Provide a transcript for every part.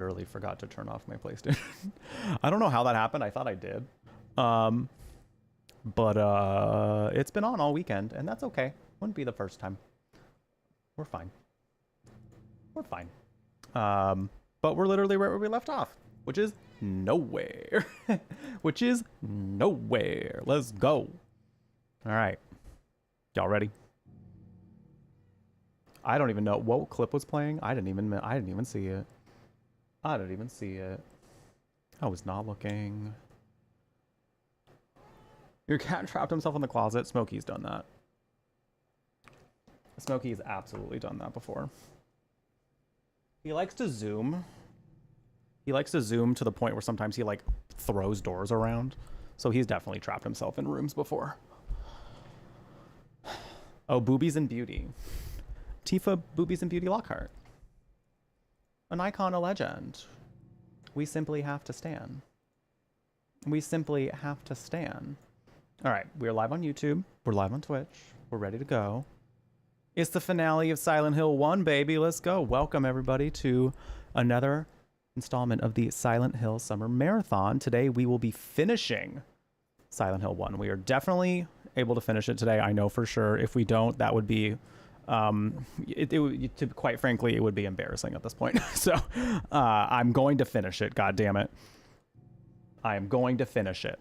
literally forgot to turn off my PlayStation. I don't know how that happened. I thought I did. But it's been on all weekend, and that's okay. Wouldn't be the first time. We're fine. We're fine. But we're literally right where we left off, which is nowhere. Which is nowhere. Let's go. All right. Y'all ready? I don't even know what clip was playing. I didn't even see it. I didn't even see it. I was not looking. Your cat trapped himself in the closet. Smokey's done that. Smokey's absolutely done that before. He likes to zoom. He likes to zoom to the point where sometimes he like throws doors around. So he's definitely trapped himself in rooms before. Oh, Boobies and Beauty. Tifa Boobies and Beauty Lockhart. An icon, a legend. We simply have to stand. We simply have to stand. All right, we're live on YouTube. We're live on Twitch. We're ready to go. It's the finale of Silent Hill 1, baby. Let's go. Welcome, everybody, to another installment of the Silent Hill Summer Marathon. Today, we will be finishing Silent Hill 1. We are definitely able to finish it today. I know for sure. If we don't, that would be... quite frankly, it would be embarrassing at this point. So I'm going to finish it. God damn it. I am going to finish it.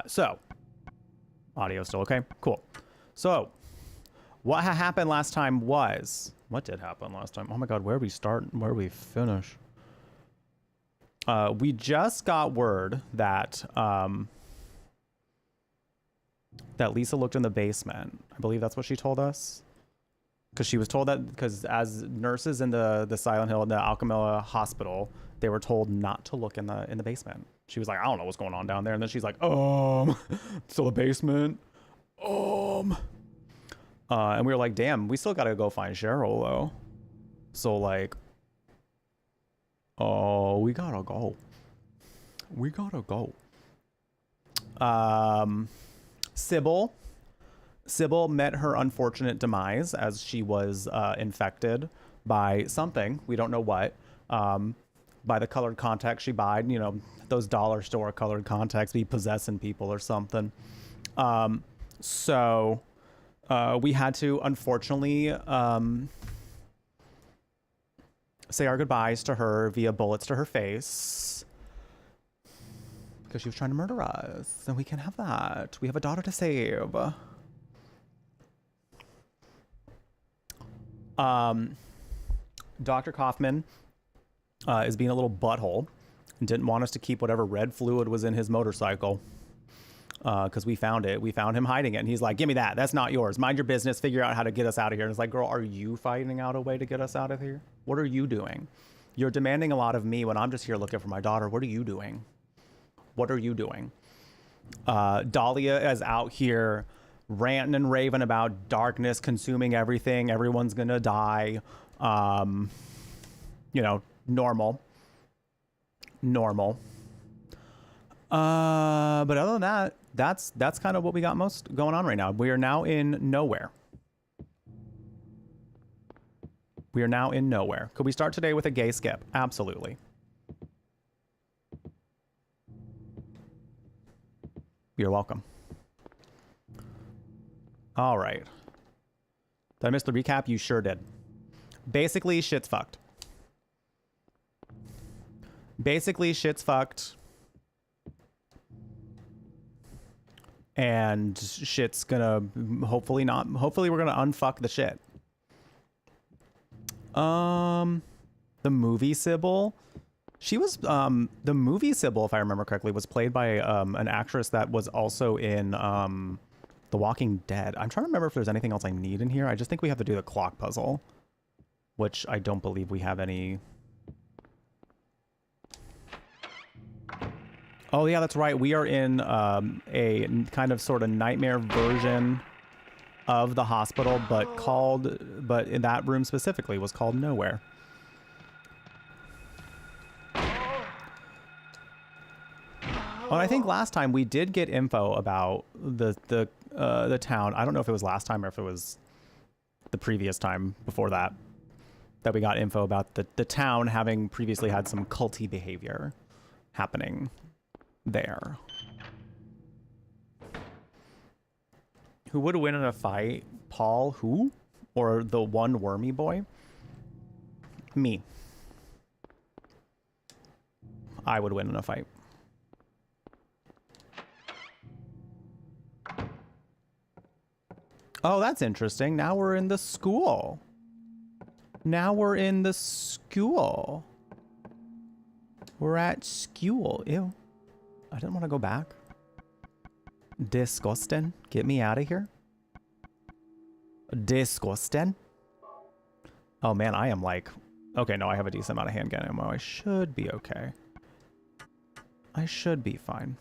So audio still okay? Cool. So what happened last time was, what did happen last time? Oh my God, where do we start and where do we finish? We just got word that, that Lisa looked in the basement. I believe that's what she told us. Because she was told that, because as nurses in the Silent Hill, the Alchemilla hospital, they were told not to look in the basement. She was like, I don't know what's going on down there. And then she's like, still the basement. And we were like, damn, we still got to go find Cheryl though. So like, we gotta go. We gotta go. Sybil met her unfortunate demise as she was infected by something, we don't know what, by the colored contacts she bought, you know, those dollar store colored contacts be possessing people or something. So we had to unfortunately say our goodbyes to her via bullets to her face. Because she was trying to murder us, and we can't have that. We have a daughter to save. Dr. Kaufman is being a little butthole and didn't want us to keep whatever red fluid was in his motorcycle because we found it. We found him hiding it, and he's like, give me that. That's not yours. Mind your business. Figure out how to get us out of here. And it's like, girl, are you finding out a way to get us out of here? What are you doing? You're demanding a lot of me when I'm just here looking for my daughter. What are you doing? What are you doing? Dahlia is out here ranting and raving about darkness consuming everything. Everyone's gonna die. You know, normal. But other than that, that's kind of what we got most going on right now. We are now in nowhere. We are now in nowhere. Could we start today with a gay skip? Absolutely. You're welcome. All right. Did I miss the recap? You sure did. Basically, shit's fucked. Basically, shit's fucked. And shit's gonna hopefully we're gonna unfuck the shit. The movie Sybil. She was, the movie Sybil, if I remember correctly, was played by an actress that was also in The Walking Dead. I'm trying to remember if there's anything else I need in here. I just think we have to do the clock puzzle, which I don't believe we have any. Oh, yeah, that's right. We are in a kind of sort of nightmare version of the hospital, but in that room specifically was called Nowhere. Well, I think last time we did get info about the town. I don't know if it was last time or if it was the previous time before that that we got info about the town having previously had some culty behavior happening there. Who would win in a fight? Paul who? Or the one wormy boy? Me. I would win in a fight. Oh, that's interesting. Now we're in the school. Now we're in the school. We're at school. Ew. I didn't want to go back. Disgusting. Get me out of here. Disgusting. Oh man, I am like... Okay, no, I have a decent amount of handgun ammo. I should be okay. I should be fine.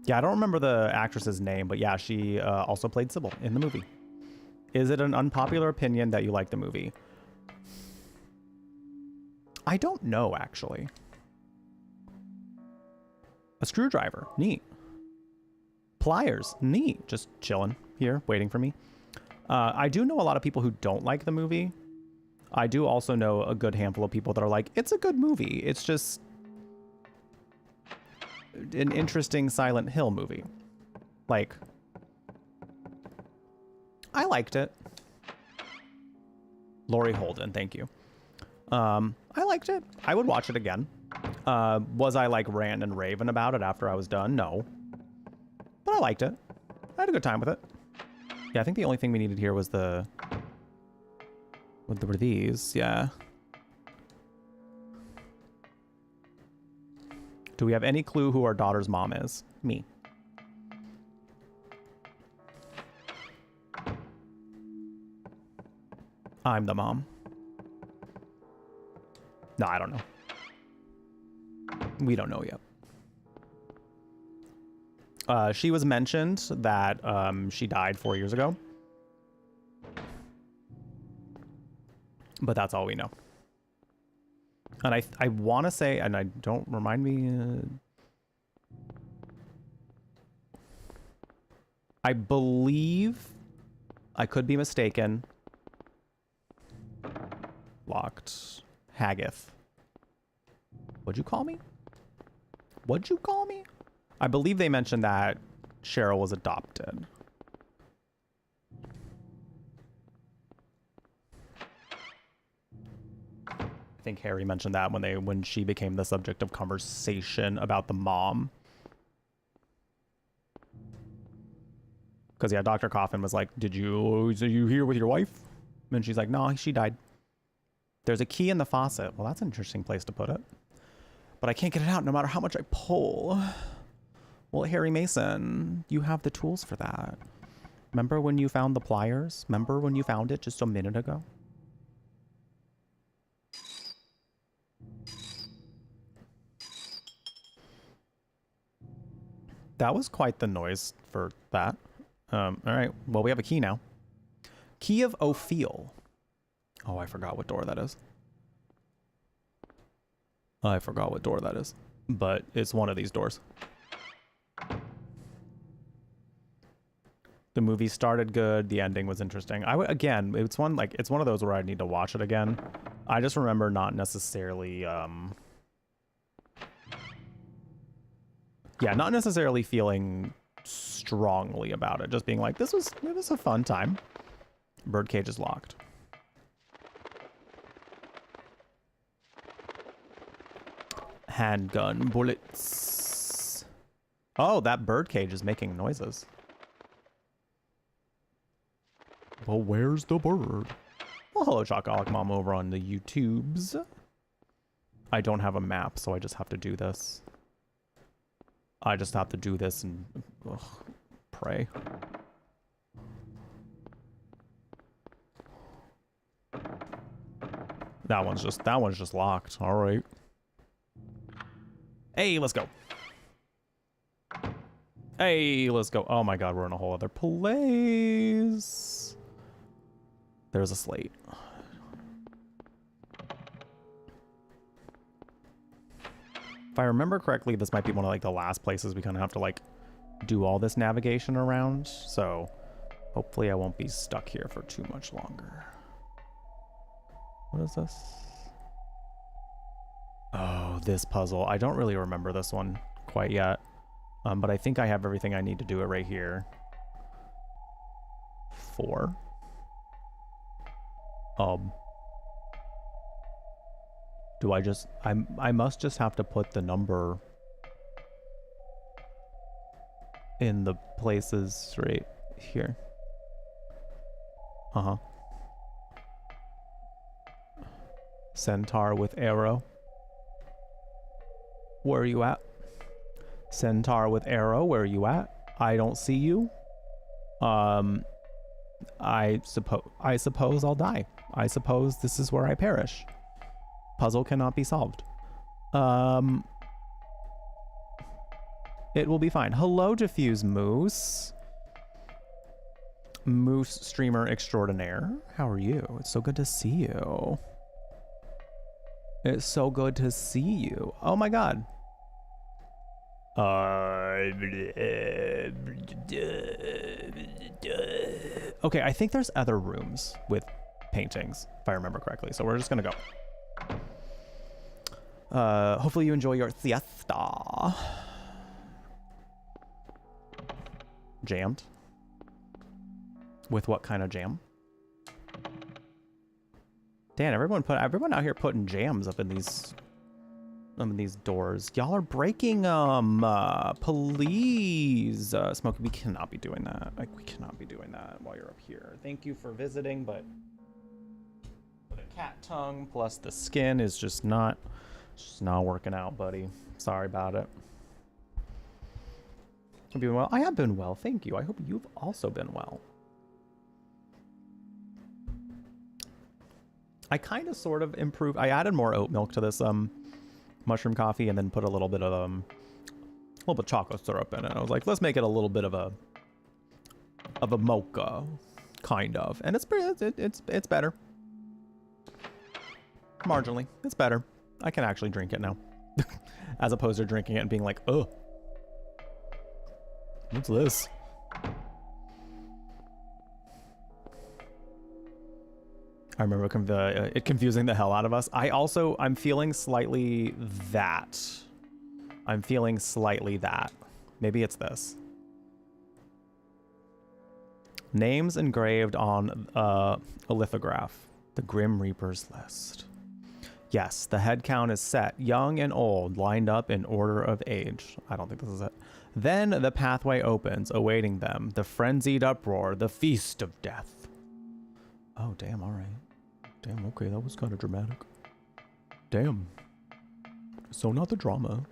Yeah, I don't remember the actress's name, but yeah, she also played Sybil in the movie. Is it an unpopular opinion that you like the movie? I don't know, actually. A screwdriver, neat. Pliers, neat. Just chilling here, waiting for me. I do know a lot of people who don't like the movie. I do also know a good handful of people that are like, it's a good movie. It's just an interesting Silent Hill movie. Like, I liked it. Laurie Holden, thank you. I liked it. I would watch it again. Was I like rant and raving about it after I was done? No. But I liked it. I had a good time with it. Yeah, I think the only thing we needed here was the... What were these? Yeah. Do we have any clue who our daughter's mom is? Me. I'm the mom. No, I don't know. We don't know yet. She was mentioned that she died 4 years ago. But that's all we know. And I want to say, and I don't remind me... I believe, I could be mistaken, locked, Haggith. What'd you call me? What'd you call me? I believe they mentioned that Cheryl was adopted. I think Harry mentioned that when she became the subject of conversation about the mom. Because yeah, Dr. Coffin was like, are you here with your wife? And she's like, no, she died. There's a key in the faucet. Well, that's an interesting place to put it. But I can't get it out no matter how much I pull. Well, Harry Mason, you have the tools for that. Remember when you found the pliers? Remember when you found it just a minute ago? That was quite the noise for that. All right. Well, we have a key now. Key of Ophiel. Oh, I forgot what door that is. I forgot what door that is. But it's one of these doors. The movie started good. The ending was interesting. Again, it's one of those where I need to watch it again. I just remember not necessarily yeah, not necessarily feeling strongly about it. Just being like, it was a fun time. Birdcage is locked. Handgun bullets. Oh, that birdcage is making noises. Well, where's the bird? Well, hello, Chocolate Mom over on the YouTubes. I don't have a map, so I just have to do this. I just have to do this and pray. That one's just locked. All right. Hey, let's go. Hey, let's go. Oh my God, we're in a whole other place. There's a slate. If I remember correctly, this might be one of like the last places we kind of have to like do all this navigation around. So hopefully I won't be stuck here for too much longer. What is this? Oh, this puzzle. I don't really remember this one quite yet. But I think I have everything I need to do it right here. 4. Do I just... I must just have to put the number in the places right here. Uh-huh. Centaur with arrow. Where are you at? Centaur with arrow, where are you at? I don't see you. I suppose I'll die. I suppose this is where I perish. Puzzle cannot be solved. It will be fine. Hello, Diffuse Moose. Moose streamer extraordinaire. How are you? It's so good to see you. It's so good to see you. Oh my god. Okay, I think there's other rooms with paintings, if I remember correctly. So we're just gonna go. Hopefully you enjoy your siesta. Jammed? With what kind of jam? Dan, everyone out here putting jams up in these doors. Y'all are breaking please. Smokey, we cannot be doing that. Like, we cannot be doing that while you're up here. Thank you for visiting, but the cat tongue plus the skin is just not working out, buddy. Sorry about it. I've been well. I have been well, thank you. I hope you've also been well. I kind of sort of improved. I added more oat milk to this mushroom coffee and then put a little bit of chocolate syrup in it. I was like, let's make it a little bit of a mocha, kind of. And it's better. Marginally. It's better. I can actually drink it now. As opposed to drinking it and being like, ugh. What's this? I remember it confusing the hell out of us. I'm feeling slightly that. Maybe it's this. Names engraved on a lithograph. The Grim Reaper's list. Yes, the head count is set. Young and old, lined up in order of age. I don't think this is it. Then the pathway opens, awaiting them. The frenzied uproar, the feast of death. Oh, damn, all right. Damn, okay, that was kind of dramatic. Damn. So not the drama.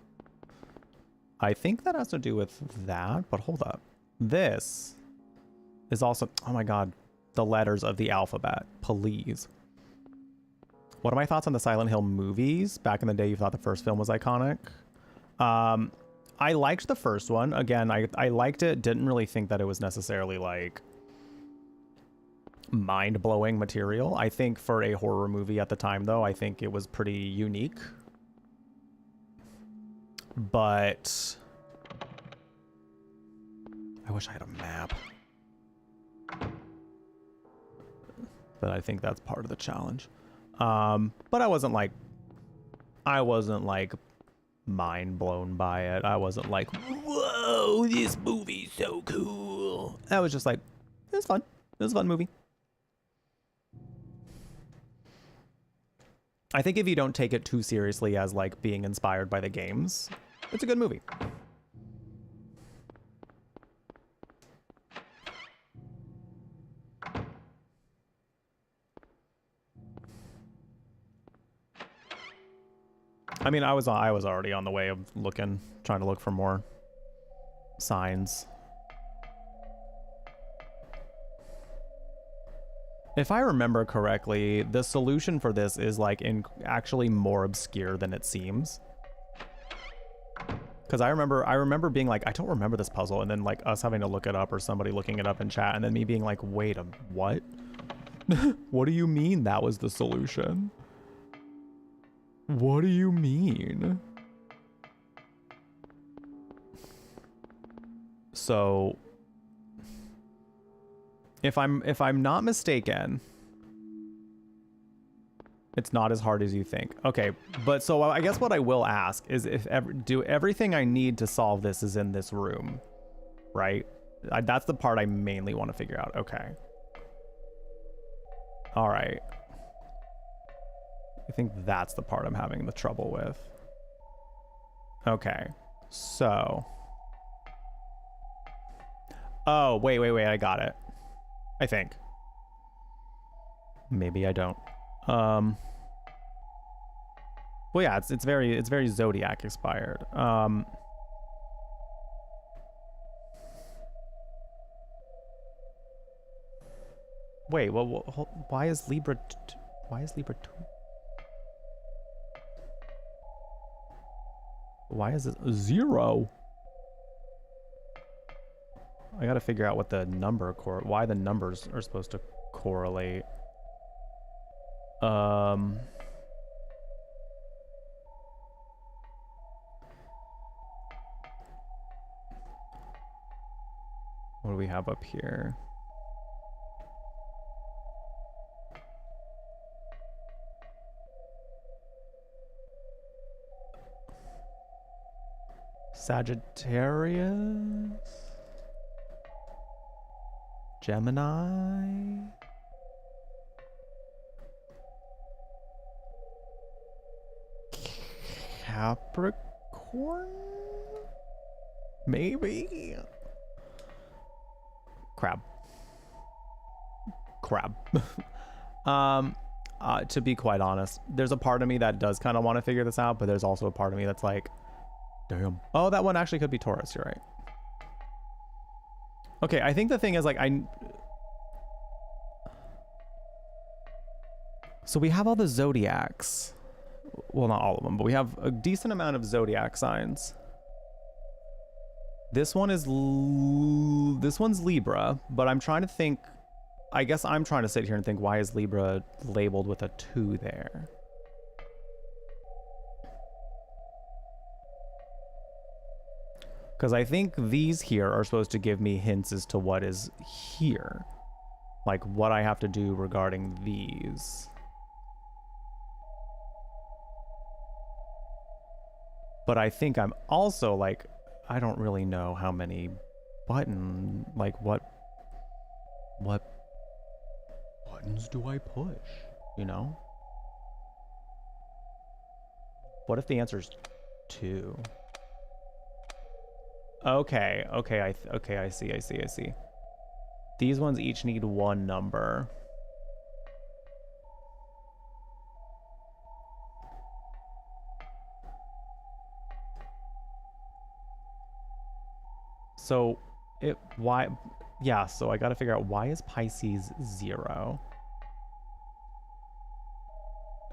I think that has to do with that, but hold up. This is also, oh my god, the letters of the alphabet. Please. What are my thoughts on the Silent Hill movies? Back in the day, you thought the first film was iconic. I liked the first one. Again, I liked it. Didn't really think that it was necessarily like mind-blowing material. I think for a horror movie at the time, though, I think it was pretty unique. But I wish I had a map. But I think that's part of the challenge. But I wasn't like mind blown by it. I wasn't like, whoa, this movie's so cool. I was just like, it was fun. It was a fun movie. I think if you don't take it too seriously as like being inspired by the games, it's a good movie. I mean, I was already on the way of trying to look for more signs. If I remember correctly, the solution for this is like actually more obscure than it seems. Because I remember being like, I don't remember this puzzle, and then like us having to look it up or somebody looking it up in chat, and then me being like, wait, what? What do you mean that was the solution? What do you mean? So if I'm not mistaken, It's not as hard as you think. Okay, but so I guess what I will ask is if everything I need to solve this is in this room, right? That's the part I mainly want to figure out. Okay. All right. I think that's the part I'm having the trouble with. Okay, so. Oh, wait, I got it. I think. Maybe I don't. Well, yeah, it's very Zodiac inspired. Wait, well, why is Libra 2? Why is it 0? I gotta figure out what the number why the numbers are supposed to correlate. What do we have up here? Sagittarius? Gemini? Capricorn? Maybe? Crab. To be quite honest, there's a part of me that does kind of want to figure this out, but there's also a part of me that's like, damn. Oh, that one actually could be Taurus. You're right. Okay, I think the thing is like so we have all the zodiacs. Well, not all of them, but we have a decent amount of zodiac signs. This one is this one's Libra, but I'm trying to think. I guess I'm trying to sit here and think, why is Libra labeled with a 2 there? Because I think these here are supposed to give me hints as to what is here. Like what I have to do regarding these. But I think I'm also like, I don't really know how many like what buttons do I push, you know? What if the answer's 2? Okay, I see. These ones each need 1 number. So so I got to figure out, why is Pisces 0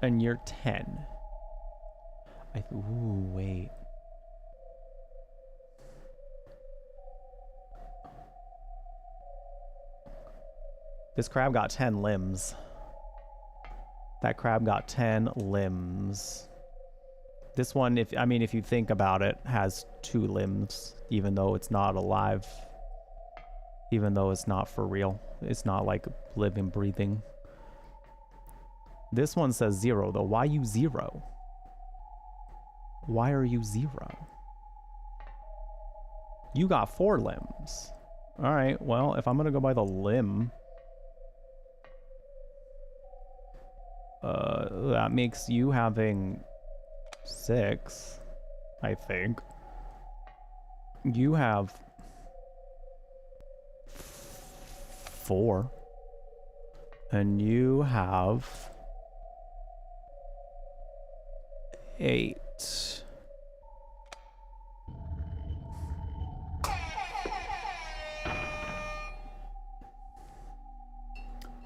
and you're 10? Ooh, wait. This crab got 10 limbs. That crab got 10 limbs. This one, if you think about it, has 2 limbs, even though it's not alive. Even though it's not for real. It's not like living, breathing. This one says 0 though. Why you 0? Why are you 0? You got 4 limbs. All right, well, if I'm gonna go by the limb, that makes you having 6, I think. You have 4, and you have 8.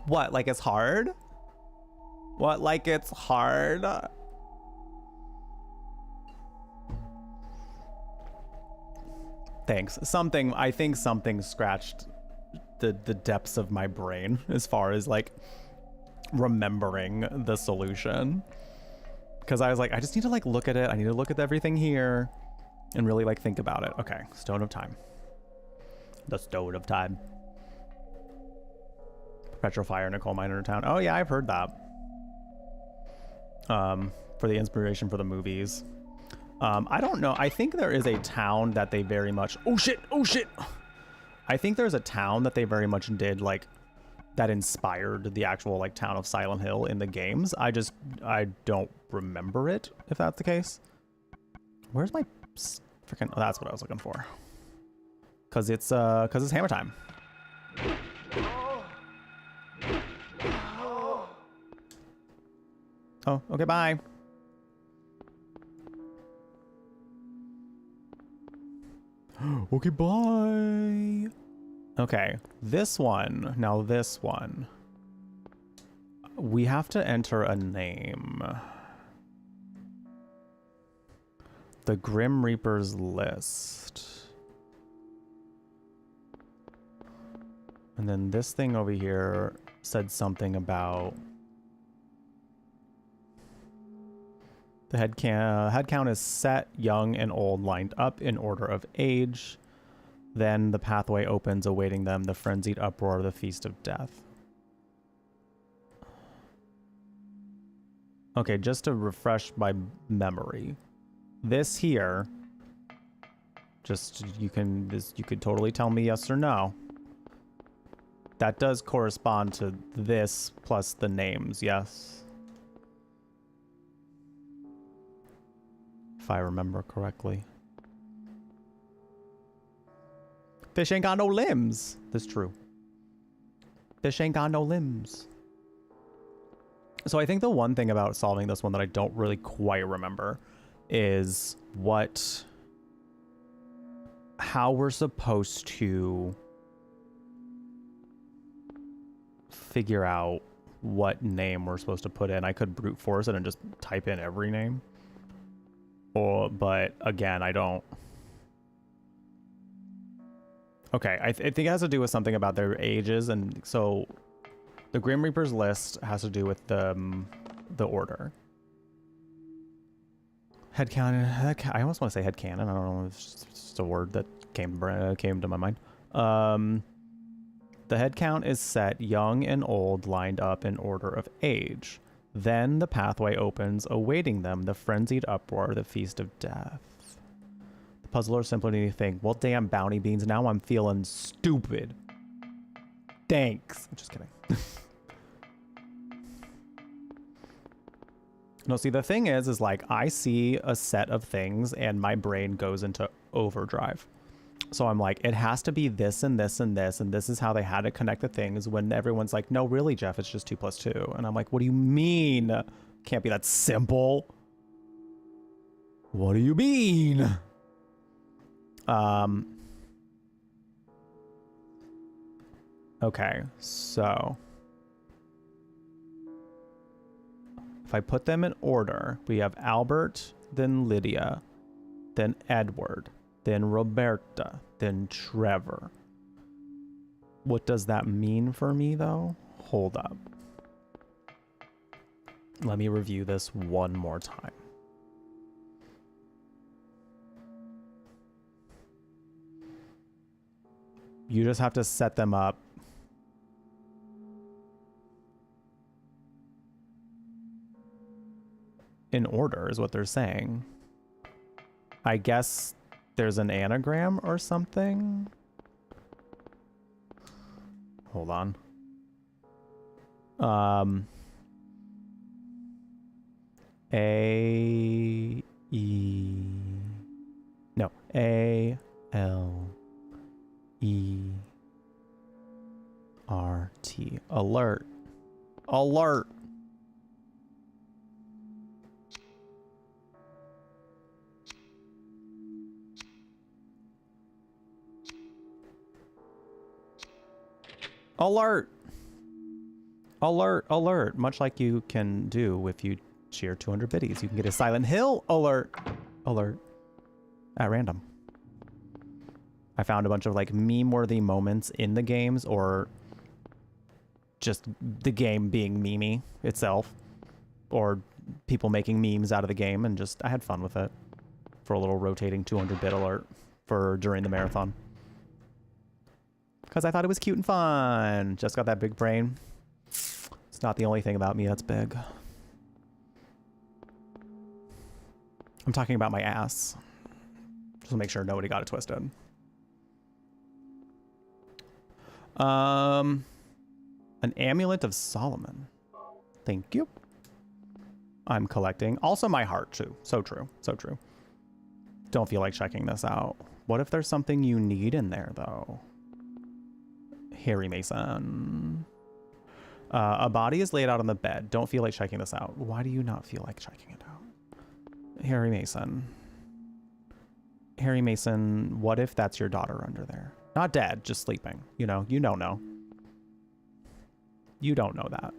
What, like it's hard? What, like it's hard? Thanks. I think something scratched the depths of my brain as far as like remembering the solution. Because I was like, I just need to like look at it. I need to look at everything here and really like think about it. Okay, Stone of Time. The Stone of Time. Perpetual fire in a coal mine in a town. Oh yeah, I've heard that. for the inspiration for the movies. I don't know. I think there is a town that they very much... Oh, shit! Oh, shit! I think there's a town that they very much did, like, that inspired the actual, like, town of Silent Hill in the games. I don't remember it, if that's the case. Where's my freaking... Oh, that's what I was looking for. Because it's hammer time. Oh, okay, bye. Okay, bye. Okay, this one. Now this one. We have to enter a name. The Grim Reaper's list. And then this thing over here said something about the head count is set, young and old, lined up in order of age. Then the pathway opens, awaiting them, the frenzied uproar of the Feast of Death. Okay, just to refresh my memory. This here, you could totally tell me yes or no. That does correspond to this plus the names, yes? If I remember correctly. Fish ain't got no limbs. That's true. Fish ain't got no limbs. So I think the one thing about solving this one that I don't really quite remember is how we're supposed to figure out what name we're supposed to put in. I could brute force it and just type in every name. But again, I don't. Okay, I think it has to do with something about their ages, and so the Grim Reaper's list has to do with the order. Headcanon. I almost want to say headcanon. I don't know if it's just a word that came to my mind. The head count is set, young and old, lined up in order of age. Then the pathway opens, awaiting them, the frenzied uproar, the Feast of Death. The puzzler simply need to think, well, damn, Bounty Beans, now I'm feeling stupid. Thanks. I'm just kidding. No, see, the thing is like, I see a set of things and my brain goes into overdrive. So I'm like, it has to be this and this and this, and this is how they had to connect the things, when everyone's like, no, really, Jeff, it's just 2 + 2. And I'm like, what do you mean? Can't be that simple. What do you mean? Okay, so if I put them in order, we have Albert, then Lydia, then Edward, then Roberta, then Trevor. What does that mean for me, though? Hold up. Let me review this one more time. You just have to set them up in order, is what they're saying. I guess there's an anagram or something. Hold on. A L E R T. Alert. Alert. Alert! Alert, alert. Much like you can do if you cheer 200 biddies. You can get a Silent Hill alert. Alert. At random. I found a bunch of like meme-worthy moments in the games, or just the game being memey itself, or people making memes out of the game, and just I had fun with it for a little rotating 200-bit alert for during the marathon. Because I thought it was cute and fun. Just got that big brain. It's not the only thing about me that's big. I'm talking about my ass. Just to make sure nobody got it twisted. An amulet of Solomon. Thank you. I'm collecting. Also my heart too. So true. So true. Don't feel like checking this out. What if there's something you need in there though? Harry Mason. A body is laid out on the bed. Don't feel like checking this out. Why do you not feel like checking it out? Harry Mason. Harry Mason, what if that's your daughter under there? Not dead, just sleeping. You know, you don't know. You don't know that.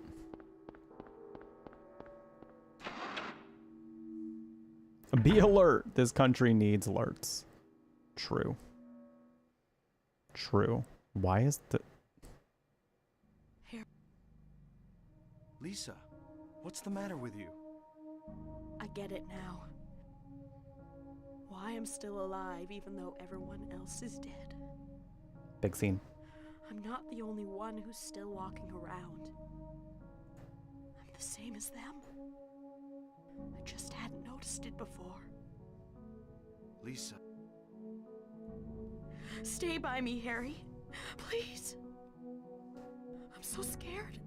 Be alert. This country needs alerts. True. True. Why is the... Lisa, what's the matter with you? I get it now. Why I'm still alive even though everyone else is dead. Big scene. I'm not the only one who's still walking around. I'm the same as them. I just hadn't noticed it before. Lisa. Stay by me, Harry. Please. I'm so scared.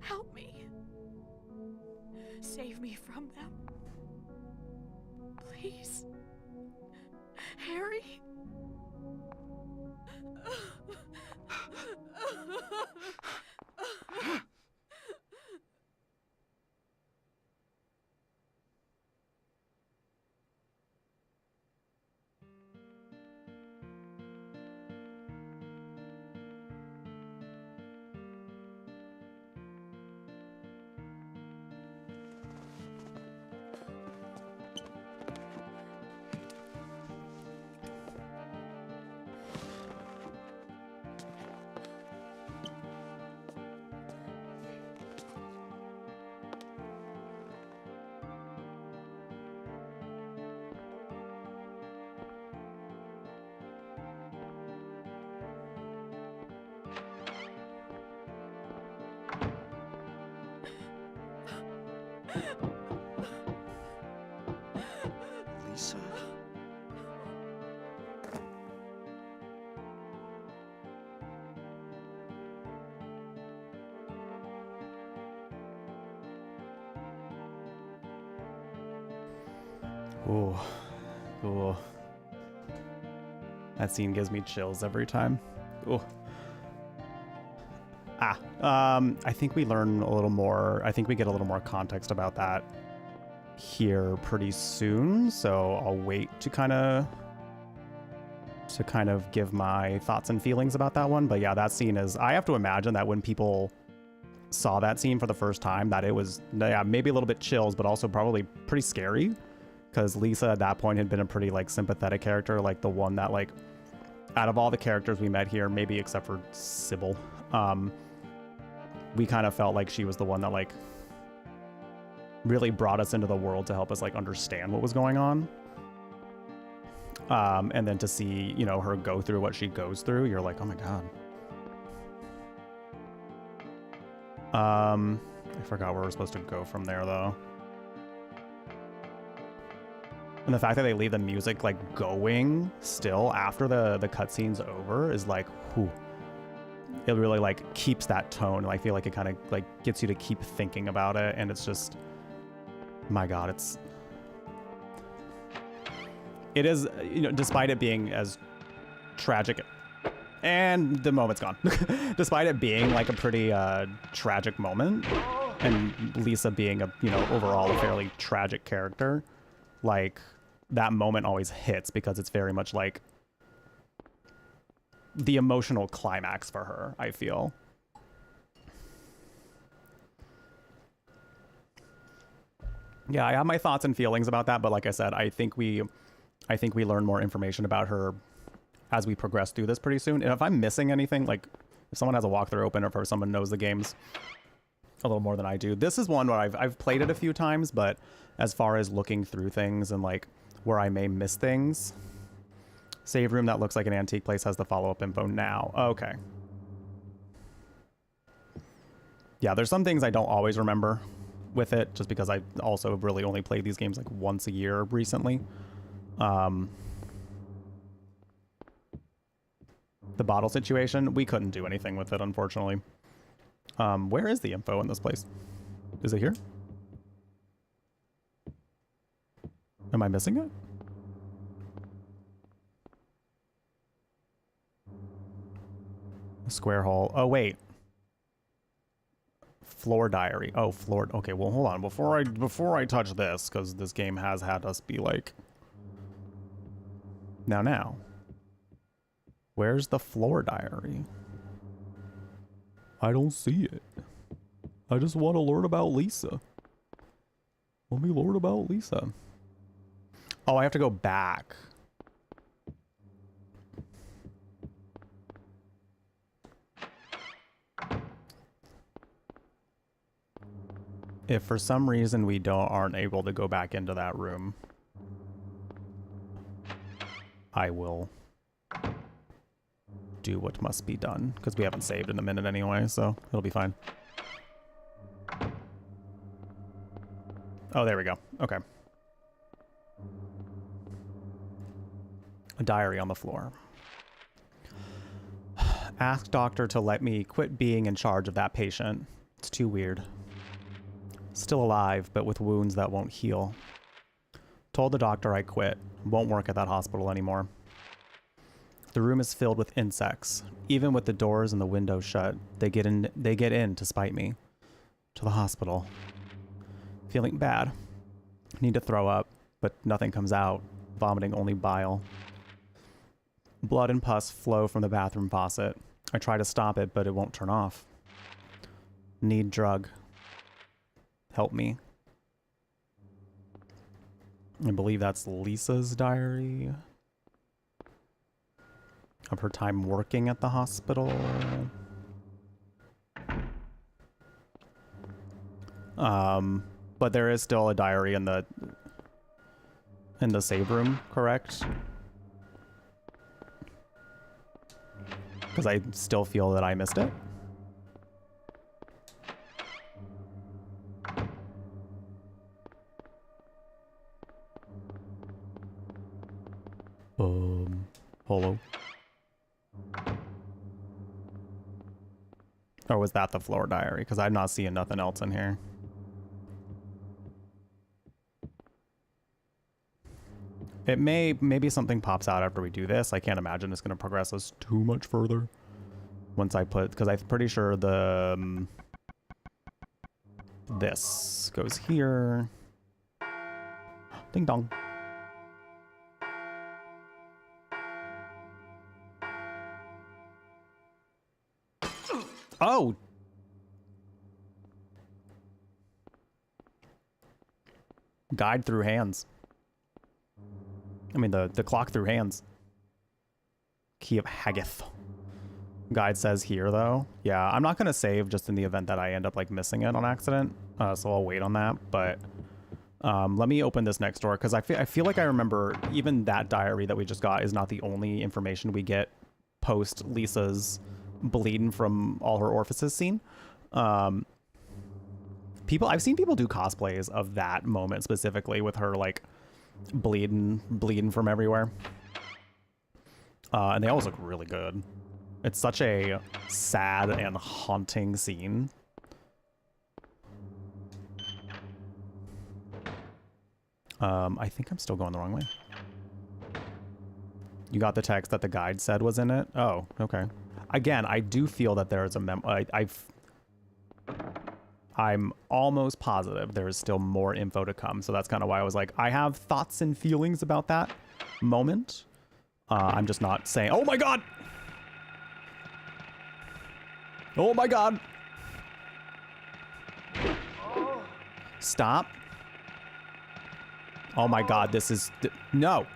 Help me. Save me from them. Please. Harry. Lisa. Ooh. Ooh. That scene gives me chills every time. Ooh. I think we learn a little more. I think we get a little more context about that here pretty soon. So I'll wait to kind of give my thoughts and feelings about that one. But yeah, that scene is, I have to imagine that when people saw that scene for the first time, that it was, yeah, maybe a little bit chills, but also probably pretty scary. Because Lisa at that point had been a pretty like sympathetic character, like the one that like, out of all the characters we met here, maybe except for Sybil, we kind of felt like she was the one that like really brought us into the world to help us like understand what was going on. And then to see, you know, her go through what she goes through, you're like, oh my God. I forgot where we're supposed to go from there though. And the fact that they leave the music like going still after the cutscene's over is like, whew. It really like keeps that tone. And I feel like it kind of like gets you to keep thinking about it. And it's just, my God, it is, you know, despite it being as tragic, and the moment's gone. Despite it being like a pretty tragic moment, and Lisa being a, you know, overall a fairly tragic character, like that moment always hits because it's very much like the emotional climax for her, I feel. Yeah, I have my thoughts and feelings about that, but like I said, I think we learn more information about her as we progress through this pretty soon. And if I'm missing anything, like if someone has a walkthrough open or if someone knows the games a little more than I do, this is one where I've played it a few times, but as far as looking through things and like where I may miss things, save room that looks like an antique place has the follow-up info now. Okay. Yeah, there's some things I don't always remember with it, just because I also have really only played these games like once a year recently. The bottle situation, we couldn't do anything with it, unfortunately. Where is the info in this place? Is it here? Am I missing it? Square hole. Oh, wait. Floor diary. Oh, floor. Okay, well, hold on. Before I touch this, because this game has had us be like... Now. Where's the floor diary? I don't see it. I just want to learn about Lisa. Let me learn about Lisa. Oh, I have to go back. If for some reason we aren't able to go back into that room, I will do what must be done, because we haven't saved in a minute anyway, so it'll be fine. Oh, there we go. Okay. A diary on the floor. Ask doctor to let me quit being in charge of that patient. It's too weird. Still alive, but with wounds that won't heal. Told the doctor I quit. Won't work at that hospital anymore. The room is filled with insects. Even with the doors and the windows shut, they get in to spite me. To the hospital. Feeling bad. Need to throw up, but nothing comes out. Vomiting only bile. Blood and pus flow from the bathroom faucet. I try to stop it, but it won't turn off. Need drug. Help me. I believe that's Lisa's diary of her time working at the hospital. But there is still a diary in the save room, correct? Because I still feel that I missed it. Hello. Or was that the floor diary? Because I'm not seeing nothing else in here. It maybe something pops out after we do this. I can't imagine it's going to progress us too much further. Once I put, because I'm pretty sure the this goes here. Ding dong. Oh. Guide through hands. I mean, the clock through hands. Key of Haggith. Guide says here, though. Yeah, I'm not going to save just in the event that I end up, like, missing it on accident. So I'll wait on that. But let me open this next door, because I feel like I remember even that diary that we just got is not the only information we get post Lisa's bleeding from all her orifices scene. I've seen people do cosplays of that moment specifically with her, like, bleeding from everywhere. And they always look really good. It's such a sad and haunting scene. I think I'm still going the wrong way. You got the text that the guide said was in it? Oh, okay. Again, I do feel that there is a I'm almost positive there is still more info to come. So that's kind of why I was like, I have thoughts and feelings about that moment. I'm just not saying, oh my God. Oh my God. Stop. Oh my God, this is, no.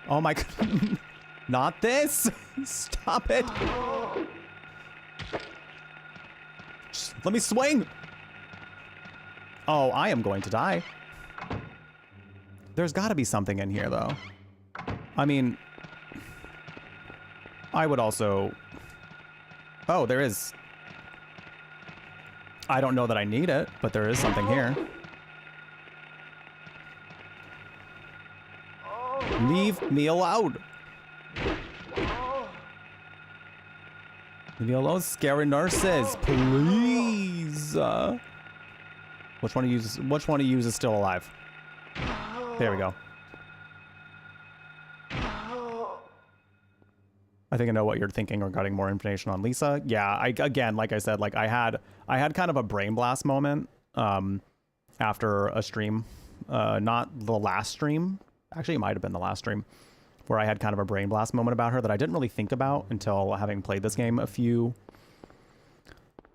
Oh my God. Not this. Stop it. Just let me swing. Oh, I am going to die. There's got to be something in here, though. I mean, I would also... Oh, there is. I don't know that I need it, but there is something here. Leave me alone. Leave me alone, scary nurses, please. Which one of you is still alive? There we go. I think I know what you're thinking regarding more information on Lisa. Yeah, again, like I said, like I had kind of a brain blast moment after a stream, not the last stream. Actually, it might have been the last stream where I had kind of a brain blast moment about her that I didn't really think about until having played this game a few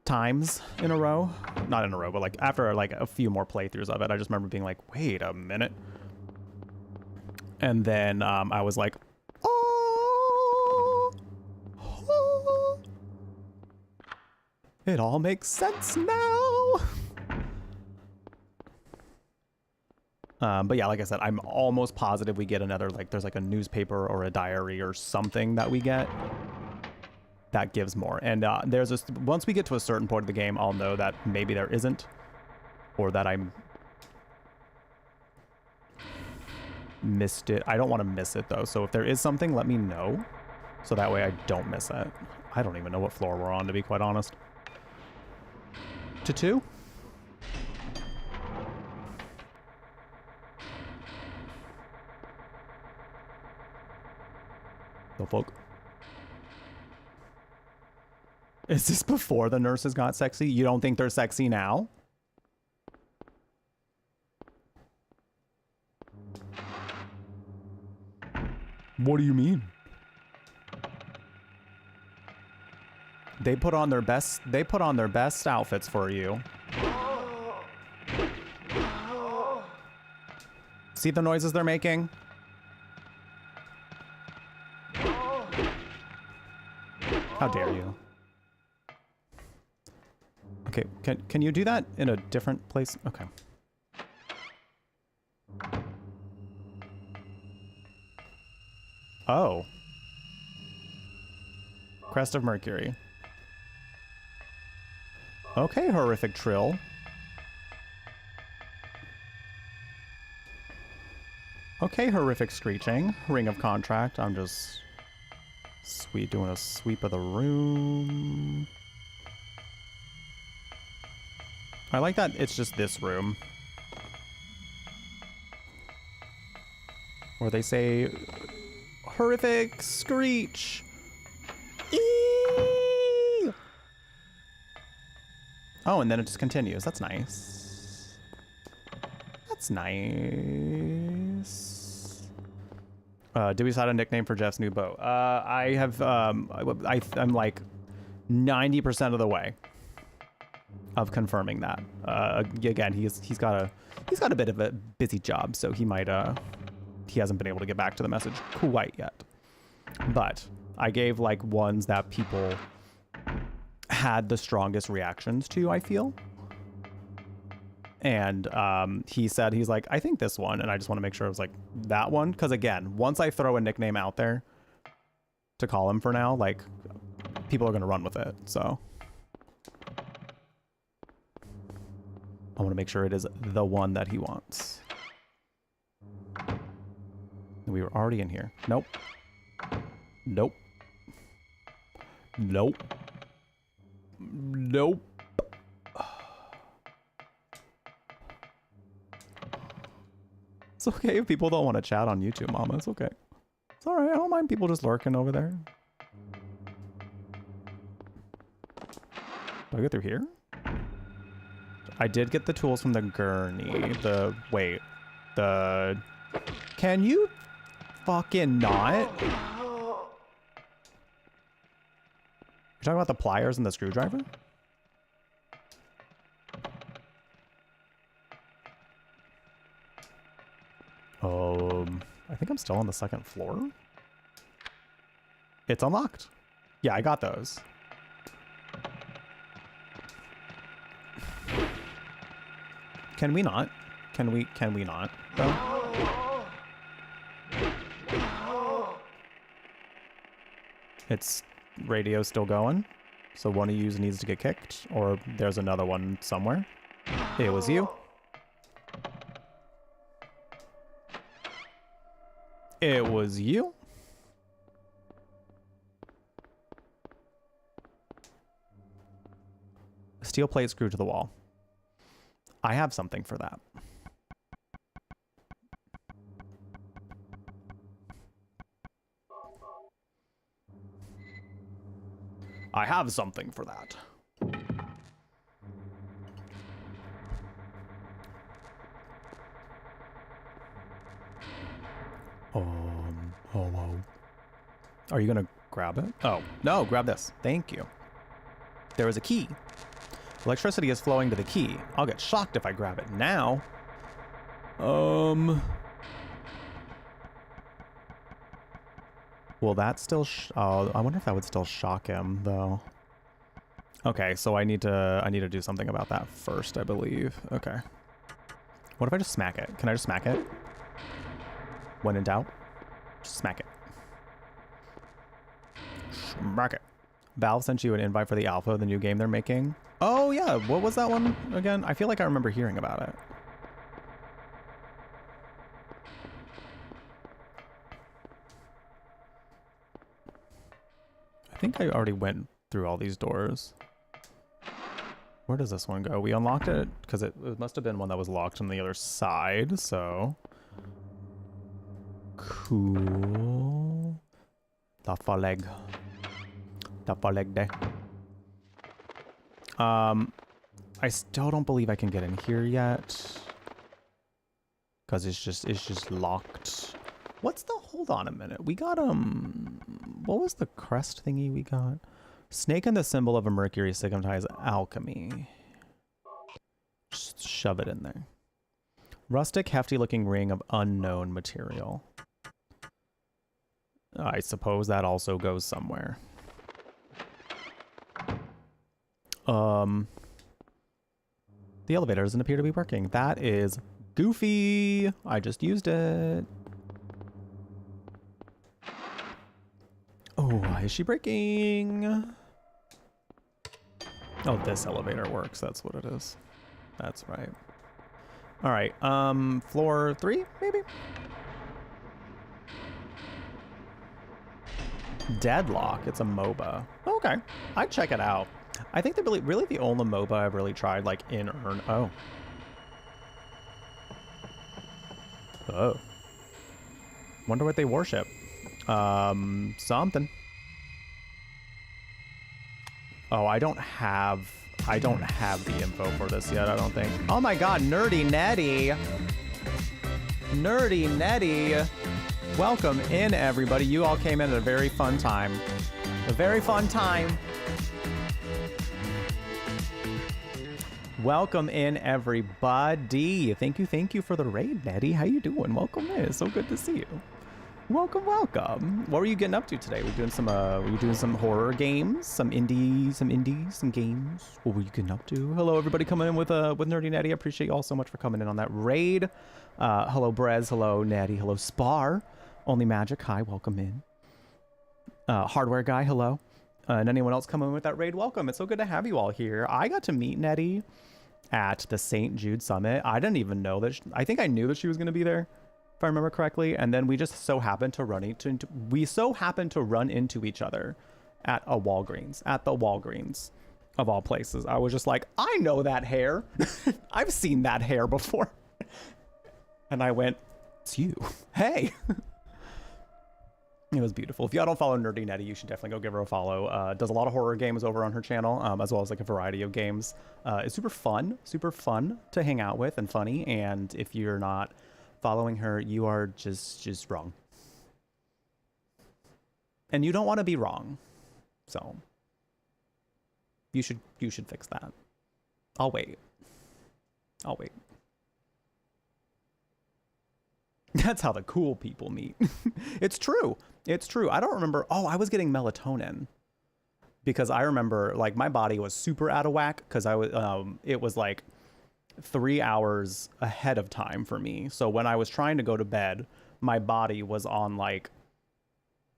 times in a row. Not in a row, but like after like a few more playthroughs of it, I just remember being like, wait a minute. And then I was like, it all makes sense now. But yeah, like I said, I'm almost positive we get another, like there's like a newspaper or a diary or something that we get that gives more. And there's this, once we get to a certain point of the game, I'll know that maybe there isn't, or that I'm missed it. I don't want to miss it though. So if there is something, let me know. So that way I don't miss it. I don't even know what floor we're on, to be quite honest. To 2? The fuck? Is this before the nurses got sexy? You don't think they're sexy now? What do you mean? They put on their best outfits for you. See the noises they're making? How dare you? Okay, can you do that in a different place? Okay. Oh. Crest of Mercury. Okay, horrific trill. Okay, horrific screeching. Ring of contract. I'm just doing a sweep of the room. I like that it's just this room. Where they say horrific screech. Eee! Oh, and then it just continues. That's nice. That's nice. Do we decide a nickname for Jeff's new boat? I have, I'm like 90% of the way of confirming that. Again, he's got a bit of a busy job, so he might, he hasn't been able to get back to the message quite yet. But I gave like ones that people had the strongest reactions to, I feel. And he said, he's like, I think this one. And I just want to make sure it was like that one. Because again, once I throw a nickname out there to call him for now, like people are going to run with it. So I want to make sure it is the one that he wants. We were already in here. Nope. Nope. Nope. Nope. It's okay if people don't want to chat on YouTube, Mama. It's okay. It's alright. I don't mind people just lurking over there. Do I get through here? I did get the tools from the gurney. Can you fucking not? You're talking about the pliers and the screwdriver? I think I'm still on the second floor. It's unlocked. Yeah, I got those. Can we not? Can we not, though? It's radio still going. So one of you needs to get kicked, or there's another one somewhere. It was you. It was you. Steel plate screwed to the wall. I have something for that. I have something for that. Hello. Are you gonna grab it? Oh, no, grab this. Thank you. There is a key. Electricity is flowing to the key. I'll get shocked if I grab it now. Will that still oh, I wonder if that would still shock him though. Okay, so I need to do something about that first, I believe. Okay. What if I just smack it? Can I just smack it? When in doubt, just smack it. Smack it. Valve sent you an invite for the alpha, the new game they're making. Oh yeah, what was that one again? I feel like I remember hearing about it. I think I already went through all these doors. Where does this one go? We unlocked it because it must have been one that was locked on the other side, so. Cool. The Faleg day. I still don't believe I can get in here yet. Cause it's just locked. What's the, hold on a minute. We got, what was the crest thingy we got? Snake and the symbol of a mercury signifies alchemy. Just shove it in there. Rustic, hefty looking ring of unknown material. I suppose that also goes somewhere. The elevator doesn't appear to be working. That is goofy. I just used it. Oh, why is she breaking? Oh, this elevator works. That's what it is. That's right. All right. Floor 3, maybe? Deadlock. It's a MOBA. Okay. I'd check it out. I think they're really the only MOBA I've really tried, like, in earn. Oh. Oh. Wonder what they worship. Something. Oh, I don't have the info for this yet, I don't think. Oh my god, Nerdy Netty. Nerdy Netty. Welcome in, everybody. You all came in at a very fun time. A very fun time. Welcome in, everybody. Thank you for the raid, Netty. How you doing? Welcome in. It's so good to see you. Welcome. What were you getting up to today? Were you doing some horror games, some games? What were you getting up to? Hello, everybody coming in with Nerdy Netty. I appreciate you all so much for coming in on that raid. Hello, Brez. Hello, Netty. Hello, Spar. Only Magic. Hi, welcome in. Hardware Guy. Hello. And anyone else coming in with that raid, welcome. It's so good to have you all here. I got to meet Netty at the St. Jude Summit. I didn't even know that. I think I knew that she was going to be there, if I remember correctly. And then we just so happened to run into each other at a Walgreens, at the Walgreens of all places. I was just like, I know that hair. I've seen that hair before. And I went, it's you. Hey. It was beautiful. If y'all don't follow Nerdy Netty, you should definitely go give her a follow. Does a lot of horror games over on her channel, as well as like a variety of games. It's super fun to hang out with and funny. And if you're not following her, you are just wrong. And you don't want to be wrong. So you should fix that. I'll wait. That's how the cool people meet. It's true. I don't remember. Oh, I was getting melatonin because I remember like my body was super out of whack because it was like 3 hours ahead of time for me. So when I was trying to go to bed, my body was on like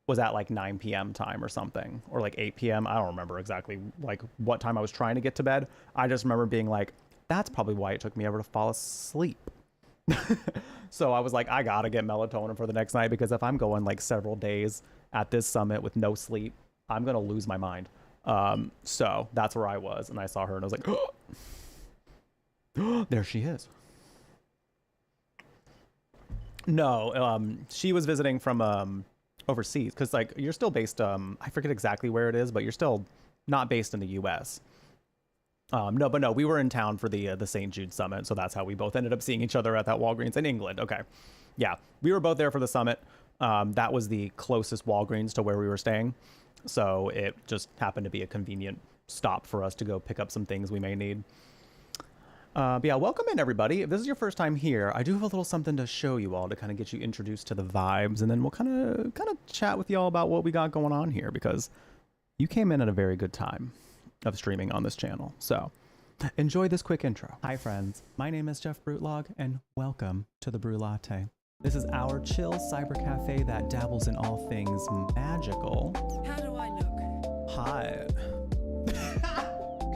was at like 9 p.m. time or something, or like 8 p.m. I don't remember exactly like what time I was trying to get to bed. I just remember being like, that's probably why it took me ever to fall asleep. So I was like, I gotta get melatonin for the next night, because if I'm going like several days at this summit with no sleep, I'm gonna lose my mind. So that's where I was, and I saw her and I was like, oh, there she is. No, she was visiting from overseas, because like you're still based, I forget exactly where it is, but you're still not based in the US. No, we were in town for the St. Jude Summit, so that's how we both ended up seeing each other at that Walgreens in England. Okay, yeah, we were both there for the summit. That was the closest Walgreens to where we were staying, so it just happened to be a convenient stop for us to go pick up some things we may need. But yeah, welcome in everybody. If this is your first time here, I do have a little something to show you all to kind of get you introduced to the vibes, and then we'll kind of chat with y'all about what we got going on here, because you came in at a very good time of streaming on this channel. So enjoy this quick intro. Hi friends, my name is Jeff Brutlog, and welcome to the Brew Latte. This is our chill cyber cafe that dabbles in all things magical. How do I look? Hot.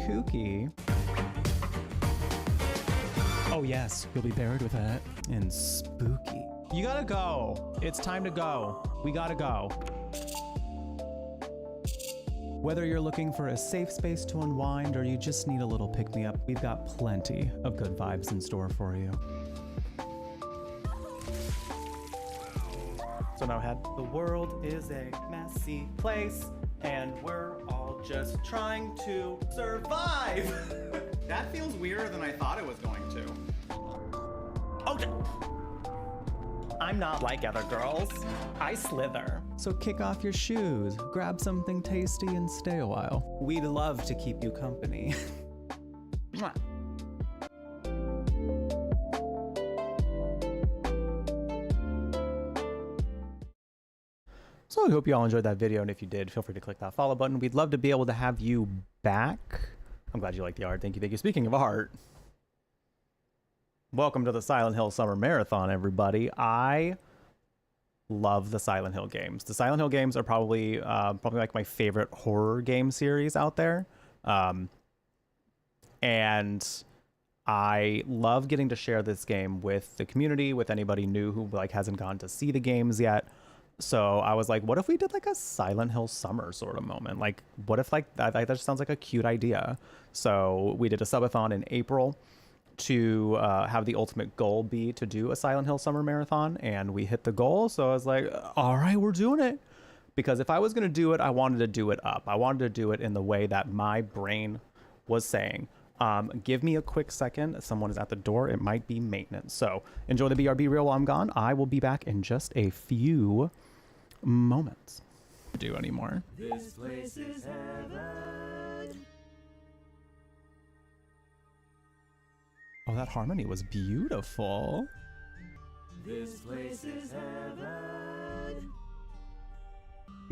Kooky. Oh yes, you'll be buried with that. And spooky. You gotta go. It's time to go. We gotta go. Whether you're looking for a safe space to unwind or you just need a little pick-me-up, we've got plenty of good vibes in store for you. So now head. The world is a messy place, and we're all just trying to survive. That feels weirder than I thought it was going to. Oh, I'm not like other girls. I slither. So kick off your shoes, grab something tasty, and stay a while. We'd love to keep you company. Mwah. So I hope you all enjoyed that video, and if you did, feel free to click that follow button. We'd love to be able to have you back. I'm glad you like the art. Thank you. Speaking of art, welcome to the Silent Hill Summer Marathon, everybody. I love the Silent Hill games. The Silent Hill games are probably like my favorite horror game series out there. And I love getting to share this game with the community, with anybody new who like hasn't gone to see the games yet. So I was like, what if we did like a Silent Hill summer sort of moment? Like, what if like that just sounds like a cute idea? So we did a subathon in April to have the ultimate goal be to do a Silent Hill summer marathon, and we hit the goal. So I was like, all right, we're doing it. Because if I was going to do it, I wanted to do it up. I wanted to do it in the way that my brain was saying. Give me a quick second. Someone is at the door. It might be maintenance. So enjoy the BRB reel while I'm gone. I will be back in just a few moments. Do anymore. This place is heaven. Oh, that harmony was beautiful. This place is heaven.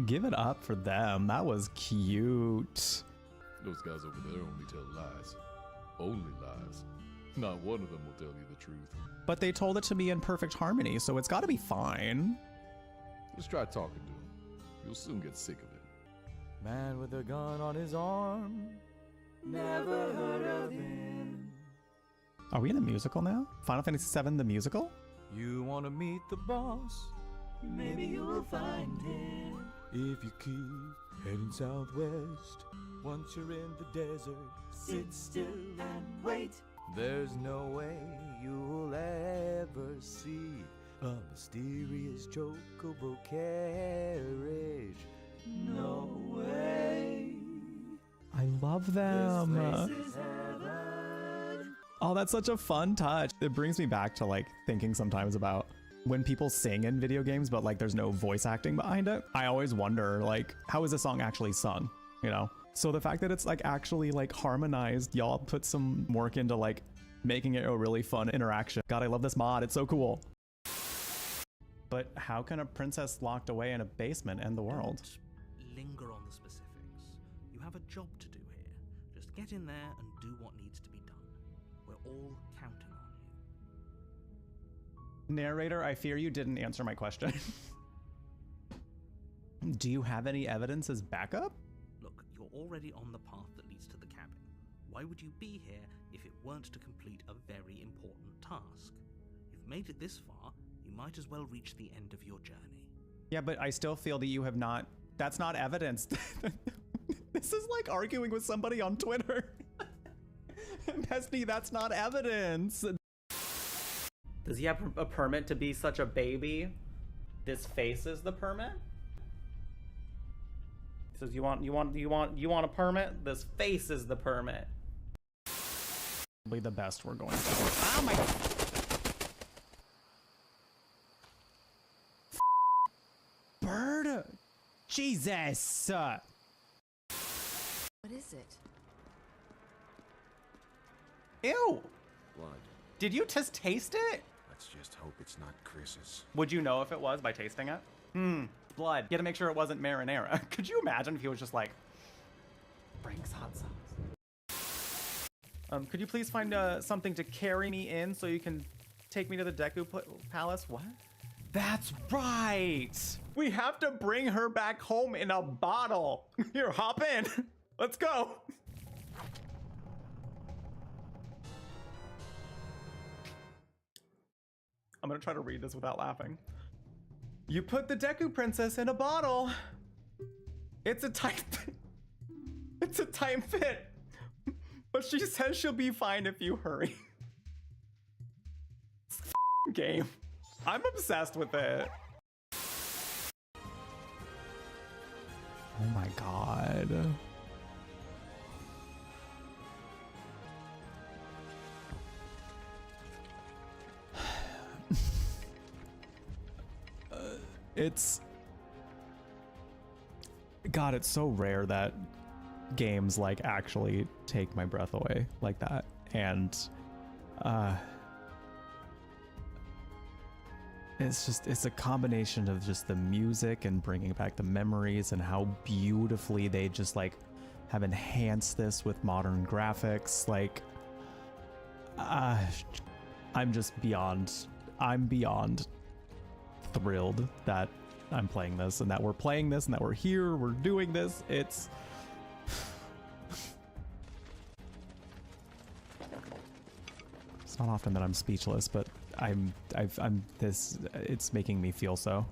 Give it up for them. That was cute. Those guys over there only tell lies. Only lies. Not one of them will tell you the truth. But they told it to me in perfect harmony, so it's got to be fine. Just try talking to him. You'll soon get sick of it. Man with a gun on his arm. Never heard of him. Are we in a musical now? Final Fantasy VII, the musical? You wanna meet the boss? Maybe you will find him. If you keep heading southwest, once you're in the desert, sit still and wait. There's no way you'll ever see a mysterious chocobo carriage. No way. I love them. This place is heaven. Oh, that's such a fun touch. It brings me back to like thinking sometimes about when people sing in video games, but like there's no voice acting behind it. I always wonder like, how is a song actually sung, you know? So the fact that it's like actually like harmonized, y'all put some work into like making it a really fun interaction. God, I love this mod. It's so cool. But how can a princess locked away in a basement end the world? Don't linger on the specifics. You have a job to do here. Just get in there and do what needs to be done. We're all counting on you. Narrator, I fear you didn't answer my question. Do you have any evidence as backup? Look, you're already on the path that leads to the cabin. Why would you be here if it weren't to complete a very important task? You've made it this far, you might as well reach the end of your journey. Yeah, but I still feel that you have not. That's not evidence. This is like arguing with somebody on Twitter. Bestie, that's not evidence. Does he have a permit to be such a baby? This face is the permit? He says, you want a permit? This face is the permit. Probably the best we're going to. Oh my. Bird. Jesus. What is it? Ew. Blood. Did you just taste it? Let's just hope it's not Chris's. Would you know if it was by tasting it? Blood. You had to make sure it wasn't marinara. Could you imagine if he was just like, Frank's hot sauce? Could you please find something to carry me in so you can take me to the Deku Palace? What? That's right. We have to bring her back home in a bottle. Here, hop in. Let's go. I'm gonna try to read this without laughing. You put the Deku Princess in a bottle. It's a tight It's a tight fit. But she says she'll be fine if you hurry. Game. I'm obsessed with it. Oh my god. It's God, it's so rare that games like actually take my breath away like that. And it's a combination of just the music and bringing back the memories and how beautifully they just like have enhanced this with modern graphics. Like I'm beyond thrilled that I'm playing this and that we're playing this and that we're here, we're doing this. It's not often that I'm speechless, but it's making me feel so.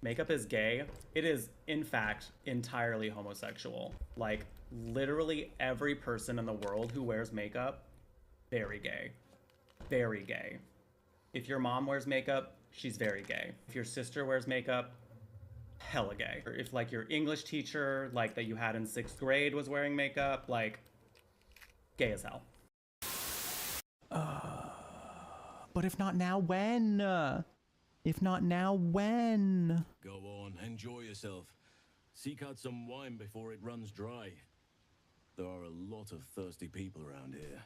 Makeup is gay. It is, in fact, entirely homosexual. Like, literally every person in the world who wears makeup, very gay. Very gay. If your mom wears makeup, she's very gay. If your sister wears makeup, hella gay. Or if, like, your English teacher, like, that you had in 6th grade was wearing makeup, like, gay as hell. But if not now, when? If not now, when? Go on, enjoy yourself. Seek out some wine before it runs dry. There are a lot of thirsty people around here.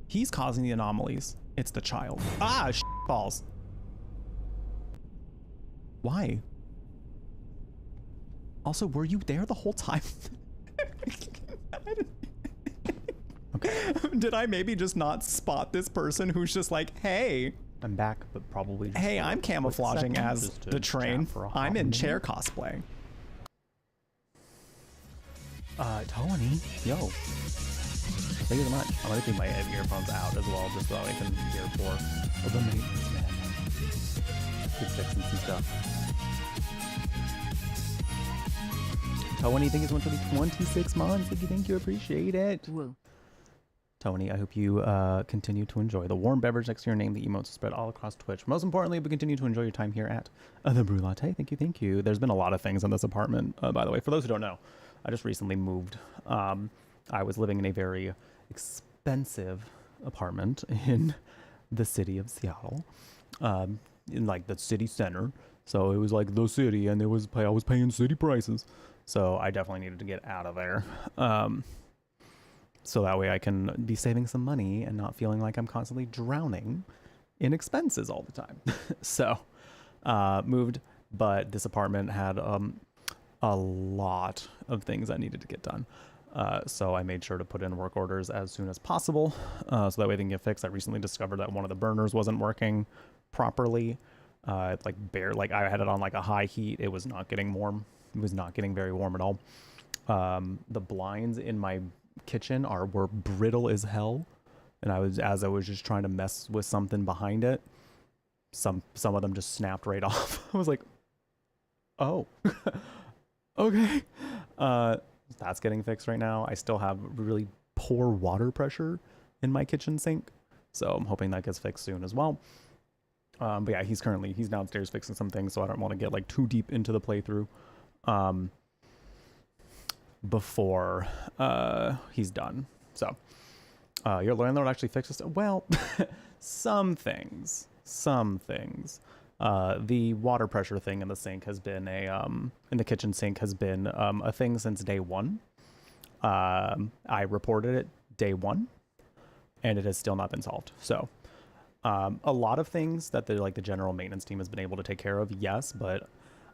He's causing the anomalies. It's the child. Ah, balls. Why? Also, were you there the whole time? Okay. Did I maybe just not spot this person who's just like, hey, I'm back, but probably just hey, I'm camouflaging second, as just to the train. chat for a I'm hot in minute. chair cosplay. Tony, yo. Thank you so much. I'm gonna keep my earphones out as well, just so I can hear for the maintenance man. Keep fixing some stuff. Tony, thank you so much for the 26 months. Thank you, appreciate it. Whoa. Tony, I hope you continue to enjoy the warm beverage next to your name, the emotes spread all across Twitch. Most importantly, we continue to enjoy your time here at the Brew Latte. Thank you, thank you. There's been a lot of things in this apartment, by the way. For those who don't know, I just recently moved. I was living in a very expensive apartment in the city of Seattle, in like the city center. So it was like the city, and I was paying city prices. So I definitely needed to get out of there. So that way I can be saving some money and not feeling like I'm constantly drowning in expenses all the time. So moved, but this apartment had a lot of things that needed to get done. So I made sure to put in work orders as soon as possible, so that way they can get fixed. I recently discovered that one of the burners wasn't working properly. Like I had it on like a high heat. It was not getting warm. It was not getting very warm at all. The blinds in my kitchen were brittle as hell, and as I was just trying to mess with something behind it, some of them just snapped right off. I was like, oh, okay. That's getting fixed right now. I still have really poor water pressure in my kitchen sink, so I'm hoping that gets fixed soon as well. But yeah, he's downstairs fixing some things, so I don't want to get like too deep into the playthrough before he's done. So your landlord actually fixes well, some things. The water pressure thing in the sink has been in the kitchen sink has been a thing since day one. I reported it day one, and it has still not been solved. So a lot of things that the general maintenance team has been able to take care of, yes, but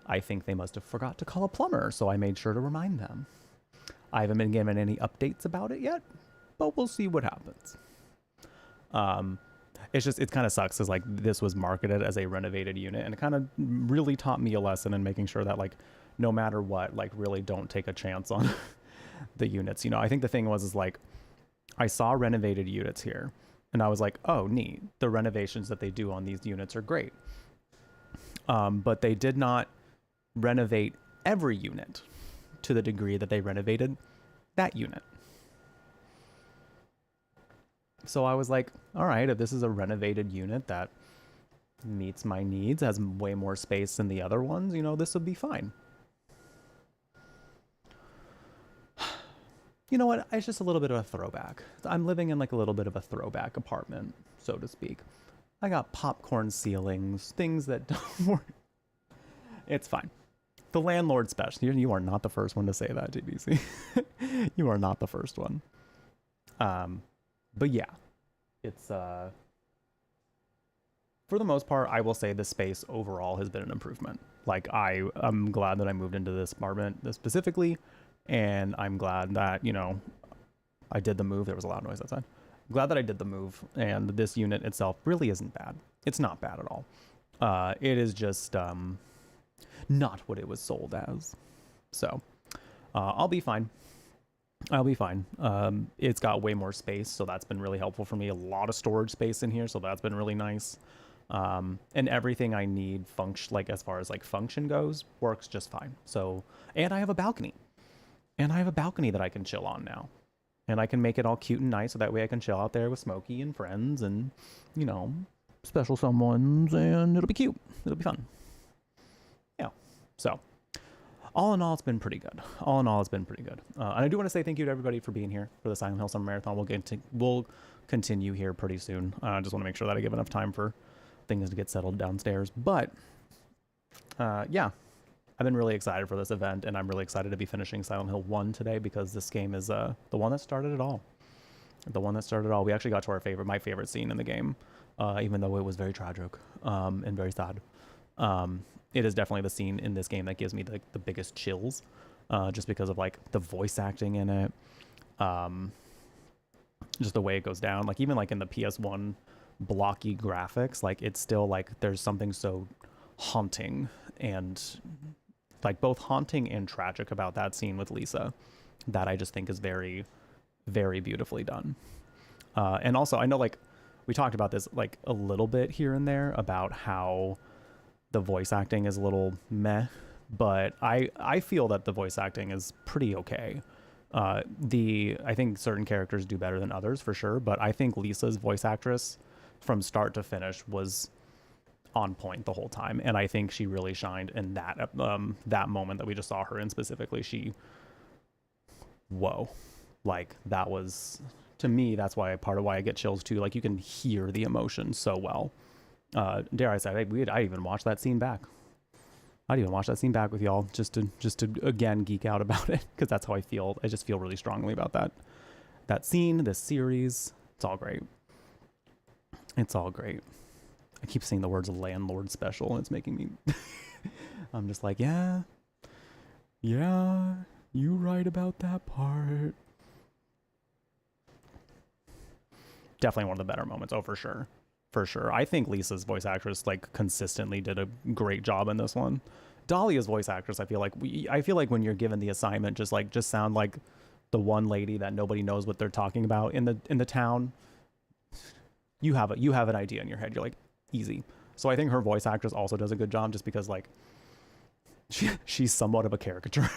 I think they must have forgot to call a plumber, so I made sure to remind them. I haven't been given any updates about it yet, but we'll see what happens. It kind of sucks because like this was marketed as a renovated unit, and it kind of really taught me a lesson in making sure that like no matter what, like really don't take a chance on the units. You know, I think the thing is like I saw renovated units here, and I was like, oh neat, the renovations that they do on these units are great. But they did not renovate every unit to the degree that they renovated that unit. So I was like, all right, if this is a renovated unit that meets my needs, has way more space than the other ones, you know, this would be fine. You know what? It's just a little bit of a throwback. I'm living in like a little bit of a throwback apartment, so to speak. I got popcorn ceilings, things that don't work. It's fine. The landlord special. You are not the first one to say that, TBC. You are not the first one. But yeah, it's for the most part, I will say the space overall has been an improvement. Like I'm glad that I moved into this apartment specifically, and I'm glad that, you know, I did the move. There was a loud noise outside. I'm glad that I did the move, and this unit itself really isn't bad. It's not bad at all. It is just not what it was sold as. So I'll be fine. It's got way more space, so that's been really helpful for me. A lot of storage space in here, so that's been really nice. And everything I need like as far as like function goes, works just fine. So, and I have a balcony. And I have a balcony that I can chill on now. And I can make it all cute and nice, so that way I can chill out there with Smokey and friends and, you know, special someones, and it'll be cute. It'll be fun. Yeah. So all in all, it's been pretty good. And I do want to say thank you to everybody for being here for the Silent Hill Summer Marathon. We'll continue here pretty soon. I just want to make sure that I give enough time for things to get settled downstairs. But yeah, I've been really excited for this event, and I'm really excited to be finishing Silent Hill 1 today, because this game is the one that started it all. We actually got to my favorite scene in the game, even though it was very tragic and very sad. It is definitely the scene in this game that gives me the biggest chills, just because of like the voice acting in it, just the way it goes down. Like even like in the PS1 blocky graphics, like it's still like there's something so haunting and like both haunting and tragic about that scene with Lisa that I just think is very, very beautifully done. And also I know like we talked about this like a little bit here and there about how the voice acting is a little meh, but I feel that the voice acting is pretty okay. I think certain characters do better than others for sure, but I think Lisa's voice actress from start to finish was on point the whole time, and I think she really shined in that moment that we just saw her in specifically. Whoa, like that was, to me, that's why part of why I get chills too. Like you can hear the emotion so well. Dare I say, I even watched that scene back. I'd even watch that scene back with y'all just to again geek out about it, because that's how I feel. I just feel really strongly about that scene, this series. It's all great. I keep saying the words landlord special, and it's making me I'm just like, yeah, you right about that part. definitely one of the better moments. Oh, for sure. For sure. I think Lisa's voice actress like consistently did a great job in this one. Dahlia's voice actress, I feel like when you're given the assignment, just sound like the one lady that nobody knows what they're talking about in the town. You have an idea in your head. You're like, easy. So I think her voice actress also does a good job, just because like she's somewhat of a caricature.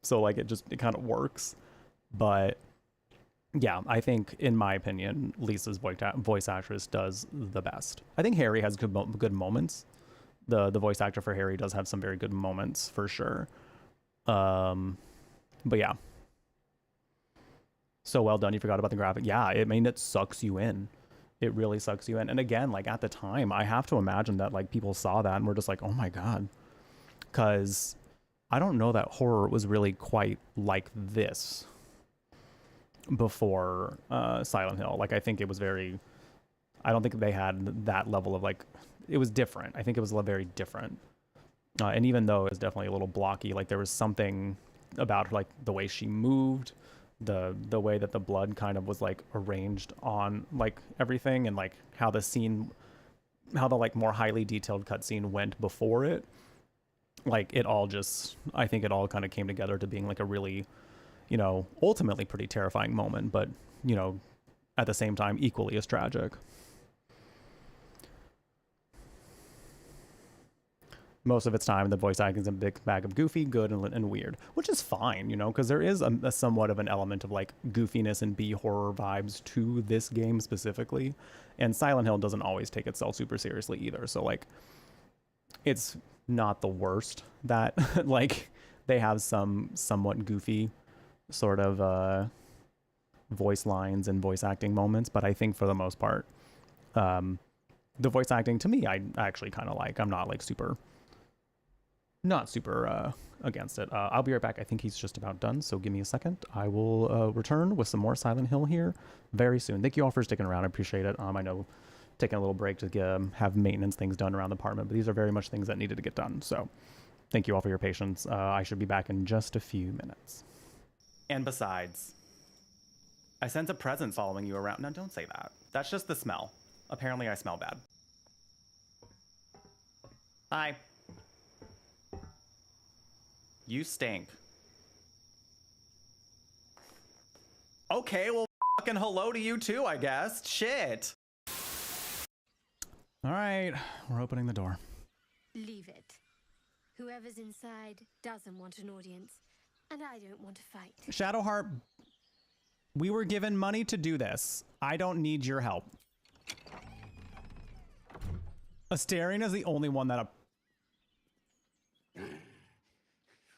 So like it kind of works. But yeah, I think in my opinion, Lisa's voice actress does the best. I think Harry has good moments. The voice actor for Harry does have some very good moments for sure. But yeah. So well done. You forgot about the graphic. Yeah, it sucks you in. It really sucks you in. And again, like at the time, I have to imagine that like people saw that and were just like, oh my God. Because I don't know that horror was really quite like this before Silent Hill. Like I think it was I don't think they had that level of like, it was different. I think it was very different. And even though it was definitely a little blocky, like there was something about like the way she moved, the way that the blood kind of was like arranged on like everything, and like how the like more highly detailed cutscene went before it. Like it all I think it all kind of came together to being like a really, ultimately pretty terrifying moment, but, at the same time, equally as tragic. Most of its time, the voice acting is a big bag of goofy, good, and weird, which is fine, because there is a somewhat of an element of like goofiness and B-horror vibes to this game specifically. And Silent Hill doesn't always take itself super seriously either. So like, it's not the worst that like they have some somewhat goofy sort of voice lines and voice acting moments. But I think for the most part, the voice acting to me, I actually kind of like. I'm not like not super against it. I'll be right back. I think he's just about done, so give me a second. I will return with some more Silent Hill here very soon. Thank you all for sticking around. I appreciate it. I know taking a little break to have maintenance things done around the apartment, but these are very much things that needed to get done. So thank you all for your patience. I should be back in just a few minutes. And besides, I sense a presence following you around. No, don't say that. That's just the smell. Apparently I smell bad. Hi. You stink. Okay, well, fucking hello to you too, I guess. Shit. All right, we're opening the door. Leave it. Whoever's inside doesn't want an audience, and I don't want to fight. Shadowheart, we were given money to do this. I don't need your help. Astarion is the only one that...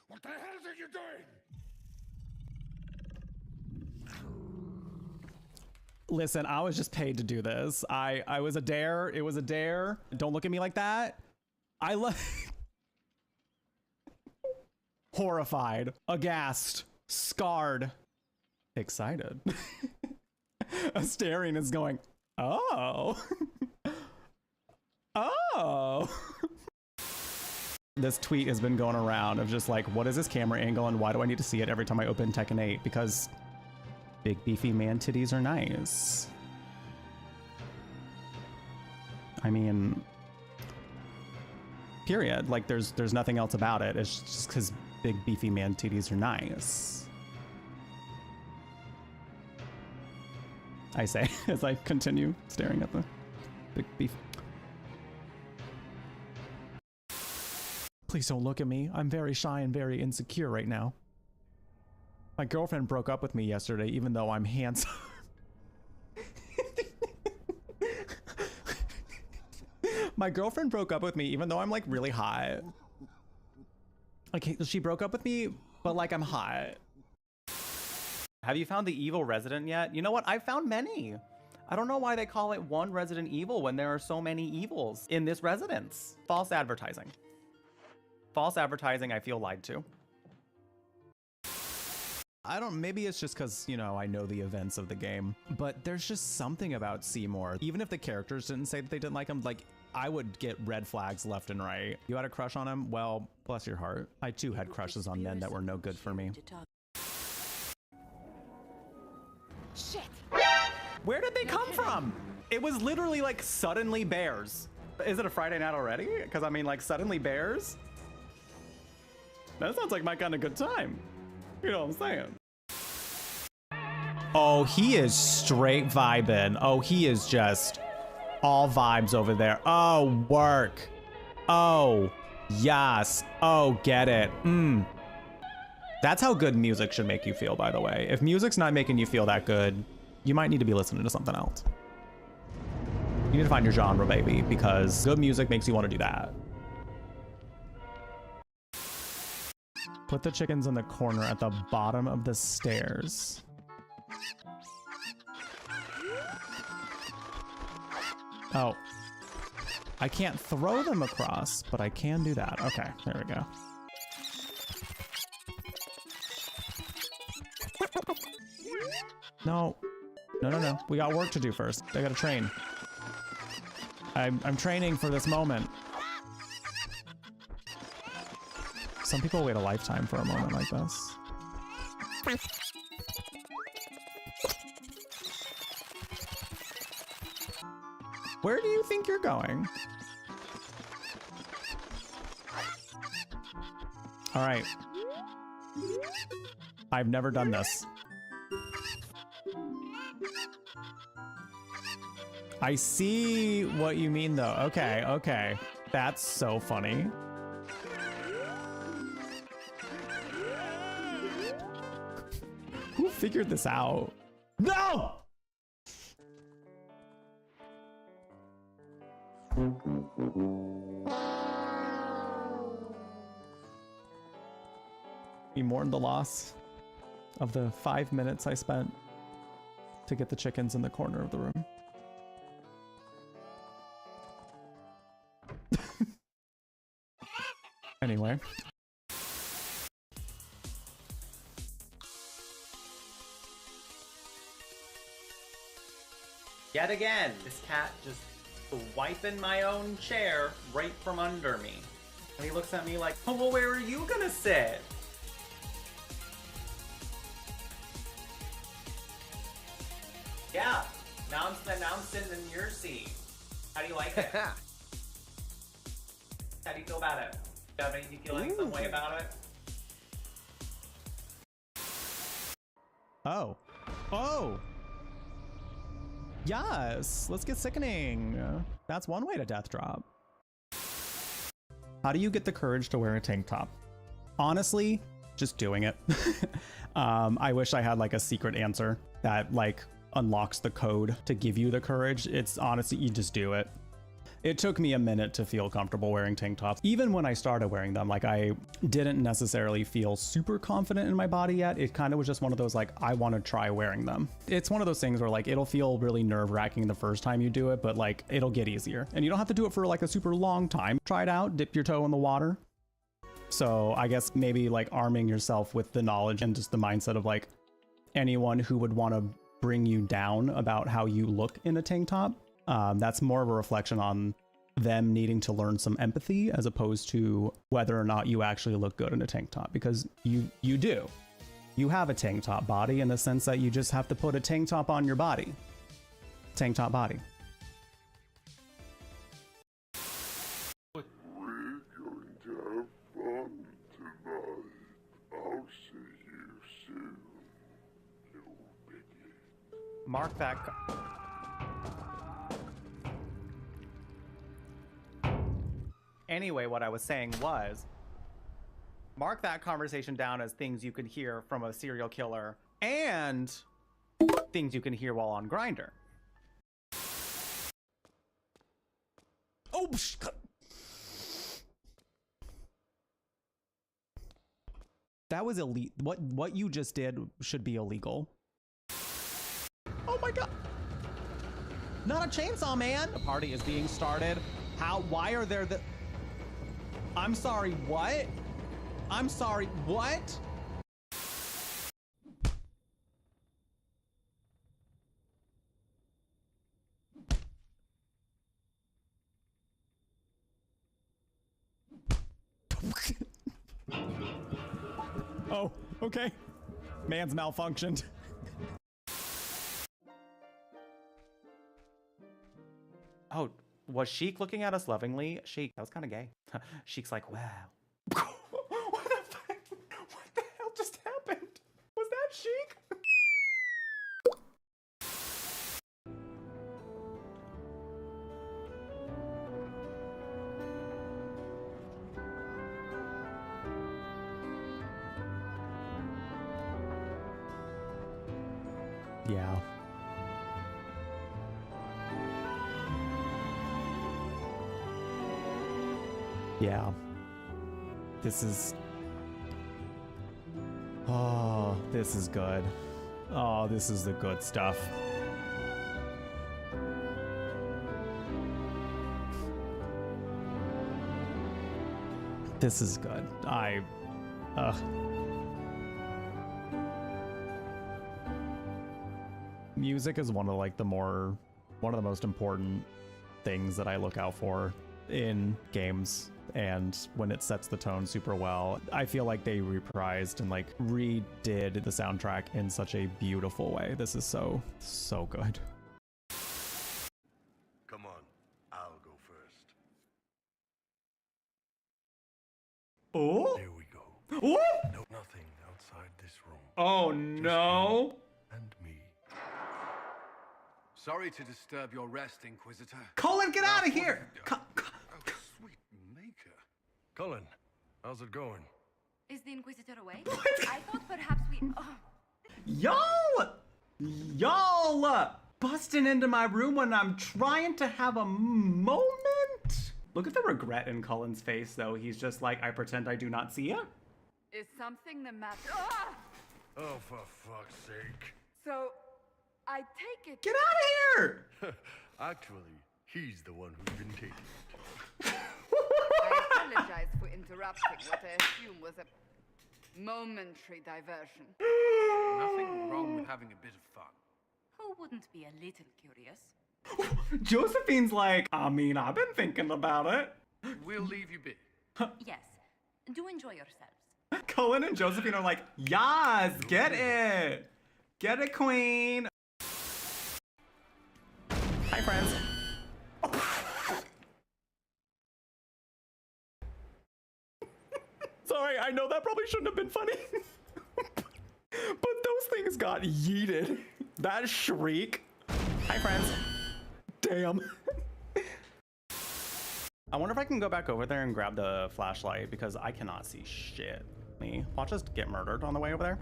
What the hell are you doing? Listen, I was just paid to do this. I was a dare. It was a dare. Don't look at me like that. I love... Horrified, aghast, scarred, excited. Astarion is going, oh. Oh. This tweet has been going around of just like, what is this camera angle and why do I need to see it every time I open Tekken 8? Because big beefy man titties are nice. I mean, period. Like there's nothing else about it. It's just because big beefy man titties are nice. I say as I continue staring at the big beef. Please don't look at me. I'm very shy and very insecure right now. My girlfriend broke up with me yesterday, even though I'm handsome. My girlfriend broke up with me, even though I'm like really hot. Okay, she broke up with me, but like I'm hot. Have you found the evil resident yet? You know what? I've found many. I don't know why they call it one Resident Evil when there are so many evils in this residence. False advertising. False advertising, I feel lied to. Maybe it's just because, I know the events of the game, but there's just something about Seymour. Even if the characters didn't say that they didn't like him, like, I would get red flags left and right. You had a crush on him? Well, bless your heart. I too had crushes on men that were no good for me. Shit! Where did they come from? It was literally like suddenly bears. Is it a Friday night already? Because I mean, like suddenly bears? That sounds like my kind of good time. You know what I'm saying? Oh, he is straight vibing. Oh, he is just all vibes over there. Oh, work. Oh, yes. Oh, get it. That's how good music should make you feel, by the way. If music's not making you feel that good, you might need to be listening to something else. You need to find your genre, baby, because good music makes you want to do that. Put the chickens in the corner at the bottom of the stairs. Oh. I can't throw them across, but I can do that. Okay, there we go. No. No. We got work to do first. I gotta train. I'm training for this moment. Some people wait a lifetime for a moment like this. Where do you think you're going? All right. I've never done this. I see what you mean though. Okay, okay. That's so funny. Who figured this out? No! We mourn the loss of the 5 minutes I spent to get the chickens in the corner of the room. Anyway. Yet again, this cat just wiping my own chair right from under me. And he looks at me like, oh, well, where are you gonna sit? Yeah, now I'm sitting in your seat. How do you like it? How do you feel about it? Do you feeling some way about it? Oh. Oh! Yes! Let's get sickening! That's one way to death drop. How do you get the courage to wear a tank top? Honestly, just doing it. I wish I had like a secret answer that like unlocks the code to give you the courage. It's honestly, you just do it. It took me a minute to feel comfortable wearing tank tops. Even when I started wearing them, like I didn't necessarily feel super confident in my body yet. It kind of was just one of those like, I want to try wearing them. It's one of those things where like, it'll feel really nerve-wracking the first time you do it, but like, it'll get easier. And you don't have to do it for like a super long time. Try it out, dip your toe in the water. So I guess maybe like arming yourself with the knowledge and just the mindset of like anyone who would want to bring you down about how you look in a tank top. That's more of a reflection on them needing to learn some empathy as opposed to whether or not you actually look good in a tank top, because you do. You have a tank top body in the sense that you just have to put a tank top on your body. Tank top body. We're going to have fun tonight. I'll see you soon, little piggy. Mark that. Anyway, what I was saying was, mark that conversation down as things you could hear from a serial killer and things you can hear while on Grindr. Oh, that was illegal. What you just did should be illegal. Oh my god. Not a chainsaw, man. The party is being started. How? Why are there the... I'm sorry, what? I'm sorry, what? Oh, okay. Man's malfunctioned. Oh, was Sheik looking at us lovingly? Sheik, that was kind of gay. Sheik's like, wow. What the hell just happened? Was that Sheik? Yeah. Yeah. This is... Oh, this is good. Oh, this is the good stuff. This is good. Music is one of the most important things that I look out for in games, and when it sets the tone super well, I feel like they reprised and like redid the soundtrack in such a beautiful way. This is so good. Come on, I'll go first. Oh, There we go. what? No, nothing outside this room. Oh no. And me. Sorry to disturb your rest, Inquisitor. Colin, get out of here. Oh, sweet maker. Colin, how's it going? Is the Inquisitor away? I thought perhaps we... Y'all busting into my room when I'm trying to have a moment. Look at the regret in Colin's face, though. He's just like, I pretend I do not see it. Is something the matter? Oh, for fuck's sake. So, I take it... Get out of here! Actually, he's the one who's been taking it. I apologize for interrupting what I assume was a momentary diversion. Nothing wrong with having a bit of fun. Who wouldn't be a little curious? Josephine's like, I mean, I've been thinking about it. We'll leave you be. Yes, do enjoy yourselves. Cullen and Josephine are like, yes, get it. Get it, queen. Hi, friends. Sorry, I know that probably shouldn't have been funny. But those things got yeeted. That shriek. Hi, friends. Damn. I wonder if I can go back over there and grab the flashlight because I cannot see shit. Watch us get murdered on the way over there.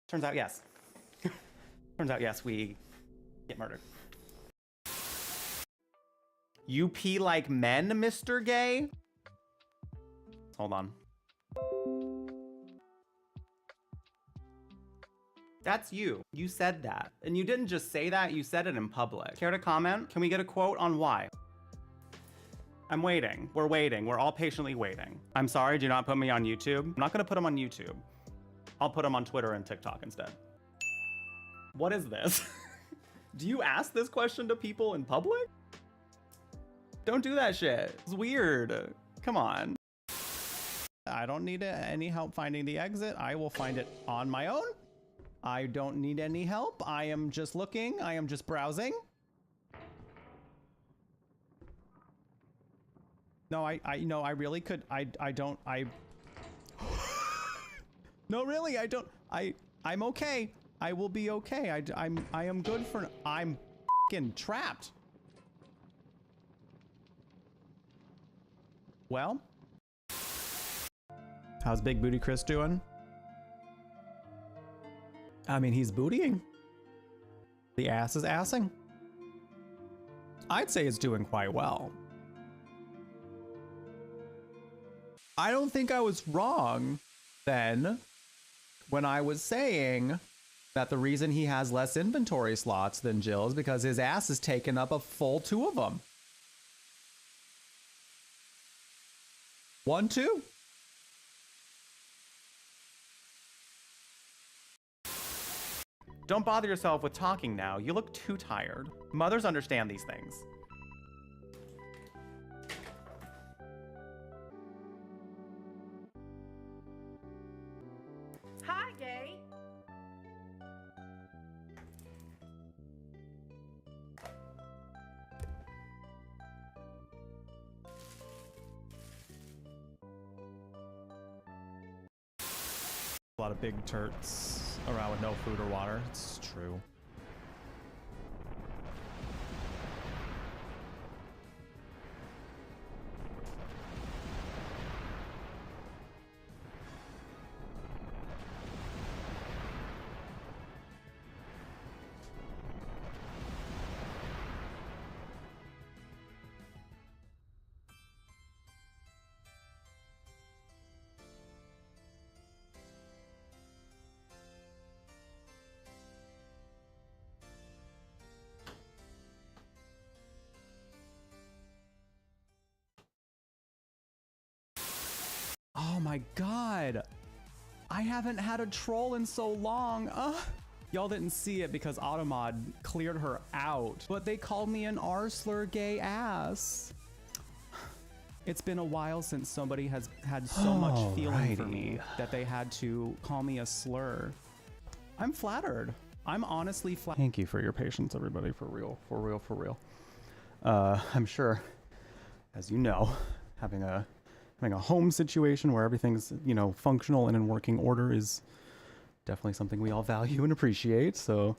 Turns out, yes. Turns out, yes, we get murdered. You pee like men, Mr. Gay? Hold on. That's you. You said that. And you didn't just say that, you said it in public. Care to comment? Can we get a quote on why? I'm waiting. We're waiting. We're all patiently waiting. I'm sorry, do not put me on YouTube. I'm not gonna put him on YouTube. I'll put him on Twitter and TikTok instead. What is this? Do you ask this question to people in public? Don't do that shit. It's weird. Come on. I don't need any help finding the exit. I will find it on my own. I don't need any help. I am just looking. I am just browsing. No, I really could. I don't. No, really, I don't. I'm okay. I will be okay. I am good for. I'm fucking trapped. Well, how's Big Booty Chris doing? I mean, he's bootying. The ass is assing. I'd say it's doing quite well. I don't think I was wrong then when I was saying that the reason he has less inventory slots than Jill is because his ass has taken up a full 2 of them. 1, 2. Don't bother yourself with talking now. You look too tired. Mothers understand these things. Hi, Gay. A lot of big turts around with no food or water. It's true. Oh my god. I haven't had a troll in so long. Y'all didn't see it because Automod cleared her out, but they called me an R-slur gay ass. It's been a while since somebody has had so much feeling for me that they had to call me a slur. I'm flattered. I'm honestly flattered. Thank you for your patience, everybody. For real, for real, for real. I'm sure, as you know, having a home situation where everything's, you know, functional and in working order is definitely something we all value and appreciate. So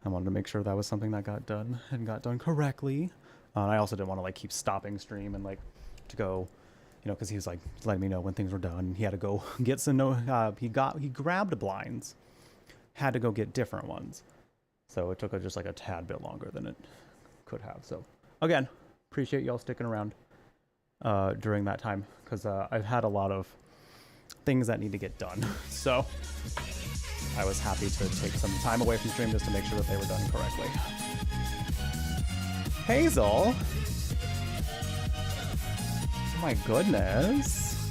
I wanted to make sure that was something that got done and got done correctly. I also didn't want to like keep stopping stream and like to go, you know, because he was like letting me know when things were done. He had to go get some, he grabbed blinds, had to go get different ones. So it took just like a tad bit longer than it could have. So again, appreciate y'all sticking around during that time, because I've had a lot of things that need to get done. So I was happy to take some time away from stream just to make sure that they were done correctly. Hazel! Oh my goodness.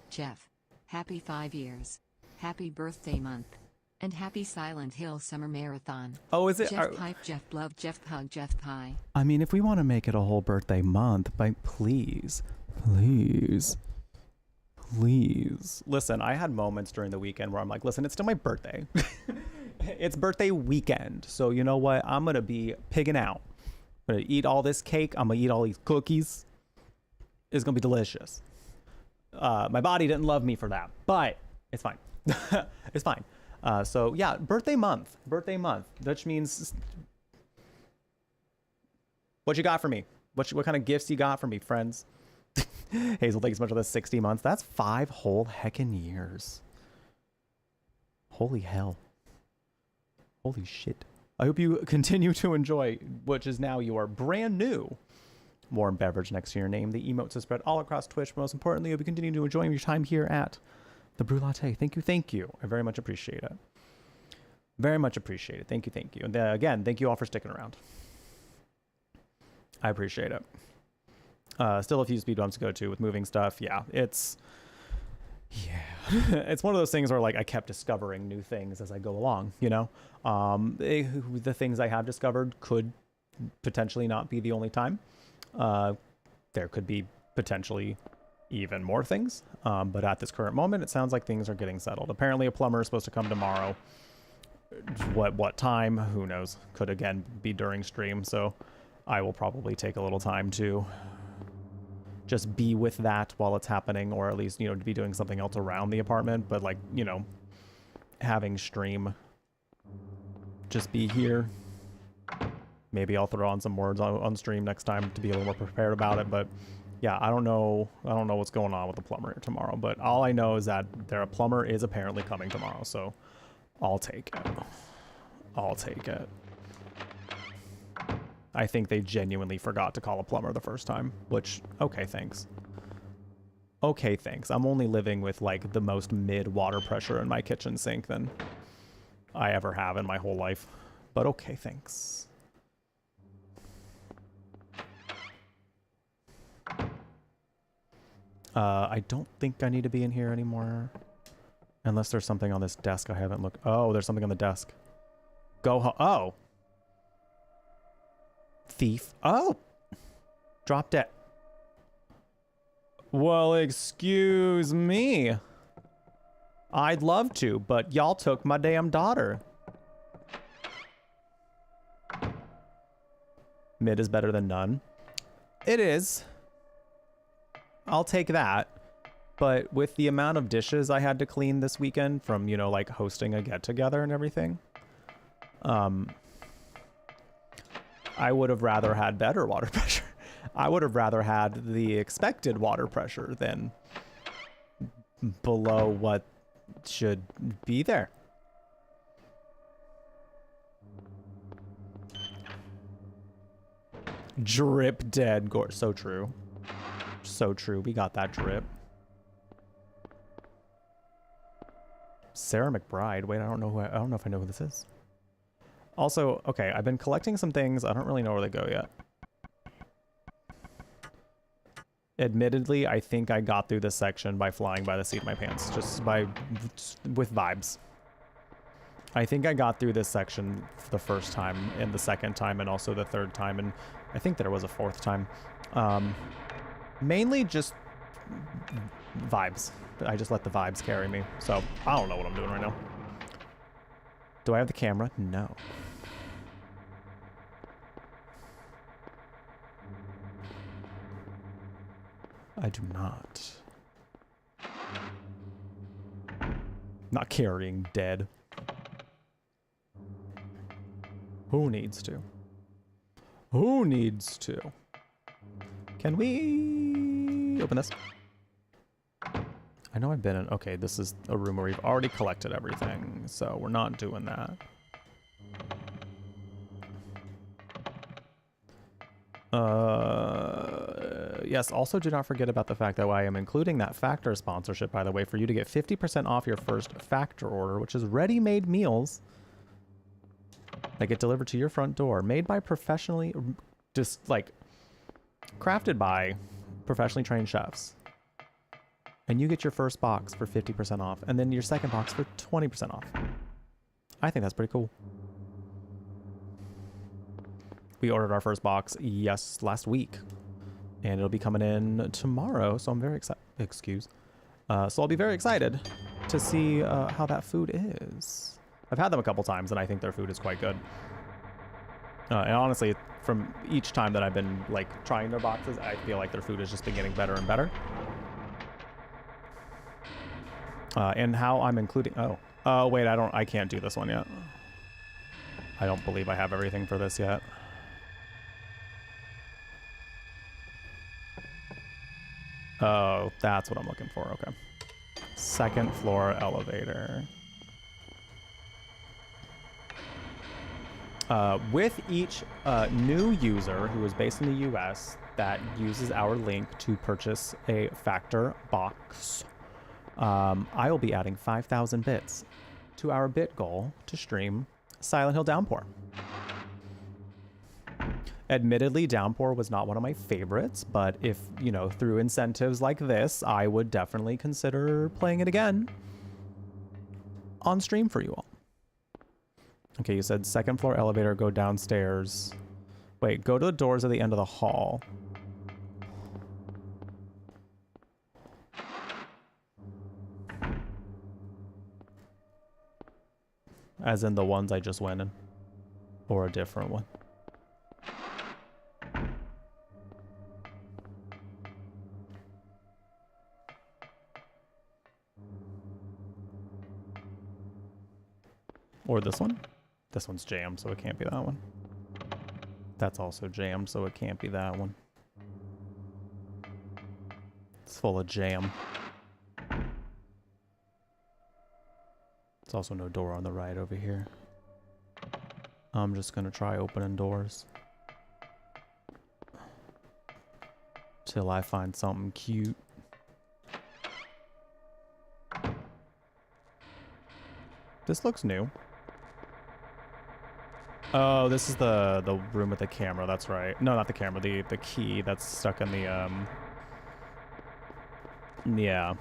Jeff, happy 5 years. Happy birthday month. And happy Silent Hill Summer Marathon. Oh, is it? Jeff Pipe, Jeff Love, Jeff Hug, Jeff Pie. I mean, if we want to make it a whole birthday month, please. Listen, I had moments during the weekend where I'm like, listen, it's still my birthday. It's birthday weekend. So you know what? I'm going to be pigging out. I'm going to eat all this cake. I'm going to eat all these cookies. It's going to be delicious. My body didn't love me for that, but it's fine. It's fine. So yeah, birthday month, which means what you got for me? What kind of gifts you got for me, friends? Hazel, thank you so much for the 60 months. That's 5 whole heckin' years. Holy hell. Holy shit. I hope you continue to enjoy, which is now your brand new warm beverage next to your name. The emotes are spread all across Twitch. But most importantly, I hope you continue to enjoy your time here at the Brew Latte. Thank you. I very much appreciate it. Very much appreciate it. Thank you. And again, thank you all for sticking around. I appreciate it. Still a few speed bumps to go to with moving stuff. Yeah, it's one of those things where like I kept discovering new things as I go along, you know. The things I have discovered could potentially not be the only time. There could be potentially even more things, but at this current moment it sounds like things are getting settled. Apparently a plumber is supposed to come tomorrow. What time, who knows? Could again be during stream, so I will probably take a little time to just be with that while it's happening, or at least, you know, to be doing something else around the apartment. But like, you know, having stream just be here. Maybe I'll throw on some words on stream next time to be a little more prepared about it. But yeah, I don't know what's going on with the plumber tomorrow, but all I know is that a plumber is apparently coming tomorrow, so I'll take it. I think they genuinely forgot to call a plumber the first time, which, okay, thanks. I'm only living with like the most mid water pressure in my kitchen sink than I ever have in my whole life, but okay, thanks. I don't think I need to be in here anymore. Unless there's something on this desk I haven't looked. Oh, there's something on the desk. Go home. Oh. Thief. Oh. Dropped it. Well, excuse me. I'd love to, but y'all took my damn daughter. Mid is better than none. It is. I'll take that. But with the amount of dishes I had to clean this weekend from, you know, like hosting a get-together and everything, I would have rather had better water pressure. I would have rather had the expected water pressure than below what should be there. Drip dead gore. So true. So true. We got that drip. Sarah McBride. Wait, I don't know if I know who this is. Also, okay, I've been collecting some things. I don't really know where they go yet. Admittedly, I think I got through this section by flying by the seat of my pants, with vibes. I think I got through this section the first time and the second time and also the third time, and I think there was a fourth time. Mainly just vibes. I just let the vibes carry me. So I don't know what I'm doing right now. Do I have the camera? No. I do not. Not carrying dead. Who needs to? Who needs to? Can we open this? I know I've been in... Okay, this is a room where we've already collected everything, so we're not doing that. Yes, also do not forget about the fact that I am including that Factor sponsorship, by the way, for you to get 50% off your first Factor order, which is ready-made meals that get delivered to your front door, made by professionally... just, like, crafted by professionally trained chefs. And you get your first box for 50% off, and then your second box for 20% off. I think that's pretty cool. We ordered our first box, yes, last week. And it'll be coming in tomorrow, so I'm very excited. So I'll be very excited to see how that food is. I've had them a couple times, and I think their food is quite good. And honestly, from each time that I've been like trying their boxes, I feel like their food has just been getting better and better. And how I'm including... Oh, wait, I can't do this one yet. I don't believe I have everything for this yet. Oh, that's what I'm looking for. Okay. Second floor elevator. With each new user who is based in the US that uses our link to purchase a Factor box, I will be adding 5,000 bits to our bit goal to stream Silent Hill Downpour. Admittedly, Downpour was not one of my favorites, but if, you know, through incentives like this, I would definitely consider playing it again on stream for you all. Okay, you said second floor elevator, go downstairs. Wait, go to the doors at the end of the hall. As in the ones I just went in? Or a different one? Or this one? This one's jammed, so it can't be that one. That's also jammed, so it can't be that one. It's full of jam. There's also no door on the right over here. I'm just gonna try opening doors till I find something cute. This looks new. Oh, this is the room with the camera, that's right. No, not the camera, the key that's stuck in the, yeah.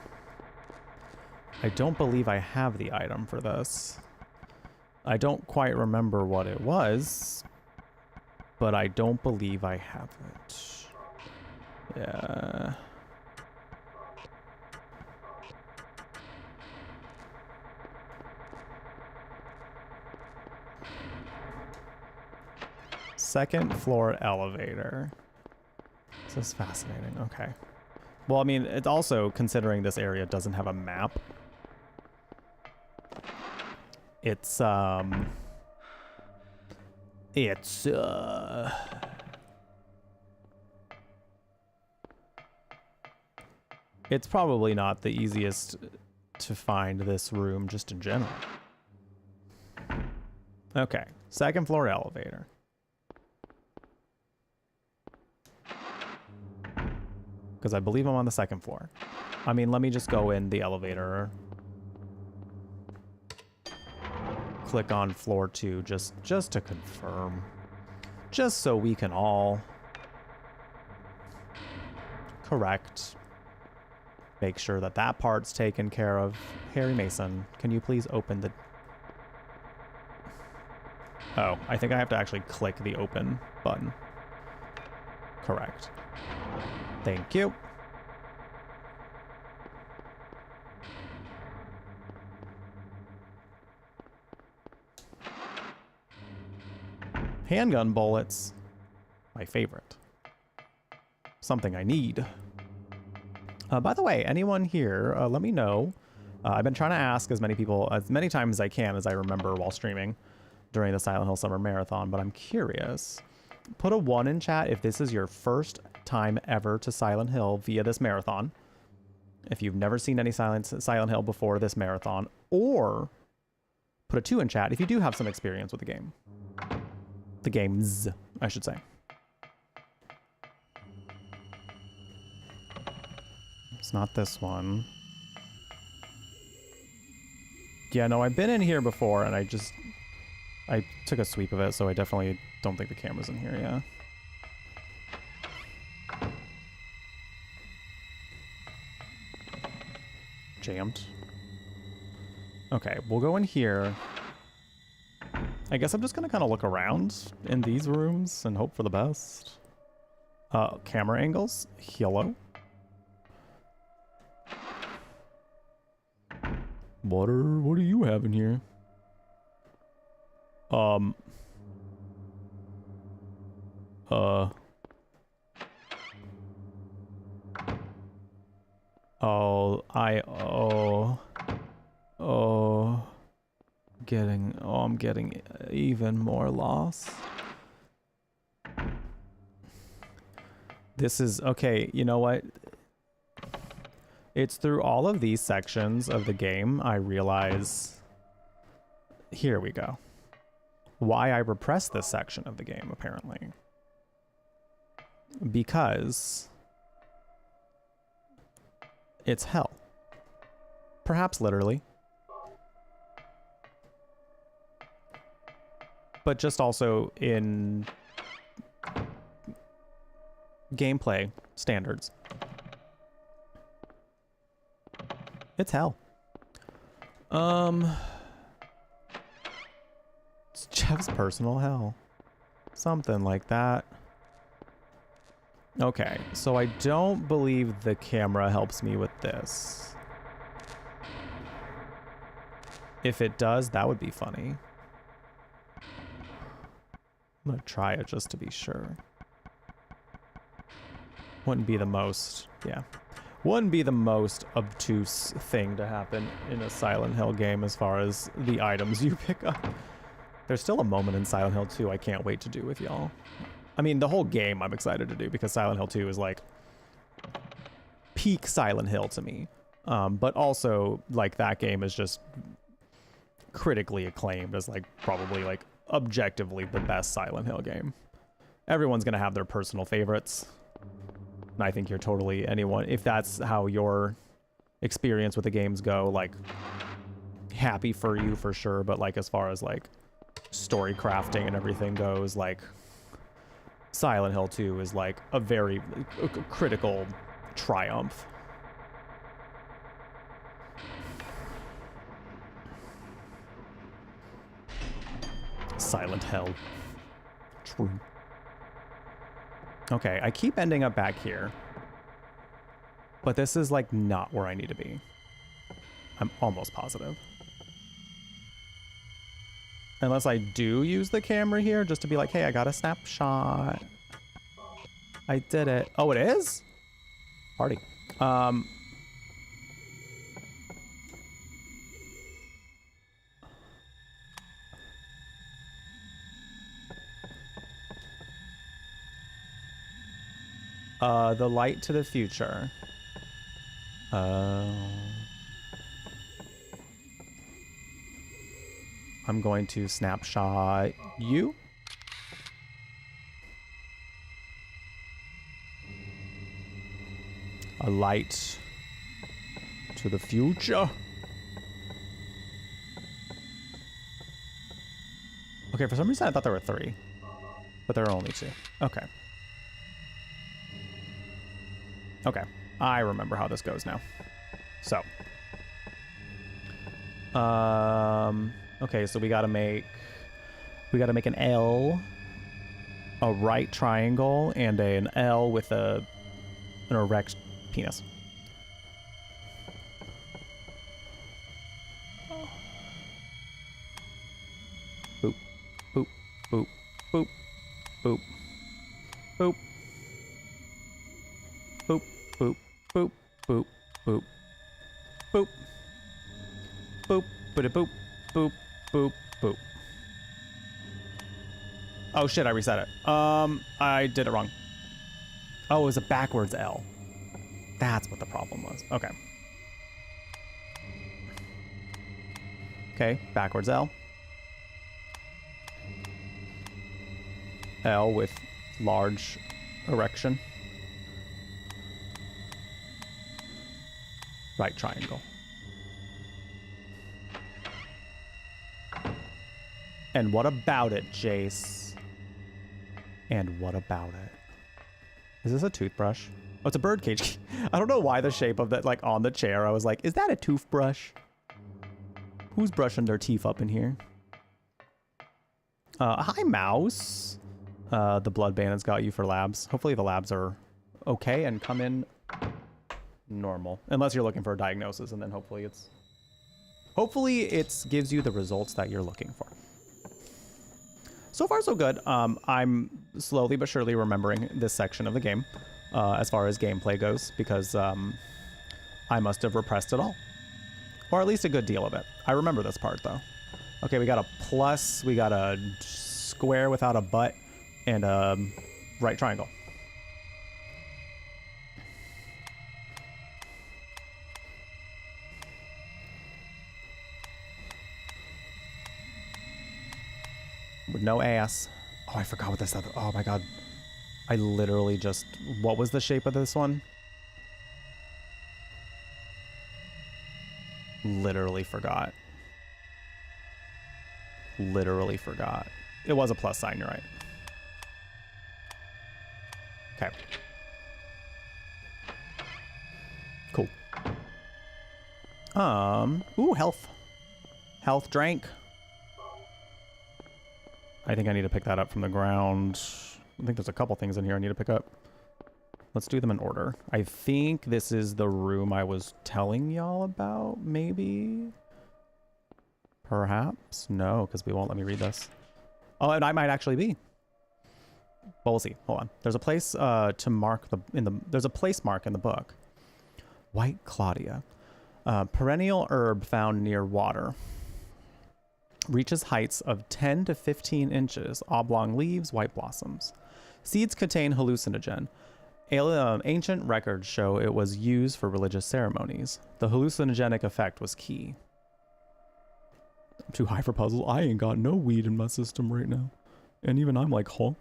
I don't believe I have the item for this. I don't quite remember what it was, but I don't believe I have it. Yeah. Second floor elevator. This is fascinating. Okay. Well, I mean, it's also considering this area doesn't have a map. It's probably not the easiest to find this room just in general. Okay, second floor elevator. Because I believe I'm on the second floor. I mean, let me just go in the elevator. Click on floor 2 just to confirm. Just so we can all correct. Make sure that that part's taken care of. Harry Mason, can you please open the... Oh, I think I have to actually click the open button. Correct. Thank you. Handgun bullets. My favorite. Something I need. By the way, anyone here, let me know. I've been trying to ask as many people, as many times as I can, as I remember while streaming during the Silent Hill Summer Marathon, but I'm curious. Put a 1 in chat if this is your first time ever to Silent Hill via this marathon. If you've never seen any Silent Hill before this marathon, or put a 2 in chat if you do have some experience with the game. The games, I should say. It's not this one. Yeah, no, I've been in here before, and I took a sweep of it, so I definitely don't think the camera's in here, yeah. Jammed. Okay, we'll go in here. I guess I'm just gonna kind of look around in these rooms and hope for the best. Camera angles. Hello. What do you have in here? Oh, I'm getting even more lost. This is, okay, you know what? It's through all of these sections of the game I realize, here we go, why I repressed this section of the game, apparently. Because it's hell. Perhaps literally. But just also in gameplay standards. It's hell. It's Jeff's personal hell. Something like that. Okay, so I don't believe the camera helps me with this. If it does, that would be funny. I'm gonna try it just to be sure. Wouldn't be the most, yeah. Wouldn't be the most obtuse thing to happen in a Silent Hill game as far as the items you pick up. There's still a moment in Silent Hill 2 I can't wait to do with y'all. I mean, the whole game I'm excited to do because Silent Hill 2 is like peak Silent Hill to me. But also, like, that game is just critically acclaimed as like probably like objectively the best Silent Hill game. Everyone's gonna have their personal favorites. And I think you're totally anyone, if that's how your experience with the games go, like, happy for you for sure. But like, as far as like story crafting and everything goes, like, Silent Hill 2 is like a very critical triumph. Silent Hill. True. Okay, I keep ending up back here. But this is like not where I need to be. I'm almost positive. Unless I do use the camera here just to be like, hey, I got a snapshot. I did it. Oh, it is? Party. The light to the future. I'm going to snapshot you. A light to the future. Okay, for some reason I thought there were 3, but there are only 2. Okay. Okay, I remember how this goes now. So. Okay, so we gotta make an L, a right triangle, and an L with an erect penis. Boop, boop, boop, boop, boop, boop, boop, boop, boop, boop, boop, boop, boop, boop, boop, boop, boop. Oh shit, I reset it. I did it wrong. Oh, it was a backwards L. That's what the problem was. Okay. Okay, backwards L. L with large erection. Right triangle. And what about it, Jace? And what about it? Is this a toothbrush? Oh, it's a birdcage. I don't know why the shape of that, like, on the chair, I was like, is that a toothbrush? Who's brushing their teeth up in here? Hi, mouse. The blood bandit's got you for labs. Hopefully the labs are okay and come in normal. Unless you're looking for a diagnosis, and then hopefully it gives you the results that you're looking for. So far, so good. I'm slowly but surely remembering this section of the game as far as gameplay goes, because I must have repressed it all. Or at least a good deal of it. I remember this part, though. Okay, we got a plus, we got a square without a butt, and a right triangle. With no ass. Oh, I forgot what this other. Oh my god. I literally just. What was the shape of this one? Literally forgot. Literally forgot. It was a plus sign, you're right. Okay. Cool. Ooh, health. Health drank. I think I need to pick that up from the ground. I think there's a couple things in here I need to pick up. Let's do them in order. I think this is the room I was telling y'all about, maybe? Perhaps? No, because we won't let me read this. Oh, and I might actually be. But we'll see. Hold on. There's a place to mark there's a place mark in the book. White Claudia. Perennial herb found near water. Reaches heights of 10 to 15 inches, oblong leaves, white blossoms. Seeds contain hallucinogen. Ancient records show it was used for religious ceremonies. The hallucinogenic effect was key. I'm too high for puzzle. I ain't got no weed in my system right now. And even I'm like, huh?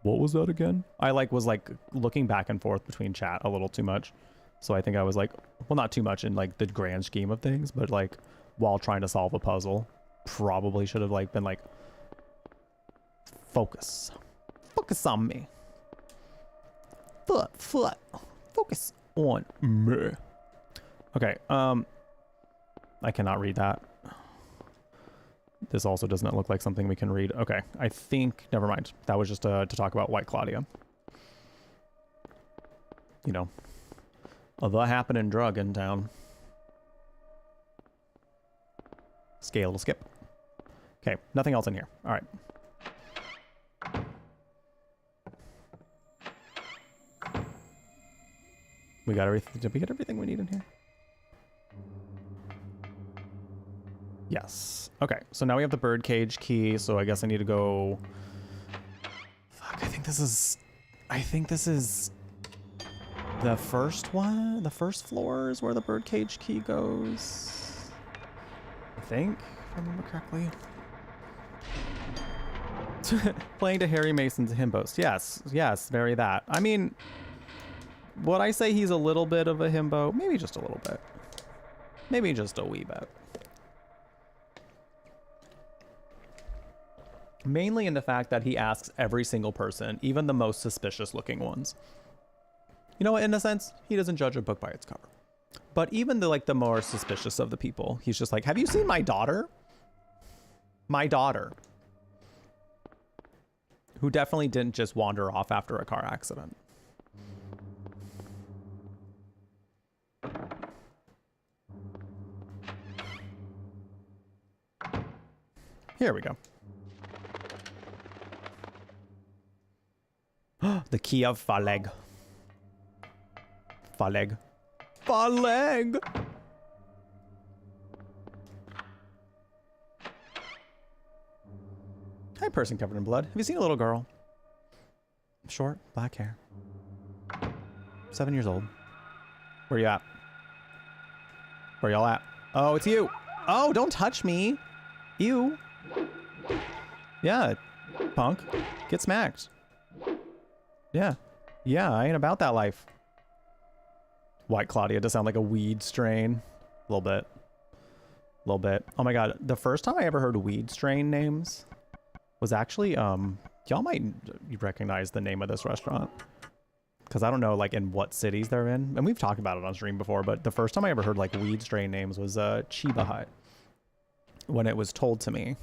What was that again? I was looking back and forth between chat a little too much. So I think I was like, well, not too much in like the grand scheme of things, but like while trying to solve a puzzle, probably should have been like, focus on me. Foot, focus on me. Okay, I cannot read that. this also does not look like something we can read. Okay, I think, never mind. That was just to talk about White Claudia. You know, the happening drug in town. Scale to skip. Okay, nothing else in here. All right. We got everything. Did we get everything we need in here? Yes. Okay, so now we have the birdcage key, so I guess I need to go... Fuck, I think this is the first one? The first floor is where the birdcage key goes. I think, if I remember correctly. Playing to Harry Mason's himbost. Yes, yes, very that. I mean, would I say he's a little bit of a himbo? Maybe just a little bit. Maybe just a wee bit. Mainly in the fact that he asks every single person, even the most suspicious looking ones. You know what, in a sense, he doesn't judge a book by its cover. But even the more suspicious of the people, he's just like, have you seen my daughter? My daughter. Who definitely didn't just wander off after a car accident. Here we go. The key of Phaleg. Phaleg. Phaleg! Hi, person covered in blood. Have you seen a little girl? Short, black hair. 7 years old. Where you at? Where y'all at? Oh, it's you! Oh, don't touch me! You! Yeah, punk. Get smacked. Yeah. Yeah, I ain't about that life. White Claudia does sound like a weed strain. A little bit. A little bit. Oh my god, the first time I ever heard weed strain names was actually, y'all might recognize the name of this restaurant. Because I don't know, in what cities they're in. And we've talked about it on stream before, but the first time I ever heard, weed strain names was, Chiba Hut. When it was told to me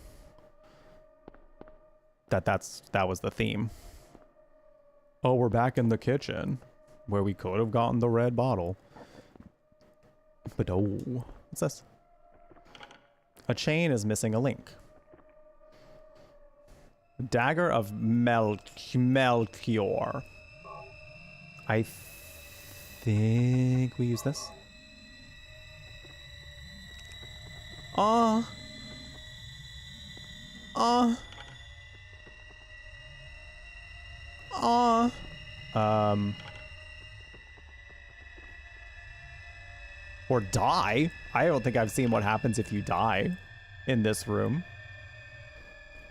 that was the theme. Oh, we're back in the kitchen where we could have gotten the red bottle. But oh, what's this? A chain is missing a link. Dagger of Melchior. I think we use this. Or die. I don't think I've seen what happens if you die in this room.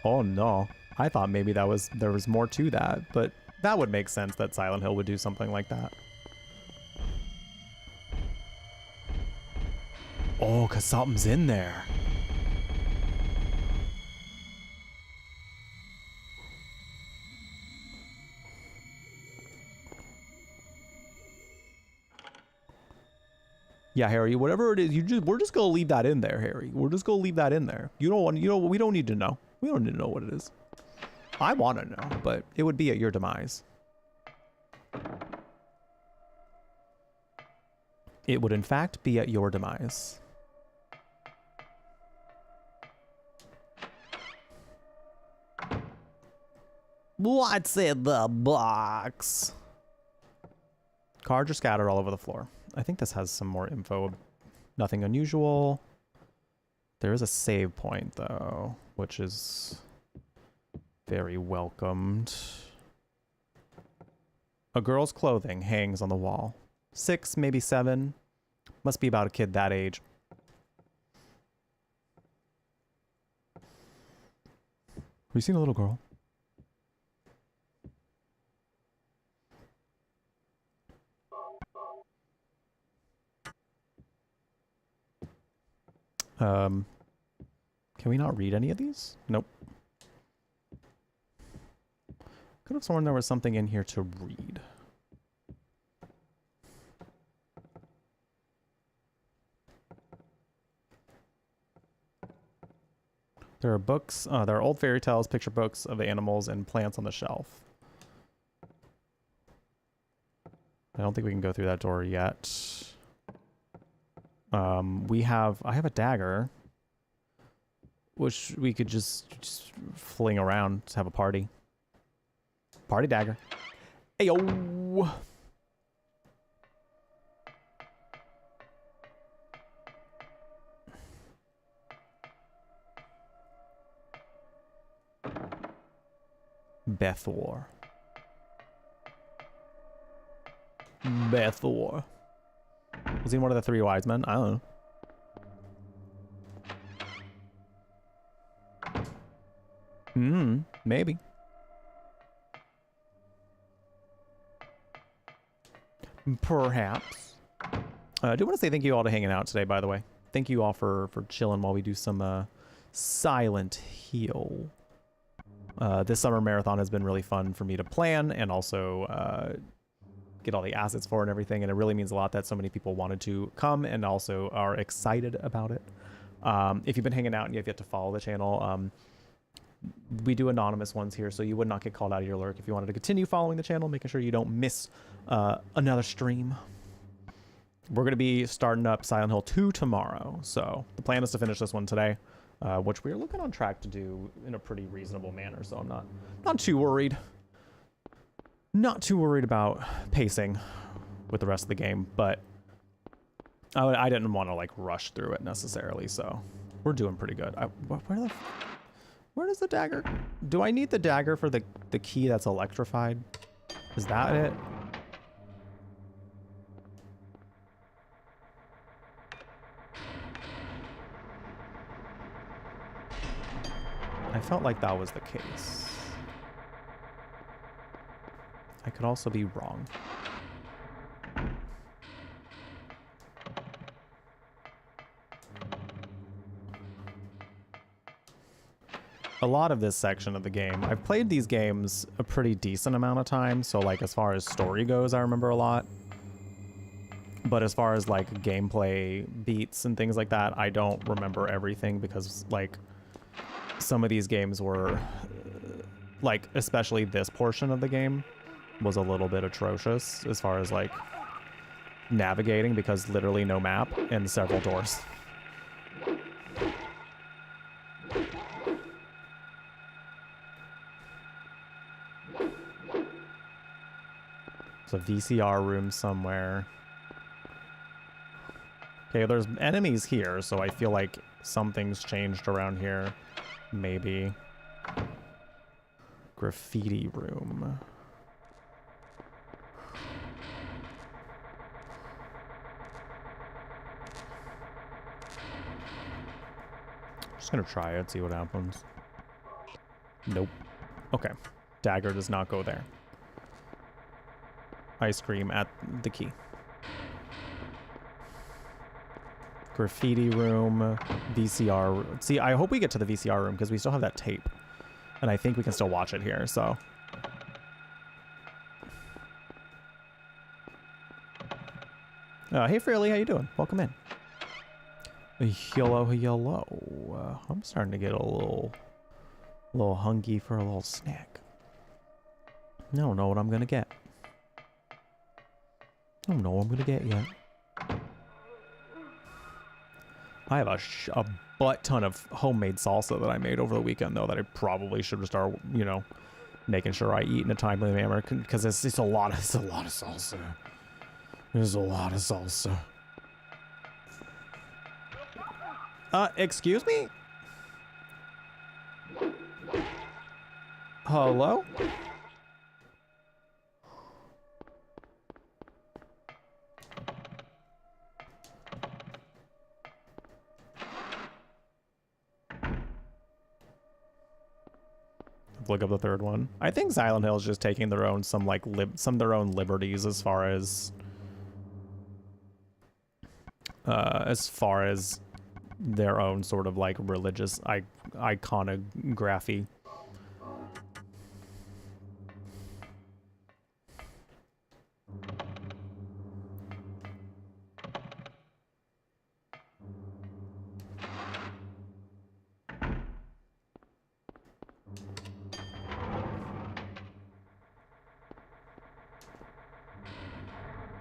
Oh no. I thought maybe there was more to that, but that would make sense that Silent Hill would do something like that. Oh, 'cause something's in there. Yeah, Harry, whatever it is, we're just gonna leave that in there, Harry. We're just gonna leave that in there. We don't need to know. We don't need to know what it is. I want to know, but it would be at your demise. It would in fact be at your demise. What's in the box? Cards are scattered all over the floor. I think this has some more info. Nothing unusual. There is a save point, though, which is very welcomed. A girl's clothing hangs on the wall. 6, maybe 7. Must be about a kid that age. Have you seen a little girl? Can we not read any of these? Nope. Could have sworn there was something in here to read. There are books, there are old fairy tales, picture books of animals and plants on the shelf. I don't think we can go through that door yet. I have a dagger, which we could just fling around to have a party. Party dagger. Ayo! Bethor. Bethor. Was he one of the three wise men? I don't know. Maybe. Perhaps. I do want to say thank you all to hanging out today, by the way. Thank you all for chilling while we do some Silent Hill. This summer marathon has been really fun for me to plan and also get all the assets for and everything, and it really means a lot that so many people wanted to come and also are excited about it. If you've been hanging out and you have yet to follow the channel, we do anonymous ones here, so you would not get called out of your lurk if you wanted to continue following the channel, making sure you don't miss another stream. We're going to be starting up Silent Hill 2 tomorrow, so the plan is to finish this one today, which we're looking on track to do in a pretty reasonable manner, so I'm not too worried. Not too worried about pacing with the rest of the game, but I didn't want to like rush through it necessarily, so we're doing pretty good. Where does the dagger? Do I need the dagger for the key that's electrified? Is that it? I felt like that was the case. I could also be wrong. A lot of this section of the game, I've played these games a pretty decent amount of time, so like as far as story goes, I remember a lot. But as far as like gameplay beats and things like that, I don't remember everything because like some of these games were like, especially this portion of the game was a little bit atrocious as far as like navigating because literally no map and several doors. There's a VCR room somewhere. Okay, there's enemies here, so I feel like something's changed around here. Maybe. Graffiti room. Just gonna try it, see what happens. Nope. Okay. Dagger does not go there. Ice cream at the key. Graffiti room, VCR. See, I hope we get to the VCR room because we still have that tape. And I think we can still watch it here, so. Hey, Fairly, how you doing? Welcome in. Hello, hello. I'm starting to get a little hungry for a little snack. I don't know what I'm gonna get. I don't know what I'm gonna get yet. I have a butt ton of homemade salsa that I made over the weekend, though, that I probably should start, you know, making sure I eat in a timely manner, because it's a lot of salsa. There's a lot of salsa. Excuse me? Hello? Look up the third one. I think Silent Hill is just taking their own some of their own liberties as far as their own sort of like religious iconography.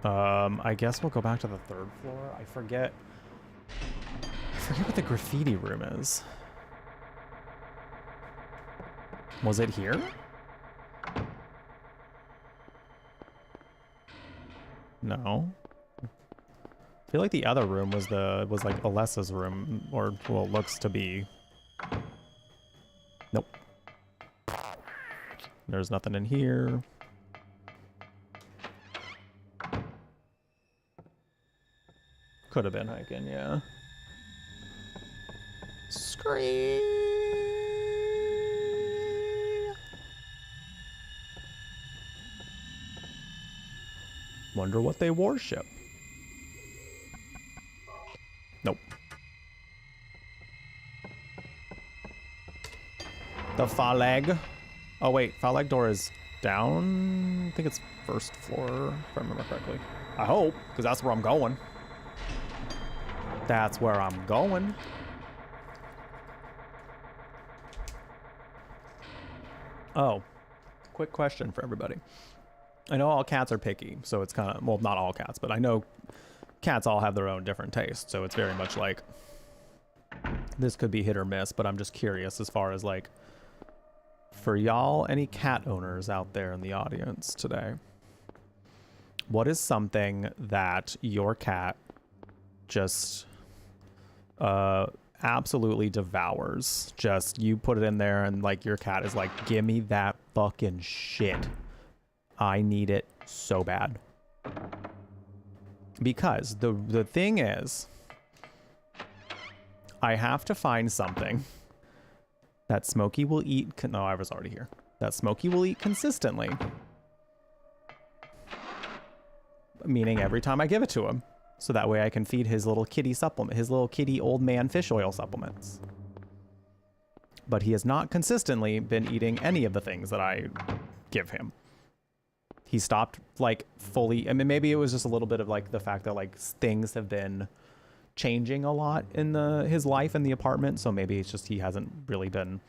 I guess we'll go back to the 3rd floor. I forget what the graffiti room is. Was it here? No. I feel like the other room was like Alessa's room, or well, looks to be. Nope. There's nothing in here. Could have been hiking, yeah. Scream. Wonder what they worship. Nope. The Phaleg. Oh wait, Phaleg door is down. I think it's 1st floor, if I remember correctly. I hope, because that's where I'm going. That's where I'm going. Oh, quick question for everybody. I know all cats are picky, so it's kind of, well, not all cats, but I know cats all have their own different tastes, so it's very much like this could be hit or miss, but I'm just curious as far as like, for y'all, any cat owners out there in the audience today, what is something that your cat just absolutely devours? Just, you put it in there and like your cat is like, give me that fucking shit. I need it so bad. Because the thing is, I have to find something that Smokey will eat. No, I was already here. That Smokey will eat consistently. Meaning every time I give it to him. So that way I can feed his little kitty supplement, his little kitty old man fish oil supplements. But he has not consistently been eating any of the things that I give him. He stopped like fully. I mean, maybe it was just a little bit of like the fact that like things have been changing a lot in his life in the apartment. So maybe it's just he hasn't really been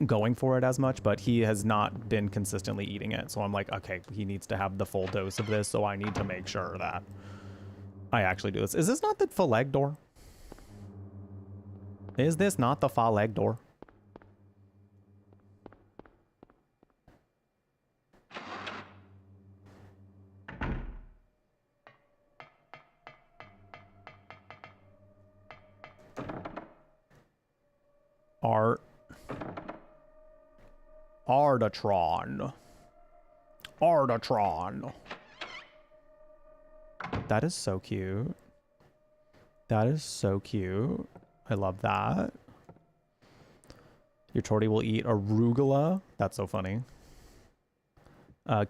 going for it as much, but he has not been consistently eating it. So I'm like, okay, he needs to have the full dose of this. So I need to make sure that I actually do this. Is this not the Phaleg door? Is this not the Phaleg door? Artatron. That is so cute. That is so cute. I love that. Your Torty will eat arugula. That's so funny.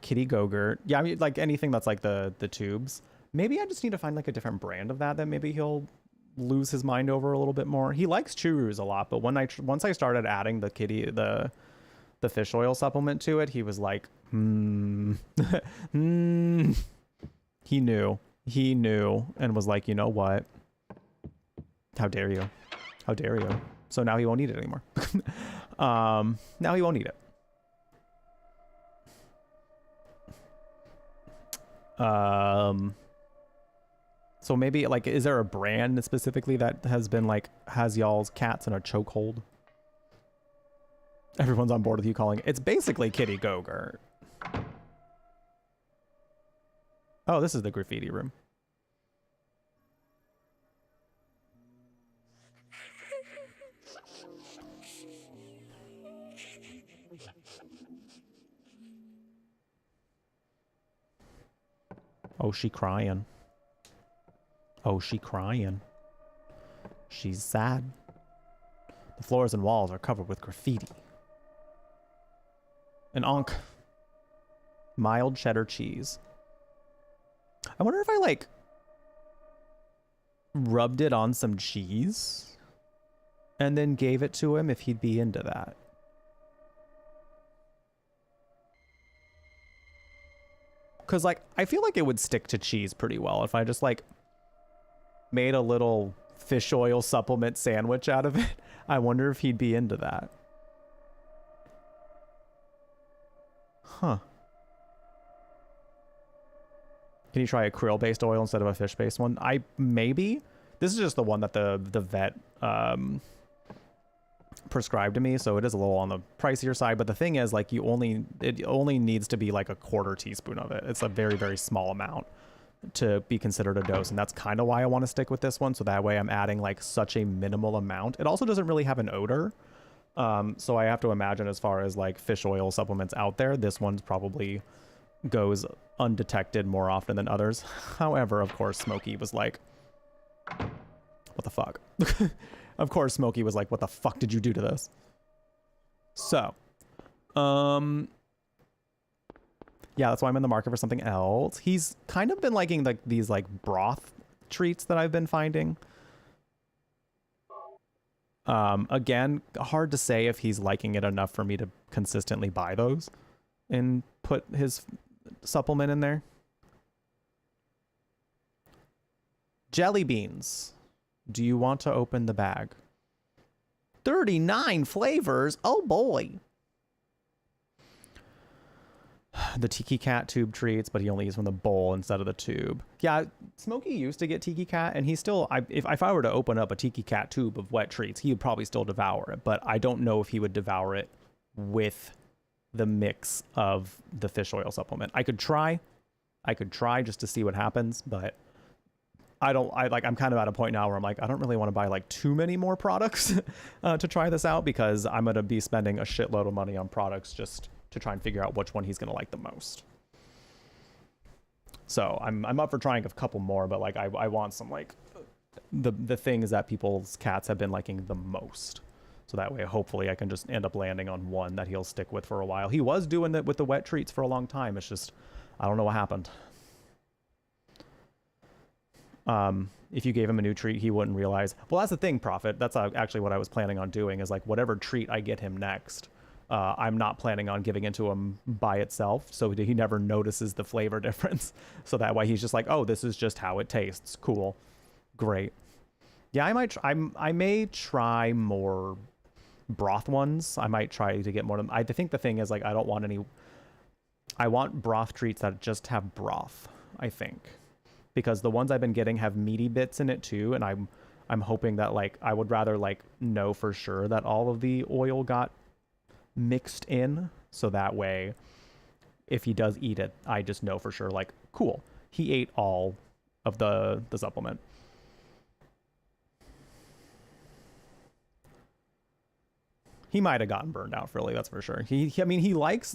Kitty Gogurt. Yeah, I mean, like anything that's like the tubes. Maybe I just need to find like a different brand of that maybe he'll lose his mind over a little bit more. He likes Churus a lot, but once I started adding the fish oil supplement to it, he was like, He knew and was like, you know what? How dare you? How dare you? So now he won't eat it anymore. Now he won't eat it. So maybe like, is there a brand specifically that has been like, has y'all's cats in a chokehold? Everyone's on board with you calling it. It's basically Kitty Gogurt. Oh, this is the graffiti room. Oh, she crying. Oh, she crying. She's sad. The floors and walls are covered with graffiti. An Ankh. Mild cheddar cheese. I wonder if I like rubbed it on some cheese and then gave it to him, if he'd be into that. Because like, I feel like it would stick to cheese pretty well if I just like made a little fish oil supplement sandwich out of it. I wonder if he'd be into that. Huh. Can you try a krill-based oil instead of a fish-based one? Maybe. This is just the one that the vet prescribed to me, so it is a little on the pricier side. But the thing is, like, it only needs to be like a quarter teaspoon of it. It's a very, very small amount to be considered a dose, and that's kind of why I want to stick with this one. So that way I'm adding like such a minimal amount. It also doesn't really have an odor. So I have to imagine, as far as like fish oil supplements out there, this one's probably goes undetected more often than others. However, of course, Smokey was like, what the fuck? Of course, Smokey was like, what the fuck did you do to this? So, yeah, that's why I'm in the market for something else. He's kind of been liking like these like broth treats that I've been finding. Again, hard to say if he's liking it enough for me to consistently buy those and put his supplement in there. Jelly beans. Do you want to open the bag? 39 flavors. Oh boy. The Tiki Cat tube treats, but he only eats from the bowl instead of the tube. Yeah, Smokey used to get Tiki Cat, and he still, if I were to open up a Tiki Cat tube of wet treats, he would probably still devour it, but I don't know if he would devour it with the mix of the fish oil supplement. I could try just to see what happens, but I'm kind of at a point now where I'm like, I don't really want to buy like too many more products to try this out, because I'm going to be spending a shitload of money on products just to try and figure out which one he's going to like the most. So I'm up for trying a couple more, but like I want some like the things that people's cats have been liking the most. So that way, hopefully I can just end up landing on one that he'll stick with for a while. He was doing that with the wet treats for a long time. It's just, I don't know what happened. If you gave him a new treat, he wouldn't realize. Well, that's the thing, Prophet. That's actually what I was planning on doing, is like whatever treat I get him next, I'm not planning on giving it to him by itself, so he never notices the flavor difference. So that way he's just like, oh, this is just how it tastes. Cool. Great. Yeah, I may try more broth ones. I might try to get more of them. I think the thing is, like, I want broth treats that just have broth, I think. Because the ones I've been getting have meaty bits in it too, and I'm hoping that, like, I would rather like know for sure that all of the oil got mixed in, so that way if he does eat it, I just know for sure, like, cool, he ate all of the supplement. He might have gotten burned out, really, that's for sure. I mean, he liked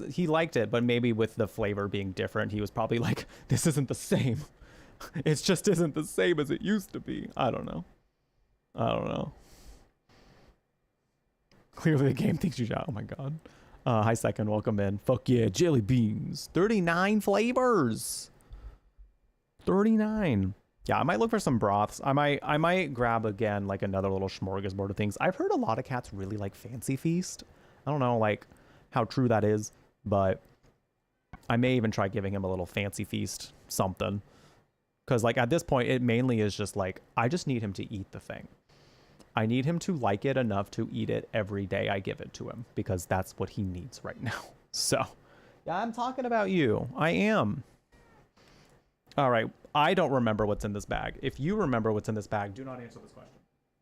it, but maybe with the flavor being different, he was probably like, this isn't the same. It just isn't the same as it used to be. I don't know. Clearly the game thinks you shot. Oh my god. Hi Second, welcome in. Fuck yeah, jelly beans. 39 flavors. 39. Yeah, I might look for some broths. I might grab again like another little smorgasbord of things. I've heard a lot of cats really like Fancy Feast. I don't know like how true that is, but I may even try giving him a little Fancy Feast something. Because like at this point, it mainly is just like, I just need him to eat the thing. I need him to like it enough to eat it every day I give it to him, because that's what he needs right now. So yeah, I'm talking about you. I am. All right. I don't remember what's in this bag. If you remember what's in this bag, do not answer this question.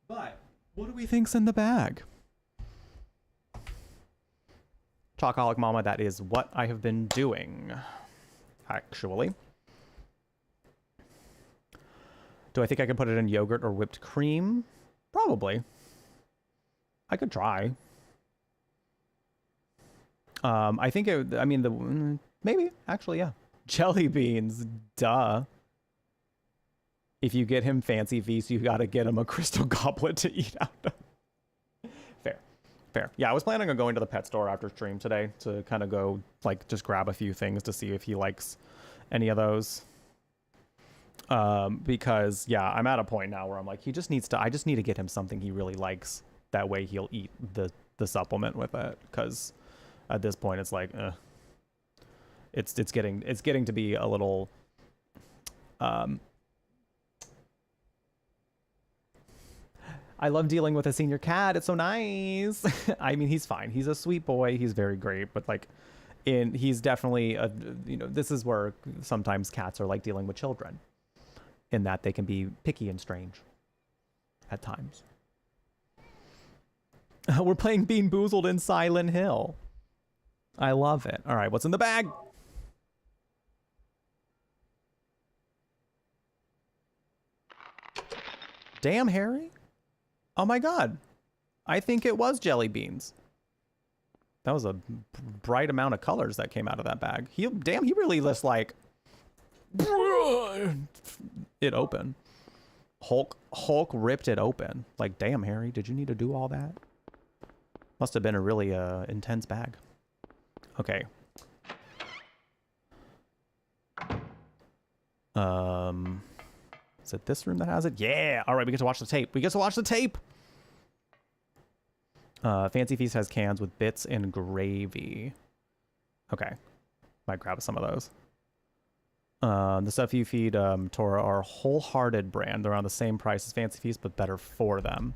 But what do we think's in the bag? Chocoholic Mama, that is what I have been doing, actually. Do I think I can put it in yogurt or whipped cream? Probably. I could try. I think maybe, actually, yeah. Jelly beans, duh. If you get him Fancy Feast, you gotta get him a crystal goblet to eat out of. Fair. Yeah, I was planning on going to the pet store after stream today to kind of go, like, just grab a few things to see if he likes any of those. Because yeah, I'm at a point now where I'm like, I just need to get him something he really likes. That way he'll eat the supplement with it. Because at this point it's like, it's getting to be a little, I love dealing with a senior cat. It's so nice. I mean, he's fine. He's a sweet boy. He's very great. But like, he's definitely a, this is where sometimes cats are like dealing with children, in that they can be picky and strange at times. We're playing Bean Boozled in Silent Hill. I love it. All right, what's in the bag? Damn, Harry. Oh my god. I think it was jelly beans. That was a bright amount of colors that came out of that bag. He really just like it open. Hulk ripped it open. Like, damn, Harry, did you need to do all that? Must have been a really intense bag. Okay. Is it this room that has it? Yeah. All right, we get to watch the tape. We get to watch the tape. Fancy Feast has cans with bits and gravy. Okay. Might grab some of those. The stuff you feed Tora are Wholehearted brand. They're on the same price as Fancy Feast, but better for them.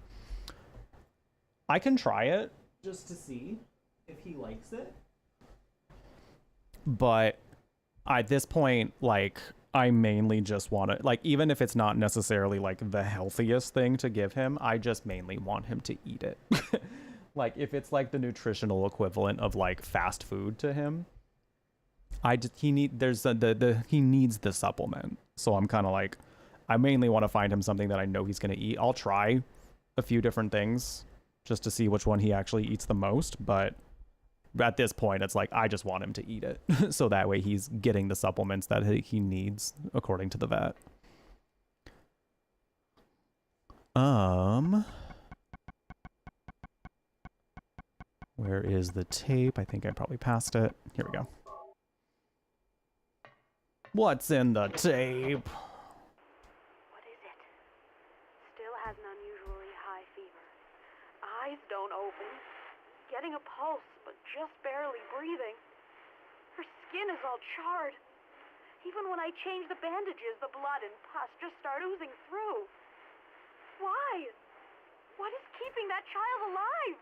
I can try it just to see if he likes it. But at this point, like, I mainly just want to, like, even if it's not necessarily like the healthiest thing to give him, I just mainly want him to eat it. Like, if it's like the nutritional equivalent of like fast food to him, he needs the supplement. So I'm kind of like, I mainly want to find him something that I know he's going to eat. I'll try a few different things just to see which one he actually eats the most, but at this point it's like I just want him to eat it so that way he's getting the supplements that he needs according to the vet. Where is the tape? I think I probably passed it. Here we go. What's in the tape? What is it? Still has an unusually high fever. Eyes don't open. Getting a pulse, but just barely breathing. Her skin is all charred. Even when I change the bandages, the blood and pus just start oozing through. Why? What is keeping that child alive?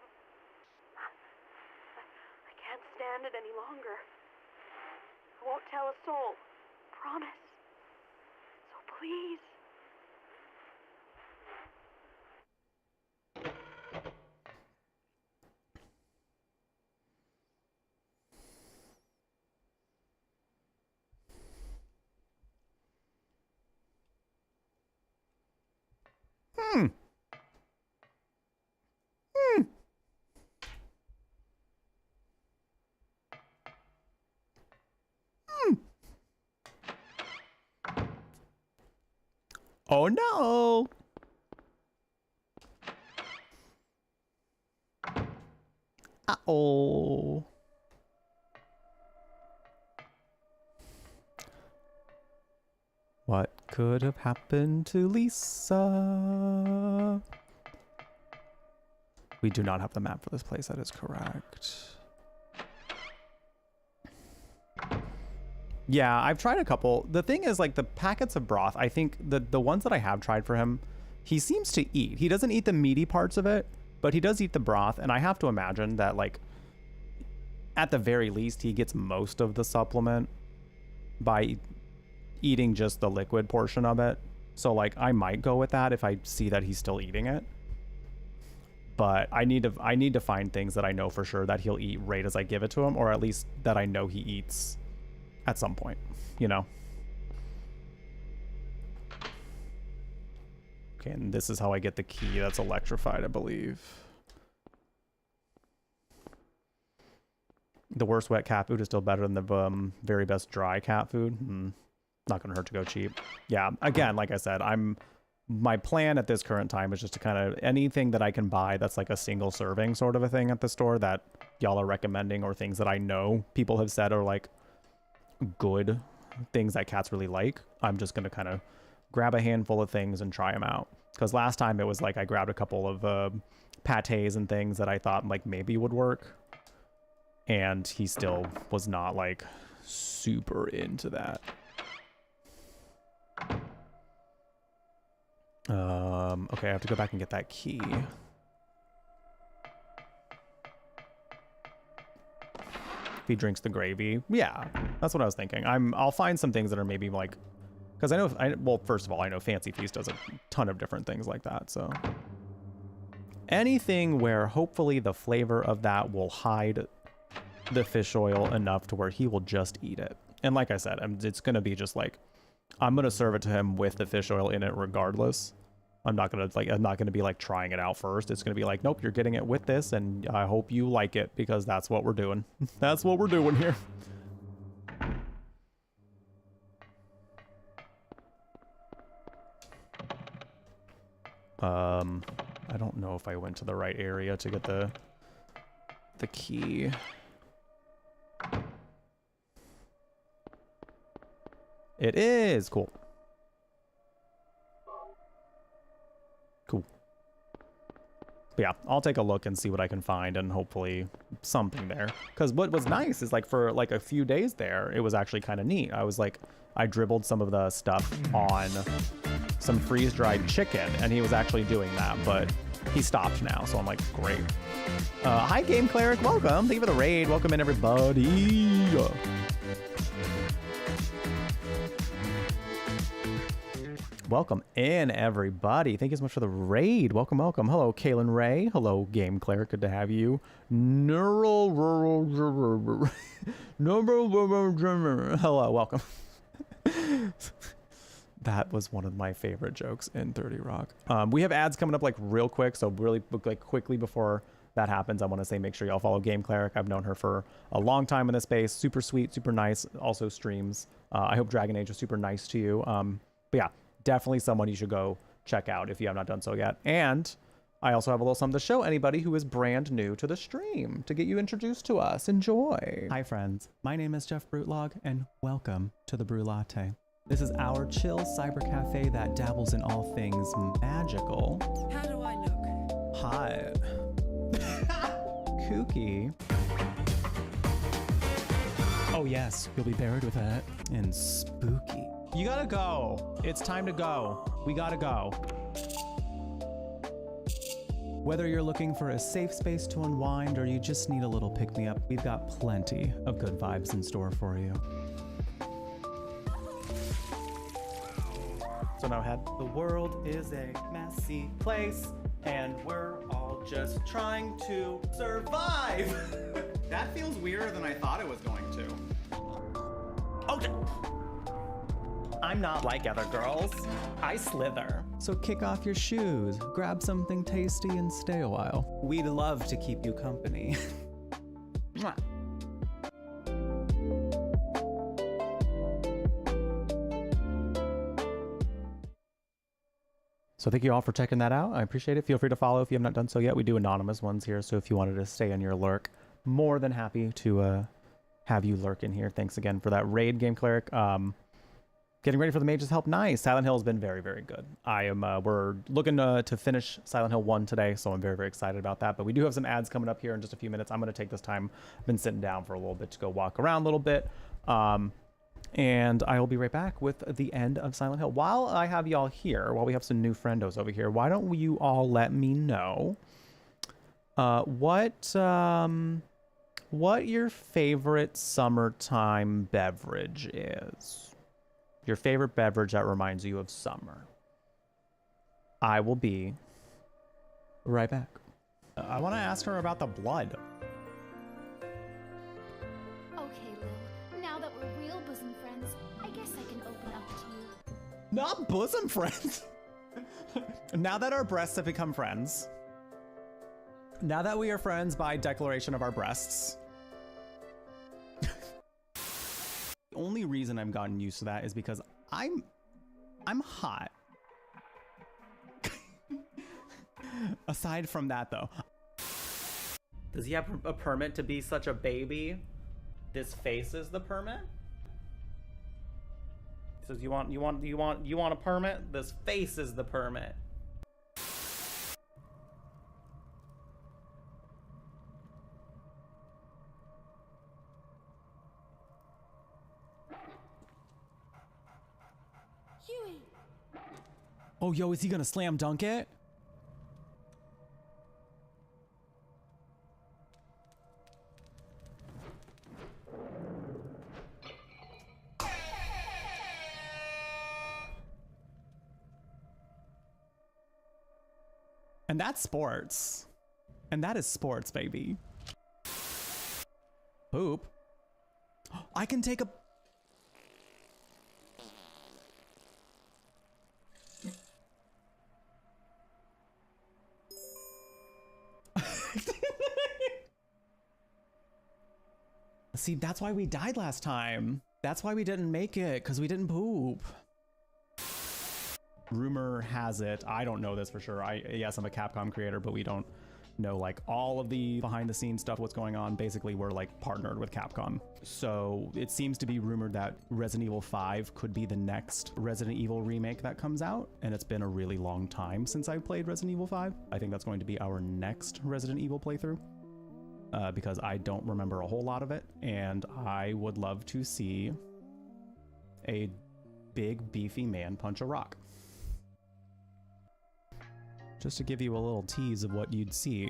I can't stand it any longer. I won't tell a soul. Promise. So please. Oh no! Uh-oh. What could have happened to Lisa? We do not have the map for this place, that is correct. Yeah, I've tried a couple. The thing is, like, the packets of broth, I think the ones that I have tried for him, he seems to eat. He doesn't eat the meaty parts of it, but he does eat the broth, and I have to imagine that, like, at the very least, he gets most of the supplement by eating just the liquid portion of it. So, like, I might go with that if I see that he's still eating it. But I need to find things that I know for sure that he'll eat right as I give it to him, or at least that I know he eats at some point, you know? Okay, and this is how I get the key that's electrified, I believe. The worst wet cat food is still better than the very best dry cat food. Not gonna hurt to go cheap. Yeah, again, like I said, my plan at this current time is just to kind of, anything that I can buy that's like a single serving sort of a thing at the store that y'all are recommending, or things that I know people have said are like good things that cats really like, I'm just gonna kind of grab a handful of things and try them out. Because last time it was like I grabbed a couple of pates and things that I thought like maybe would work, and he still was not like super into that. Okay, I have to go back and get that key. If he drinks the gravy. Yeah, that's what I was thinking. I'll find some things that are maybe like, because well, first of all, I know Fancy Feast does a ton of different things like that, so. Anything where hopefully the flavor of that will hide the fish oil enough to where he will just eat it. And like I said, it's going to be just like, I'm going to serve it to him with the fish oil in it regardless. I'm not going to be like trying it out first. It's going to be like, nope, you're getting it with this, and I hope you like it, because that's what we're doing. That's what we're doing here. I don't know if I went to the right area to get the key. It is cool. Cool. But yeah, I'll take a look and see what I can find, and hopefully something there. Because what was nice is like for like a few days there, it was actually kind of neat. I dribbled some of the stuff on some freeze-dried chicken, and he was actually doing that, but he stopped now, so I'm like, great. Hi, Game Cleric, welcome. Thank you for the raid. Welcome in, everybody. Welcome in, everybody. Thank you so much for the raid. Welcome, welcome. Hello, Kaylin Ray. Hello, Game Cleric. Good to have you. Hello, welcome. That was one of my favorite jokes in 30 Rock. We have ads coming up like real quick, so really like quickly before that happens, I want to say make sure y'all follow Game Cleric. I've known her for a long time in this space. Super sweet, super nice. Also streams. I hope Dragon Age was super nice to you. But yeah, definitely someone you should go check out if you have not done so yet. And I also have a little something to show anybody who is brand new to the stream to get you introduced to us. Enjoy. Hi friends, my name is Jeff Brutlog, and welcome to the Brew Latte. This is our chill cyber cafe that dabbles in all things magical. How do I look? Hot. Kooky. Oh yes, you'll be buried with that. And spooky. You gotta go. It's time to go. We gotta go. Whether you're looking for a safe space to unwind or you just need a little pick-me-up, we've got plenty of good vibes in store for you. So now head. The world is a messy place, and we're all just trying to survive. That feels weirder than I thought it was going to. Oh, I'm not like other girls. I slither. So kick off your shoes, grab something tasty, and stay a while. We'd love to keep you company. Mwah. So thank you all for checking that out. I appreciate it. Feel free to follow if you have not done so yet. We do anonymous ones here, so if you wanted to stay in your lurk, more than happy to have you lurk in here. Thanks again for that raid, Game Cleric. Getting ready for the Mage's Help. Nice. Silent Hill has been very, very good. We're looking to finish Silent Hill 1 today, so I'm very, very excited about that. But we do have some ads coming up here in just a few minutes. I'm going to take this time. I've been sitting down for a little bit to go walk around a little bit. And I will be right back with the end of Silent Hill. While I have y'all here, while we have some new friendos over here, why don't you all let me know what your favorite summertime beverage is? Your favorite beverage that reminds you of summer. I will be right back. I want to ask her about the blood. Not bosom friends. Now that our breasts have become friends, now that we are friends by declaration of our breasts, the only reason I've gotten used to that is because I'm hot. Aside from that, though, does he have a permit to be such a baby? This face is the permit. Says you want a permit? This face is the permit. Huey. Oh, yo, is he gonna slam dunk it? And that's sports. And that is sports, baby. Poop. I can take a... See, that's why we died last time. That's why we didn't make it, because we didn't poop. Rumor has it, I don't know this for sure. Yes, I'm a Capcom creator, but we don't know like all of the behind the scenes stuff, what's going on. Basically, we're like partnered with Capcom. So it seems to be rumored that Resident Evil 5 could be the next Resident Evil remake that comes out. And it's been a really long time since I played Resident Evil 5. I think that's going to be our next Resident Evil playthrough. Because I don't remember a whole lot of it. And I would love to see a big beefy man punch a rock. Just to give you a little tease of what you'd see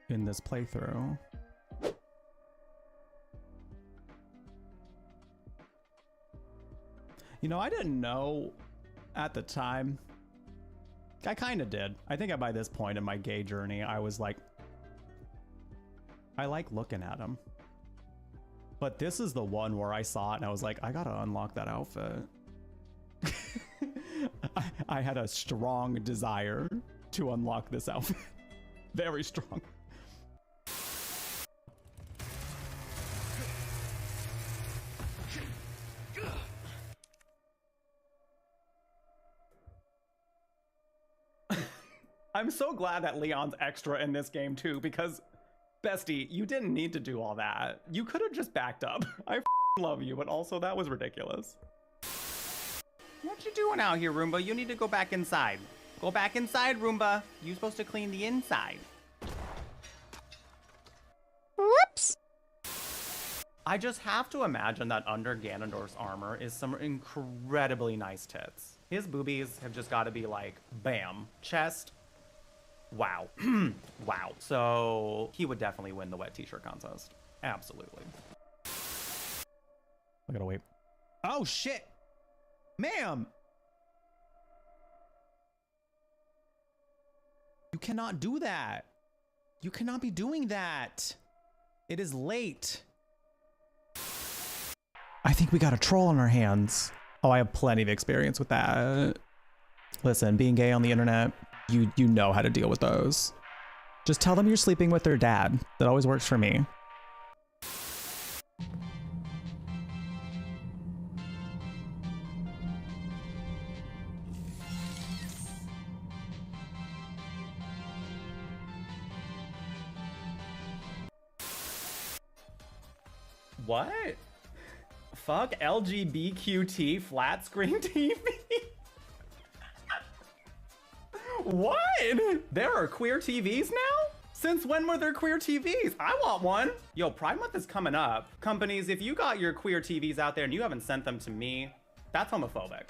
in this playthrough. You know, I didn't know at the time. I kind of did. I think by this point in my gay journey, I was like, I like looking at him. But this is the one where I saw it and I was like, I gotta unlock that outfit. I had a strong desire to unlock this outfit. Very strong. I'm so glad that Leon's extra in this game too, because bestie, you didn't need to do all that. You could have just backed up. I love you, but also that was ridiculous. What you doing out here, Roomba? You need to go back inside. Go back inside, Roomba. You're supposed to clean the inside. Whoops. I just have to imagine that under Ganondorf's armor is some incredibly nice tits. His boobies have just got to be like, bam. Chest. Wow. Wow. So he would definitely win the wet t-shirt contest. Absolutely. I gotta wait. Oh, shit. Ma'am! You cannot do that. You cannot be doing that. It is late. I think we got a troll on our hands. Oh, I have plenty of experience with that. Listen, being gay on the internet, you know how to deal with those. Just tell them you're sleeping with their dad. That always works for me. What? Fuck LGBTQT flat screen TV? What? There are queer TVs now? Since when were there queer TVs? I want one. Yo, Pride Month is coming up. Companies, if you got your queer TVs out there and you haven't sent them to me, that's homophobic.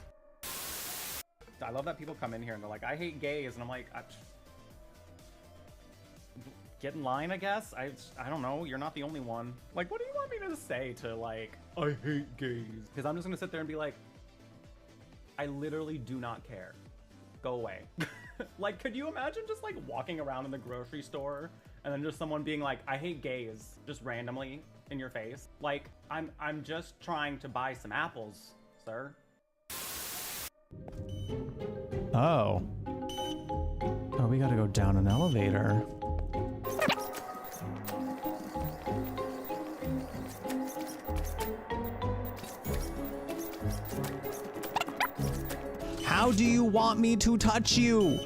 I love that people come in here and they're like, I hate gays. And I'm like, get in line, I guess. I don't know. You're not the only one. Like, what do you want me to say to like, I hate gays? Because I'm just gonna sit there and be like, I literally do not care. Go away. Like, could you imagine just like walking around in the grocery store and then just someone being like, I hate gays, just randomly in your face? Like, I'm just trying to buy some apples, sir. Oh. Oh, we gotta go down an elevator. How do you want me to touch you?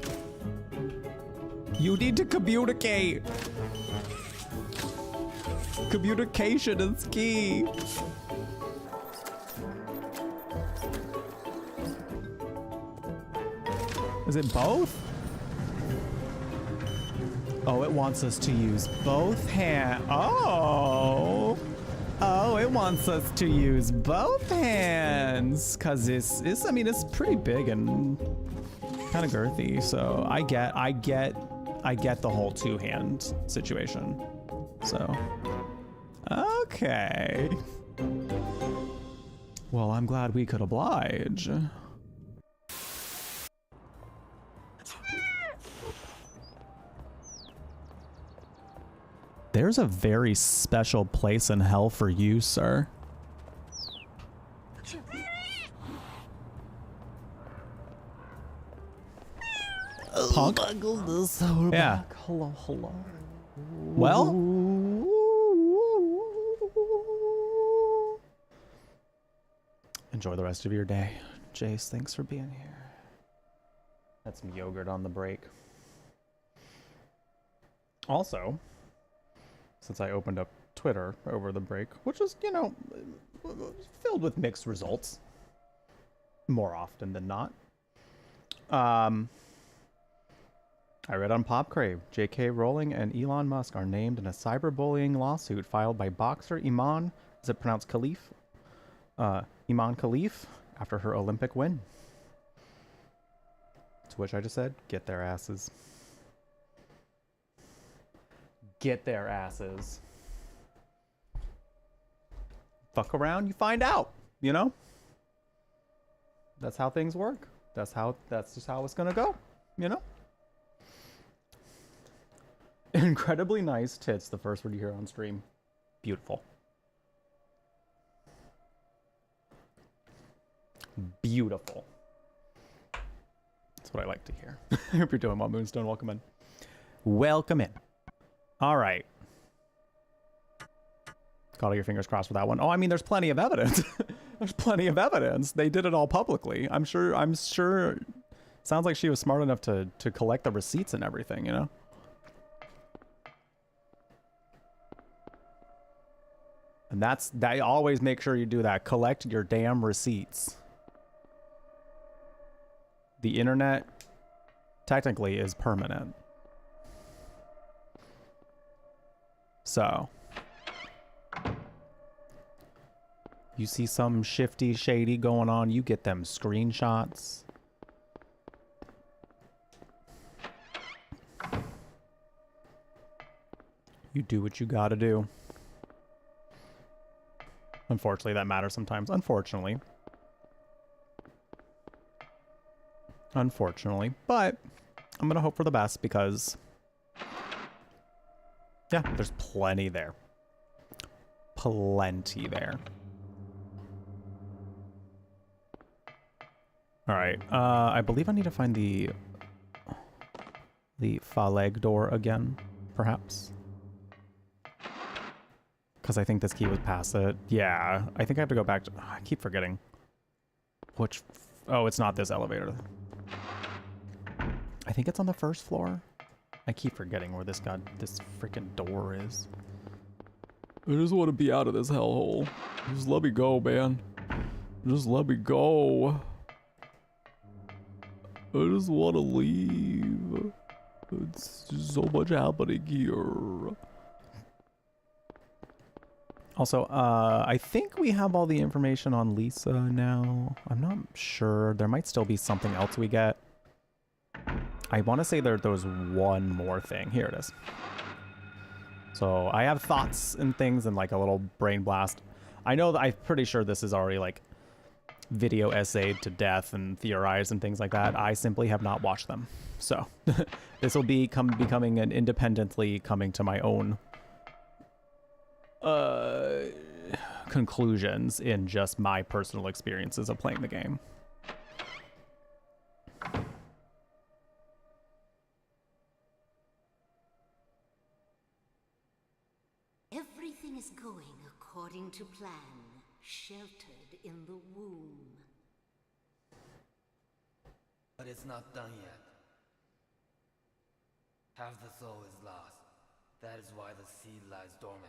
You need to communicate. Communication is key. Is it both? Oh, it wants us to use both hands. Oh. Oh, it wants us to use both hands. Cause it's I mean, it's pretty big and kind of girthy. So I get the whole two-hand situation. So, okay. Well, I'm glad we could oblige. There's a very special place in hell for you, sir. Punk? Oh my goodness, we're Yeah. back. Hello, hello. Well? Enjoy the rest of your day. Jace, thanks for being here. Had some yogurt on the break. Also, since I opened up Twitter over the break, which was, you know, filled with mixed results, more often than not. I read on PopCrave, J.K. Rowling and Elon Musk are named in a cyberbullying lawsuit filed by boxer Iman, is it pronounced Khalif? Iman Khalif, after her Olympic win. To which I just said, get their asses. Get their asses. Fuck around, you find out, you know? That's how things work. That's just how it's gonna go, you know? Incredibly nice tits, the first word you hear on stream. Beautiful. Beautiful. That's what I like to hear. I hope you're doing well, Moonstone. Welcome in. Welcome in. All right. Got all your fingers crossed for that one. Oh, I mean, there's plenty of evidence. There's plenty of evidence. They did it all publicly. I'm sure. Sounds like she was smart enough to collect the receipts and everything, you know? And that always make sure you do that. Collect your damn receipts. The internet technically is permanent. So, you see some shifty, shady going on, you get them screenshots. You do what you gotta do. Unfortunately, that matters sometimes. Unfortunately. But I'm gonna hope for the best because, yeah, there's plenty there. Plenty there. All right. I believe I need to find the Phaleg door again, perhaps. Because I think this key was past it. Yeah, I think I have to go back to... I keep forgetting. Which... Oh, it's not this elevator. I think it's on the first floor. I keep forgetting where this freaking door is. I just want to be out of this hellhole. Just let me go, man. Just let me go. I just want to leave. It's just so much happening here. Also, I think we have all the information on Lisa now. I'm not sure. There might still be something else we get. I want to say there was one more thing. Here it is. So I have thoughts and things and like a little brain blast. I know that I'm pretty sure this is already like video essayed to death and theorized and things like that. I simply have not watched them. So this will be becoming an independently coming to my own conclusions in just my personal experiences of playing the game. Everything is going according to plan, sheltered in the womb. But it's not done yet. Half the soul is lost. That is why the seed lies dormant.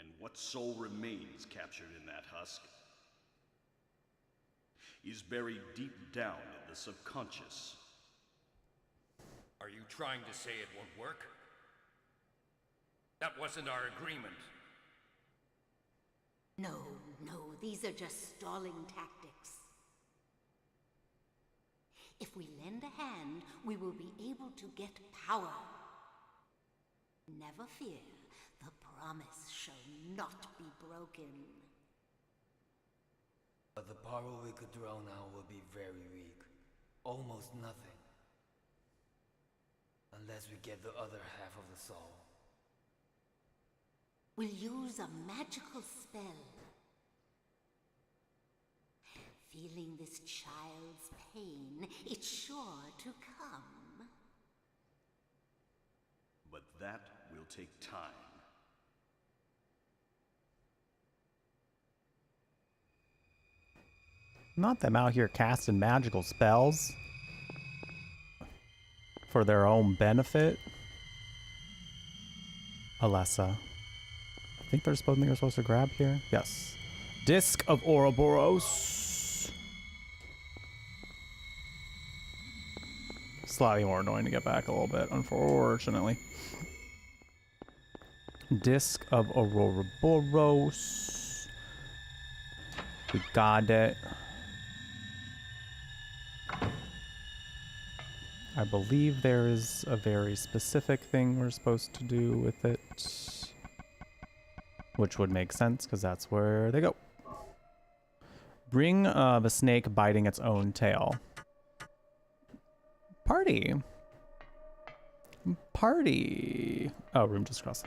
And what soul remains captured in that husk is buried deep down in the subconscious. Are you trying to say it won't work? That wasn't our agreement. No, these are just stalling tactics. If we lend a hand, we will be able to get power. Never fear, the promise shall not be broken. But the power we could draw now will be very weak. Almost nothing. Unless we get the other half of the soul. will use a magical spell. Feeling this child's pain, it's sure to come. But that will take time. Not them out here casting magical spells for their own benefit. Alessa. I think there's something you're supposed to grab here. Yes. Disc of Ouroboros. Slightly more annoying to get back a little bit, unfortunately. Disc of Ouroboros. We got it. I believe there is a very specific thing we're supposed to do with it. Which would make sense, because that's where they go. Ring of a snake biting its own tail. Party. Party. Oh, room just crossed.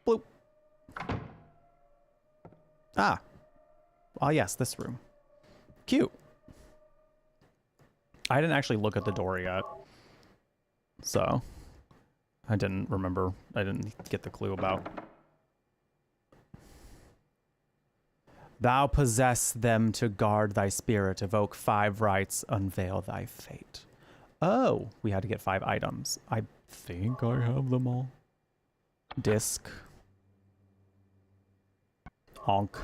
Bloop. Ah. Oh, yes, this room. Cute. I didn't actually look at the door yet. So, I didn't remember. I didn't get the clue about. Thou possess them to guard thy spirit, evoke 5 rites, unveil thy fate. Oh, we had to get 5 items. I think I have them all. Disc. Honk.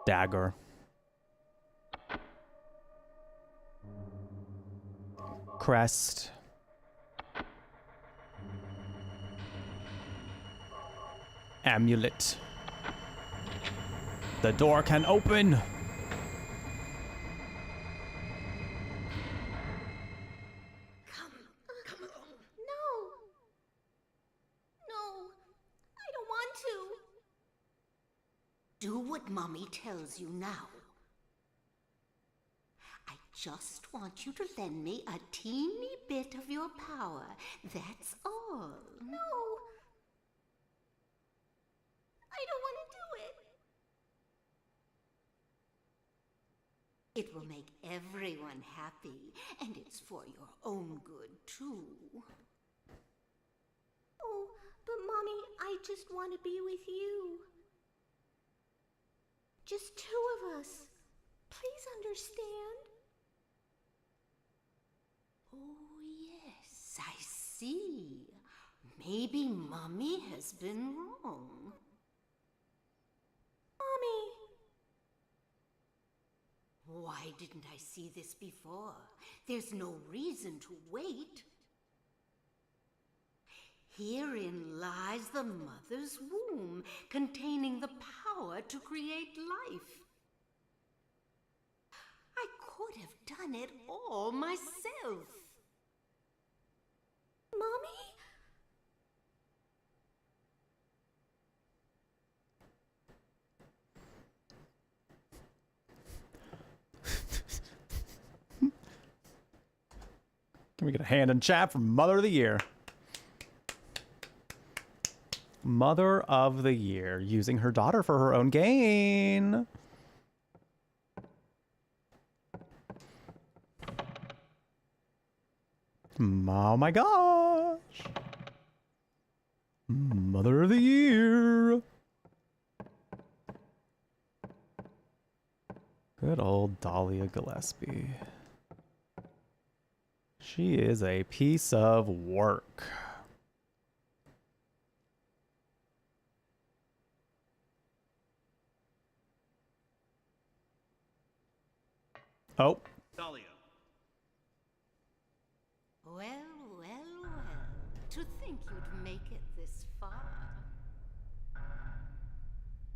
Dagger. Crest. Amulet. The door can open. Do what Mommy tells you now. I just want you to lend me a teeny bit of your power. That's all. No. I don't want to do it. It will make everyone happy, and it's for your own good, too. Oh, but Mommy, I just want to be with you. Just 2 of us. Please understand. Oh, yes, I see. Maybe Mommy has been wrong. Mommy! Why didn't I see this before? There's no reason to wait. Herein lies the mother's womb, containing the power to create life. I could have done it all myself. Mommy? Can we get a hand in chat from Mother of the Year? Mother of the Year, using her daughter for her own gain. Oh my gosh. Mother of the Year. Good old Dahlia Gillespie. She is a piece of work. Oh. Dahlia. Well, well, well. To think you'd make it this far.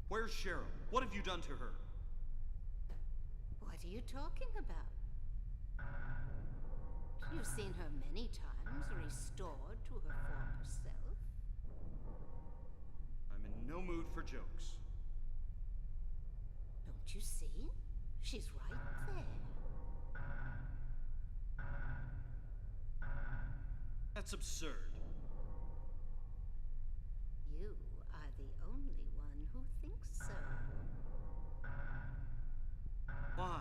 Where's Cheryl? What have you done to her? What are you talking about? You've seen her many times restored to her former self. I'm in no mood for jokes. Don't you see? She's right there. That's absurd. You are the only one who thinks so. Why?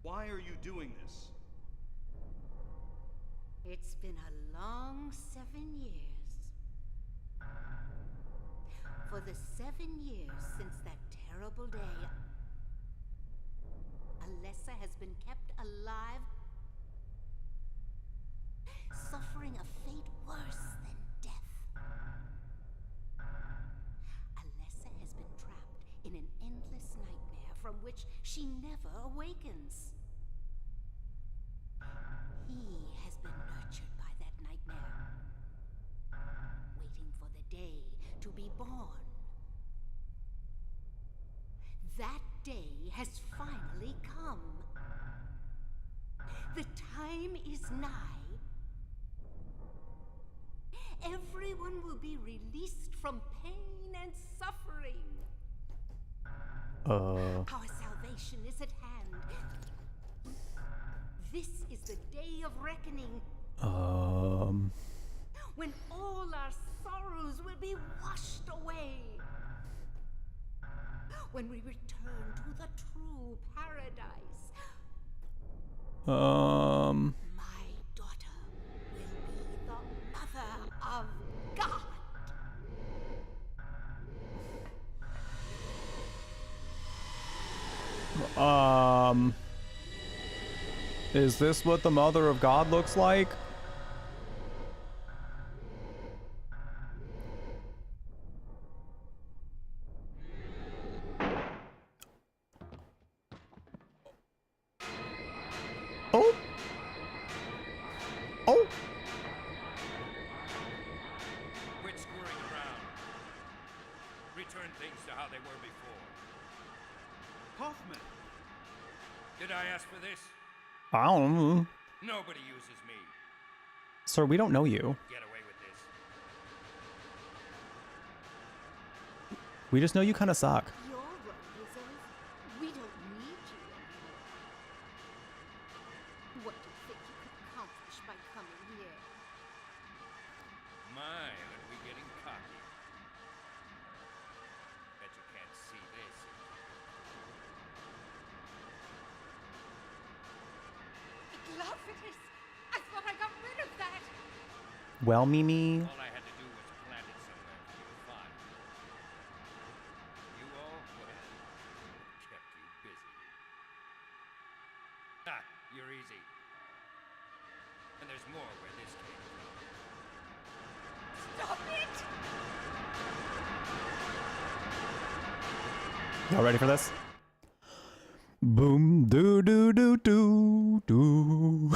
Why are you doing this? It's been a long 7 years. For the 7 years since that terrible day, Alessa has been kept alive, suffering a fate worse than death. Alessa has been trapped in an endless nightmare from which she never awakens. He has been nurtured by that nightmare, waiting for the day to be born. That day has finally come. The time is nigh. Everyone will be released from pain and suffering. Our salvation is at hand. This is the day of reckoning. When all our sorrows will be washed away. When we return to the true paradise. My daughter will be the mother of God. Is this what the Mother of God looks like? Oh! Oh! Quit screwing around. Return things to how they were before. Hoffman! Did I ask for this? I don't know. Nobody uses me. Sir, we don't know you. Get away with this. We just know you kind of suck. Your role is over. We don't need you anymore. What do you think you could accomplish by coming here? My, are we getting cocky? Bet you can't see this. Glophitus! I thought I got rid of that! Well, Mimi. All I had to do was plant it somewhere for you to find. You all, well, kept you busy. Ah, you're easy. And there's more where this came from. Stop it! Y'all ready for this? Boom doo doo doo doo doo.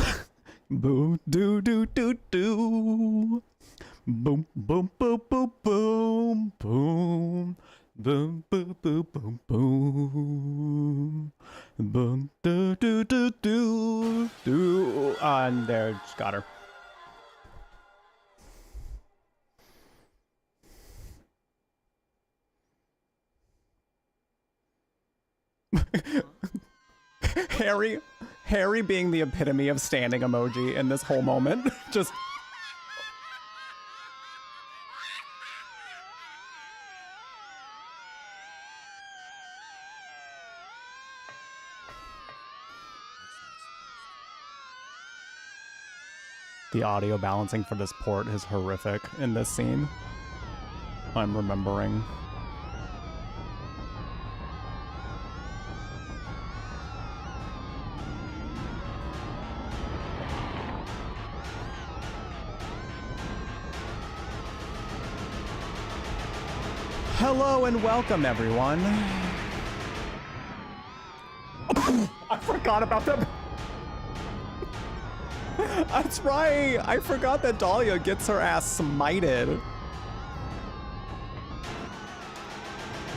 Boom doo doo doo doo. Boom boom boom boom boom boom. Boom boom boom boom boom. Boom doo doo doo doo doo. And there, just got her. Harry being the epitome of standing emoji in this whole moment. Just the audio balancing for this port is horrific in this scene. I'm remembering. Hello and welcome, everyone. I forgot about that. That's right. I forgot that Dahlia gets her ass smited.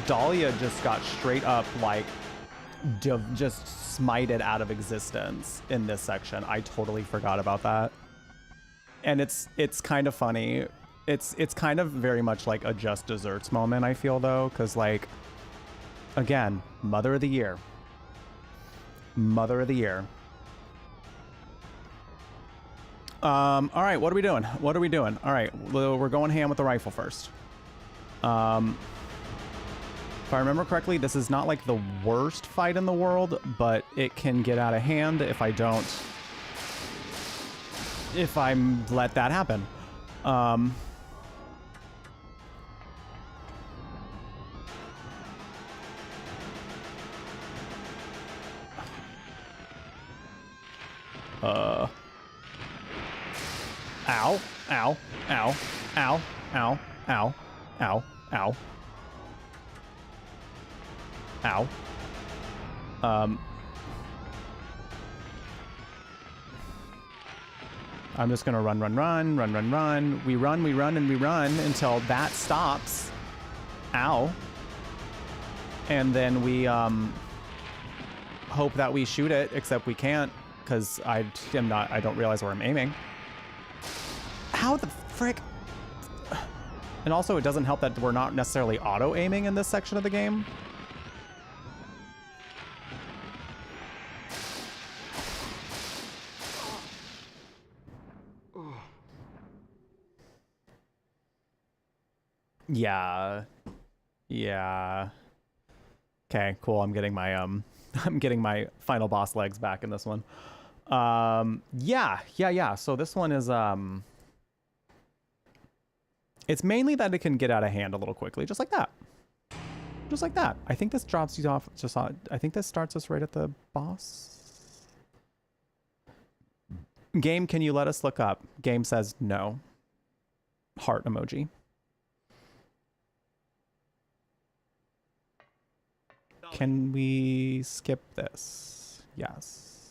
Dahlia just got straight up, like, just smited out of existence in this section. I totally forgot about that. And it's kind of funny. It's kind of very much like a Just Desserts moment, I feel, though, because, like, again, Mother of the Year. Mother of the Year. All right, what are we doing? What are we doing? All right, we're going ham with the rifle first. If I remember correctly, this is not like the worst fight in the world, but it can get out of hand if I let that happen. Ow, ow, ow, ow, ow, ow, ow, ow. Ow. I'm just gonna run. We run, and we run until that stops. Ow. And then we, hope that we shoot it, except we can't, because I don't realize where I'm aiming. How the frick? And also, it doesn't help that we're not necessarily auto-aiming in this section of the game. Yeah. Okay, cool. I'm getting my I'm getting my final boss legs back in this one. Yeah. So this one is it's mainly that it can get out of hand a little quickly, just like that. Just like that. I think this drops you off I think this starts us right at the boss. Game, can you let us look up? Game says no. Heart emoji. Can we skip this? Yes.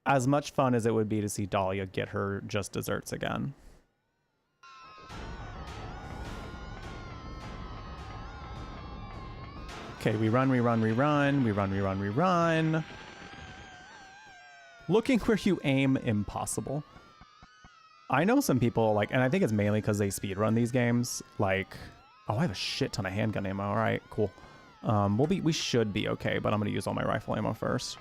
As much fun as it would be to see Dahlia get her just desserts again. Okay, we run. Looking where you aim, impossible. I know some people, like, and I think it's mainly because they speedrun these games, like, oh, I have a shit ton of handgun ammo. All right, cool. We should be okay, but I'm gonna use all my rifle ammo first.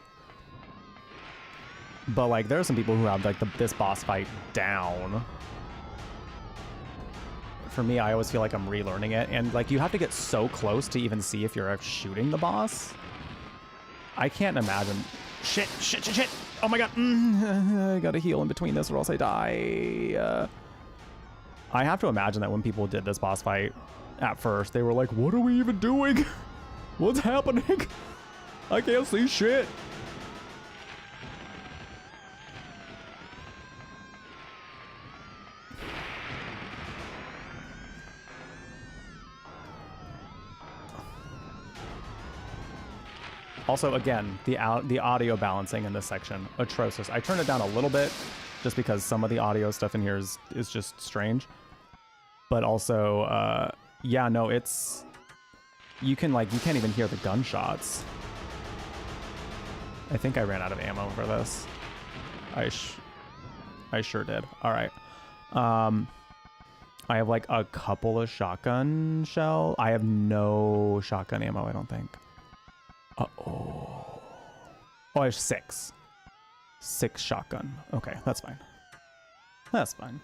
But like, there are some people who have like this boss fight down. For me, I always feel like I'm relearning it, and like you have to get so close to even see if you're shooting the boss. I can't imagine. Shit! Oh my god! I gotta heal in between this, or else I die. I have to imagine that when people did this boss fight, at first they were like, "What are we even doing? What's happening? I can't see shit." Also, again, the audio balancing in this section, atrocious. I turned it down a little bit just because some of the audio stuff in here is just strange. But also, yeah, no, it's... you can't even hear the gunshots. I think I ran out of ammo for this. I sure did. All right. I have like a couple of shotgun shell. I have no shotgun ammo, I don't think. Uh-oh. Oh, I have 6. 6 shotgun. Okay, that's fine. That's fine.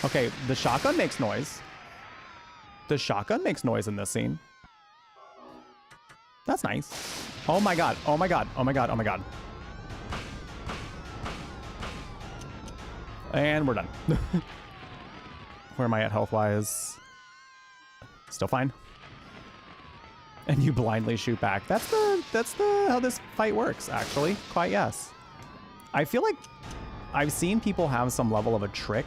Okay, the shotgun makes noise. The shotgun makes noise in this scene. That's nice. Oh my god. Oh my god. Oh my god. Oh my god. And we're done. Where am I at health-wise? Still fine. And you blindly shoot back. That's how this fight works, actually. Quite yes. I feel like I've seen people have some level of a trick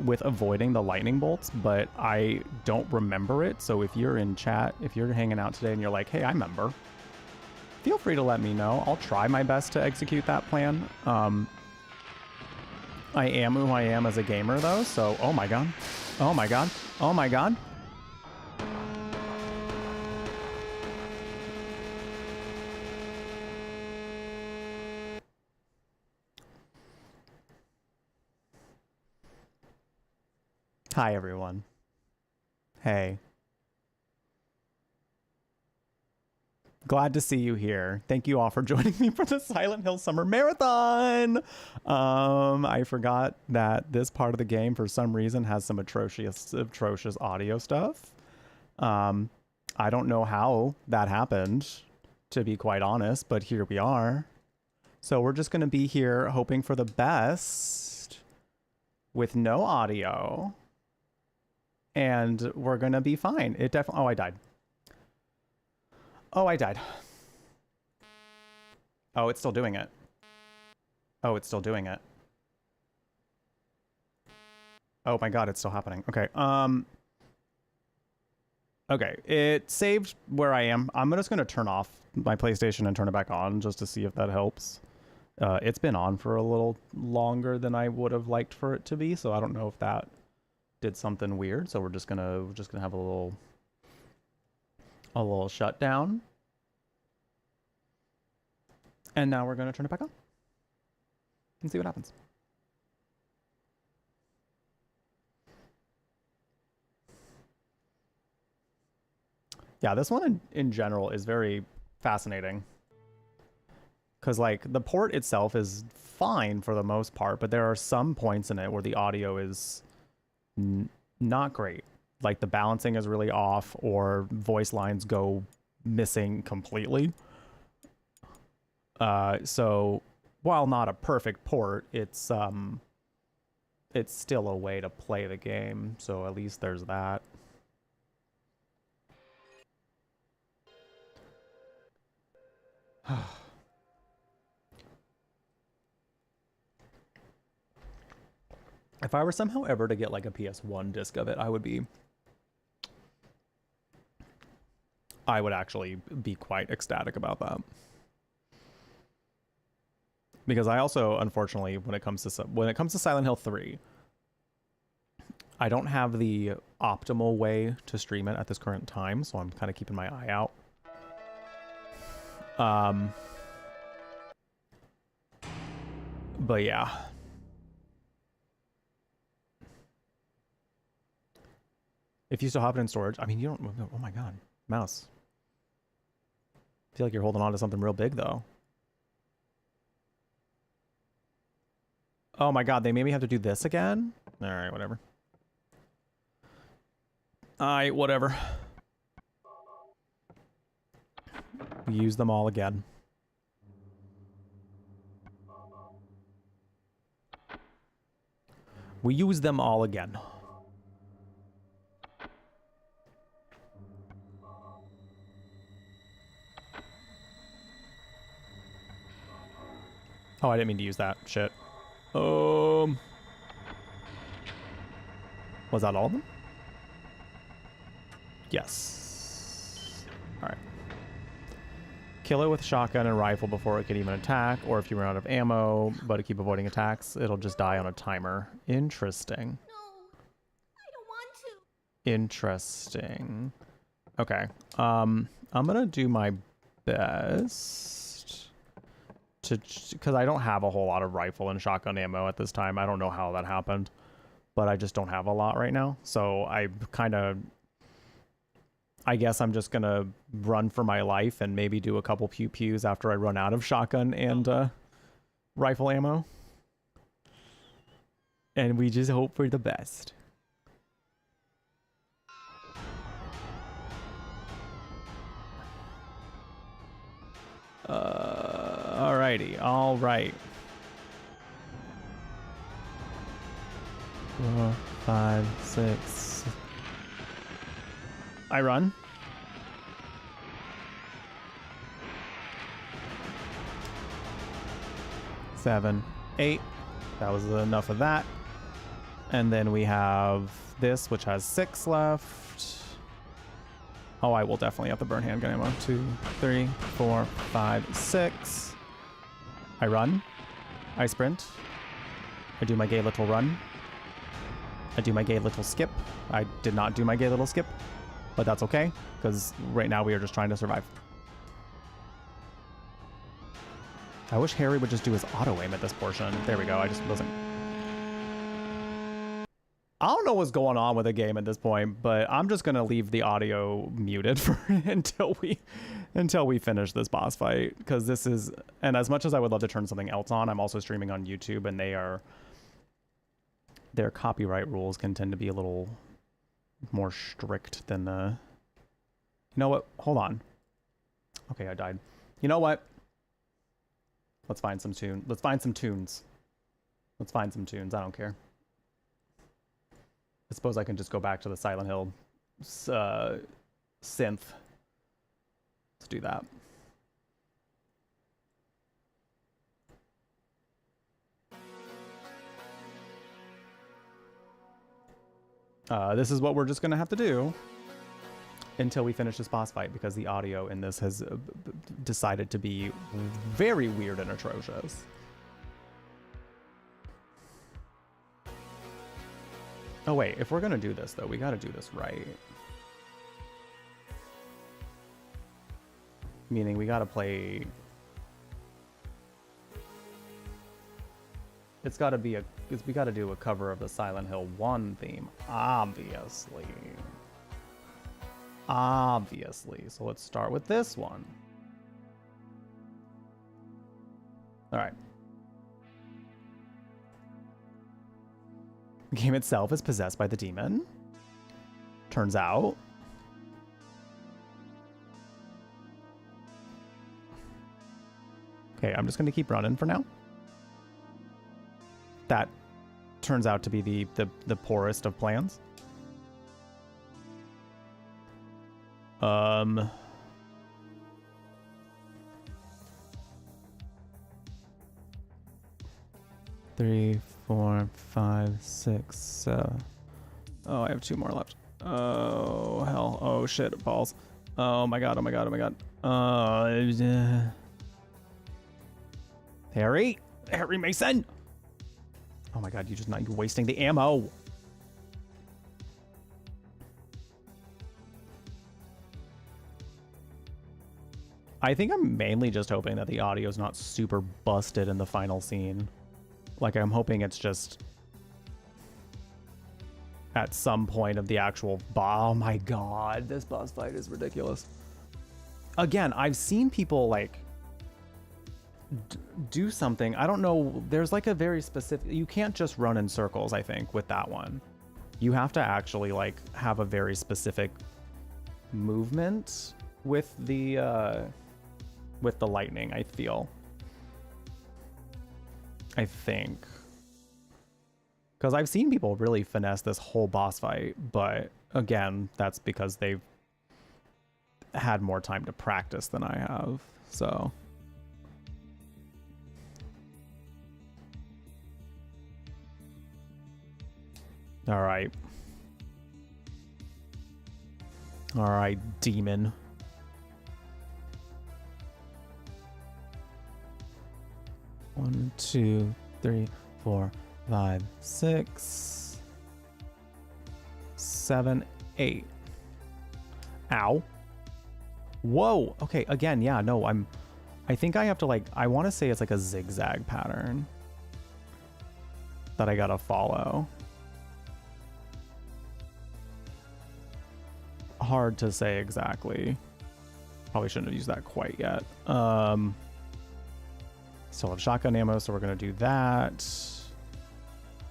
with avoiding the lightning bolts, but I don't remember it. So if you're in chat, if you're hanging out today and you're like, hey, I remember, feel free to let me know. I'll try my best to execute that plan. I am who I am as a gamer, though, so oh my god. Oh my god. Oh my god. Hi, everyone. Hey. Glad to see you here. Thank you all for joining me for the Silent Hill Summer Marathon. I forgot that this part of the game, for some reason, has some atrocious audio stuff. I don't know how that happened, to be quite honest, but here we are. So we're just going to be here hoping for the best with no audio. And we're going to be fine. It definitely... Oh, I died. Oh, I died. Oh, it's still doing it. Oh, it's still doing it. Oh my god, it's still happening. Okay, okay, it saved where I am. I'm just gonna turn off my PlayStation and turn it back on just to see if that helps. It's been on for a little longer than I would have liked for it to be, so I don't know if that did something weird. So we're just gonna have a little shutdown. And now we're gonna turn it back on and see what happens. Yeah, this one in general is very fascinating. Because, like, the port itself is fine for the most part, but there are some points in it where the audio is not great. Like, the balancing is really off, or voice lines go missing completely. So, while not a perfect port, it's still a way to play the game. So, at least there's that. If I were somehow ever to get like a PS1 disc of it, I would actually be quite ecstatic about that. Because I also, unfortunately, when it comes to Silent Hill 3, I don't have the optimal way to stream it at this current time, so I'm kind of keeping my eye out. But yeah. If you still have it in storage, I mean, you don't, oh my god, mouse. I feel like you're holding on to something real big though. Oh my god, they made me have to do this again? Alright, whatever. Alright, whatever. We use them all again. We use them all again. Oh, I didn't mean to use that. Shit. Was that all of them? Yes. Alright. Kill it with shotgun and rifle before it can even attack, or if you run out of ammo, but to keep avoiding attacks, it'll just die on a timer. Interesting. No, I don't want to. Interesting. Okay. I'm gonna do my best to, because I don't have a whole lot of rifle and shotgun ammo at this time. I don't know how that happened, but I just don't have a lot right now. So I guess I'm just gonna run for my life and maybe do a couple pew-pews after I run out of shotgun and rifle ammo. And we just hope for the best. Alrighty, alright. 4, 5, 6. I run. Seven, 8. That was enough of that. And then we have this, which has 6 left. Oh, I will definitely have to burn handgun ammo. 2, 3, 4, 5, 6. I run. I sprint. I do my gay little run. I do my gay little skip. I did not do my gay little skip, but that's okay, because right now we are just trying to survive. I wish Harry would just do his auto aim at this portion. There we go. I just wasn't. I don't know what's going on with the game at this point, but I'm just gonna leave the audio muted for until until we finish this boss fight, because this is, and as much as I would love to turn something else on, I'm also streaming on YouTube, and their copyright rules can tend to be a little more strict than you know what? Hold on. Okay, I died. You know what? Let's find some tunes. Let's find some tunes. I don't care. I suppose I can just go back to the Silent Hill synth. Let's do that. This is what we're just gonna have to do until we finish this boss fight, because the audio in this has decided to be very weird and atrocious. Oh wait, if we're gonna do this though, we gotta do this right. Meaning we gotta play... It's gotta be we gotta do a cover of the Silent Hill 1 theme, obviously. So let's start with this one. All right. The game itself is possessed by the demon. Turns out. Okay, I'm just going to keep running for now. That turns out to be the poorest of plans. 3, 4, 5, 6, 7. Oh, I have 2 more left. Oh, hell. Oh, shit. Balls. Oh, my God. Harry Mason. Oh, my God. You're wasting the ammo. I think I'm mainly just hoping that the audio is not super busted in the final scene. Like, I'm hoping it's just at some point of the actual oh my God, this boss fight is ridiculous. Again, I've seen people like do something. I don't know. There's like a very specific, you can't just run in circles, I think, with that one. You have to actually like have a very specific movement with the lightning, I feel. I think. Because I've seen people really finesse this whole boss fight, but again, that's because they've had more time to practice than I have, so. All right, demon. One, 2, 3, 4, 5, 6, 7, 8. Ow. Whoa. Okay, again, yeah, no, I think I have to like, I want to say it's like a zigzag pattern that I gotta follow. Hard to say exactly. Probably shouldn't have used that quite yet. Still have shotgun ammo, so we're gonna do that.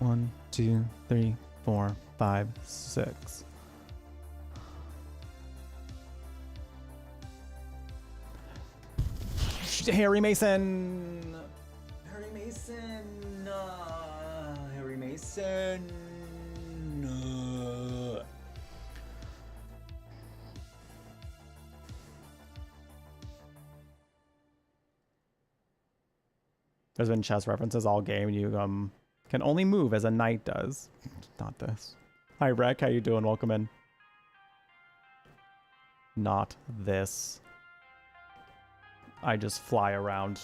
1, 2, 3, 4, 5, 6. Harry Mason. Harry Mason. Harry Mason. There's been chess references all game. You can only move as a knight does. Not this. Hi, Rek. How you doing? Welcome in. Not this. I just fly around,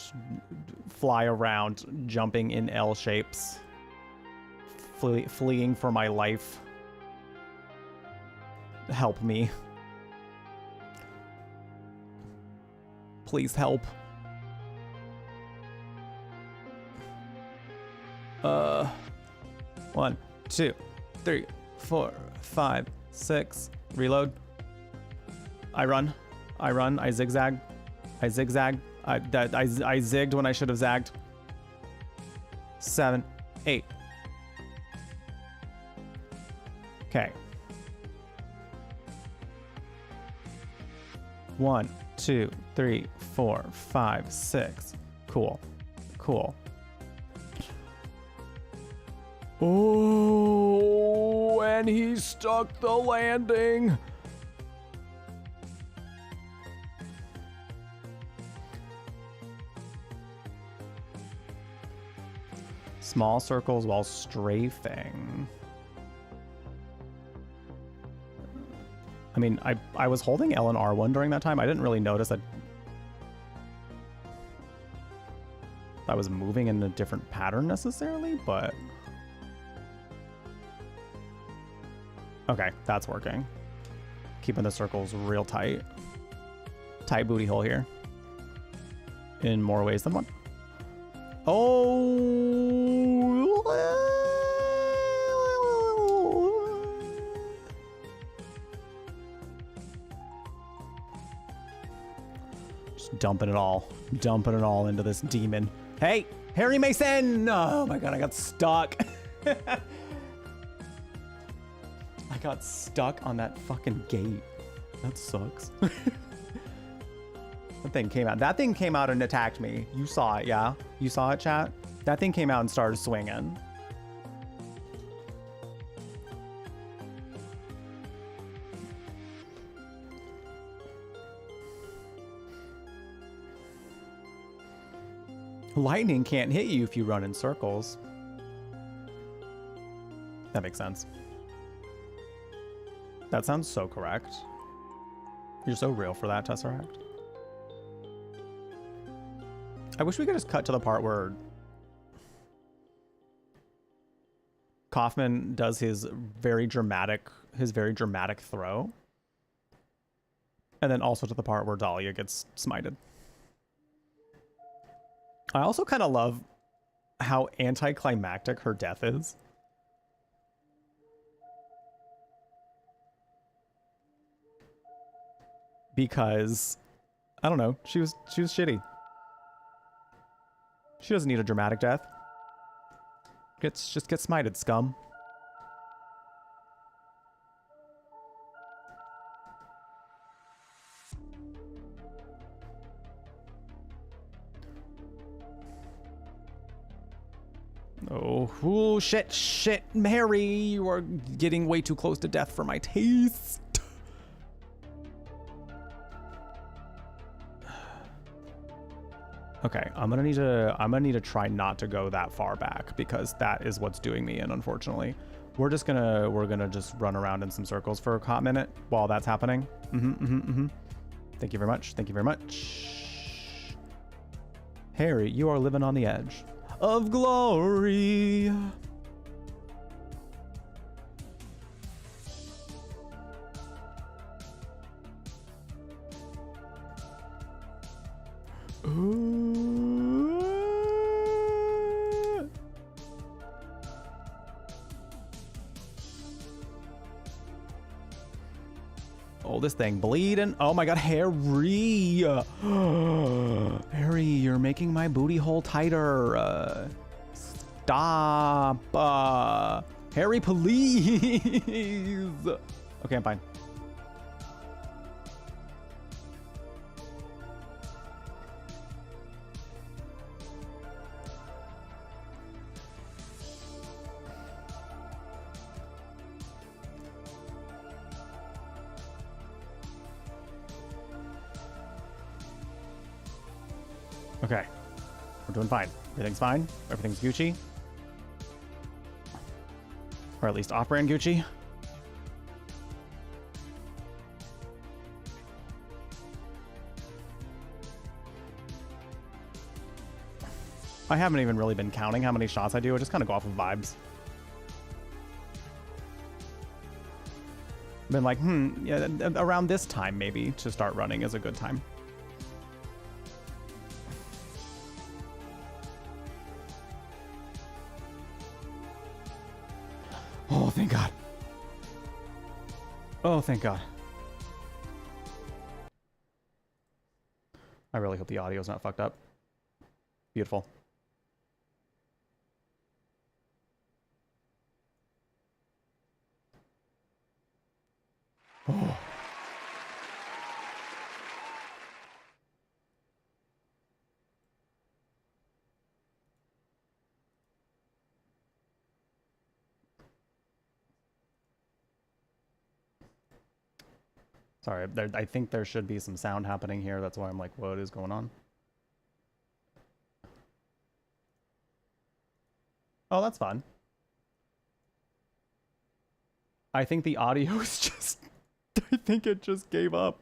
jumping in L shapes, fleeing for my life. Help me. Please help. 1, 2, 3, 4, 5, 6. Reload. I run. I run, I zigzag, I zigzag, I zigged when I should have zagged. 7, 8. Okay. 1, 2, 3, 4, 5, 6. Cool. Cool. Oh, and he stuck the landing. Small circles while strafing. I mean, I was holding L and R1 during that time. I didn't really notice that I was moving in a different pattern necessarily, but... Okay, that's working. Keeping the circles real tight. Tight booty hole here. In more ways than one. Oh! Just dumping it all into this demon. Hey, Harry Mason! Oh my god, I got stuck. I got stuck on that fucking gate. That sucks. That thing came out. That thing came out and attacked me. You saw it, yeah? You saw it, chat? That thing came out and started swinging. Lightning can't hit you if you run in circles. That makes sense. That sounds so correct. You're so real for that, Tesseract. I wish we could just cut to the part where Kaufman does his very dramatic throw. And then also to the part where Dahlia gets smited. I also kind of love how anticlimactic her death is. Because, I don't know, she was shitty. She doesn't need a dramatic death. Just get smited, scum. Oh, shit, Mary, you are getting way too close to death for my taste. Okay, I'm gonna need to try not to go that far back because that is what's doing me in, unfortunately. We're gonna just run around in some circles for a hot minute while that's happening. Thank you very much. Thank you very much. Harry, you are living on the edge of glory. Oh, this thing bleeding. Oh my god, Harry. Harry, you're making my booty hole tighter. Stop. Harry, please. Okay, I'm fine. Okay, we're doing fine. Everything's fine. Everything's Gucci. Or at least off-brand Gucci. I haven't even really been counting how many shots I do. I just kind of go off of vibes. Been like, yeah, around this time maybe to start running is a good time. Oh, thank God. Oh, thank God. I really hope the audio's not fucked up. Beautiful. Oh. Sorry, I think there should be some sound happening here. That's why I'm like, what is going on? Oh, that's fun. I think the audio is just... I think it just gave up.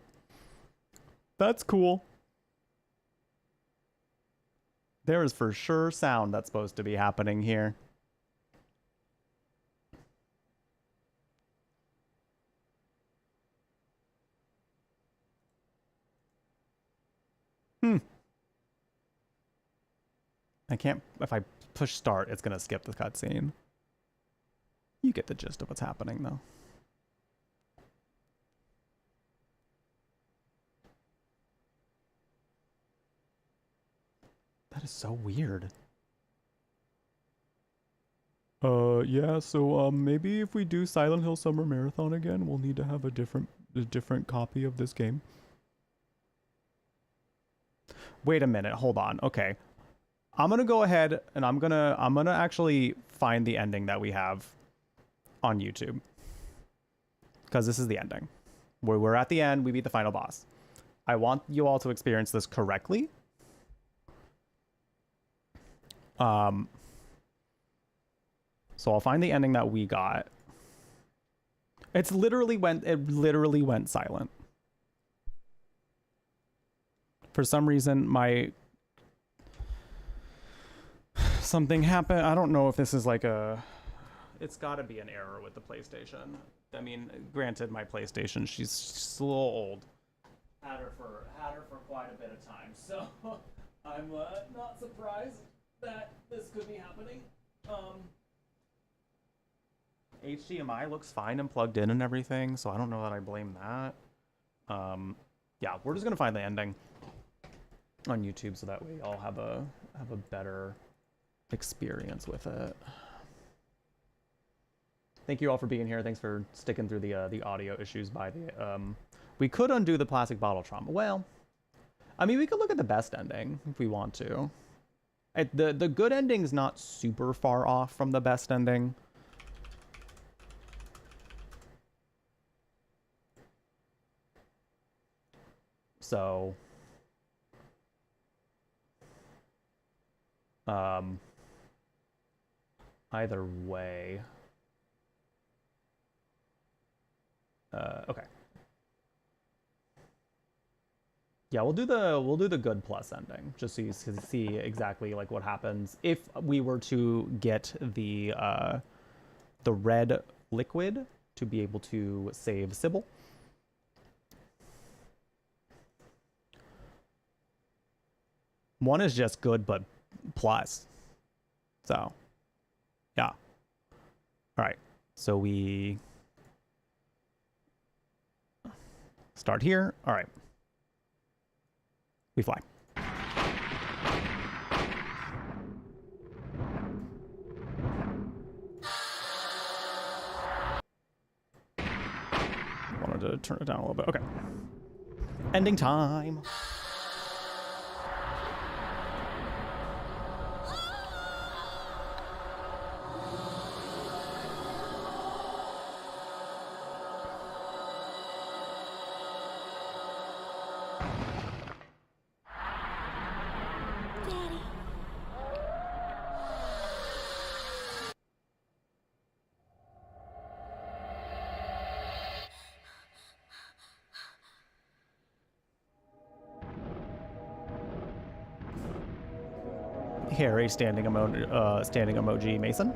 That's cool. There is for sure sound that's supposed to be happening here. I can't, if I push start, it's gonna skip the cutscene. You get the gist of what's happening though. That is so weird. Yeah, so maybe if we do Silent Hill Summer Marathon again, we'll need to have a different copy of this game. Wait a minute, hold on. Okay. I'm gonna go ahead and I'm gonna actually find the ending that we have on YouTube. Because this is the ending. We're at the end, we beat the final boss. I want you all to experience this correctly. So I'll find the ending that we got. It literally went silent. For some reason, something happened. I don't know if this is like it's gotta be an error with the PlayStation. I mean, granted, my PlayStation, she's a little old. Had her for quite a bit of time, so I'm not surprised that this could be happening. HDMI looks fine and plugged in and everything, so I don't know that I blame that. Yeah, we're just gonna find the ending on YouTube so that we all have a better experience with it. Thank you all for being here. Thanks for sticking through the audio issues by the we could undo the plastic bottle trauma. Well, I mean, we could look at the best ending if we want to. The good ending's not super far off from the best ending. So either way. Okay. Yeah, we'll do the good plus ending, just so you see exactly like what happens if we were to get the red liquid to be able to save Sybil. One is just good, but plus. So, yeah. All right. So we start here. All right. We fly. Wanted to turn it down a little bit. Okay. Ending time. Harry standing emoji Mason.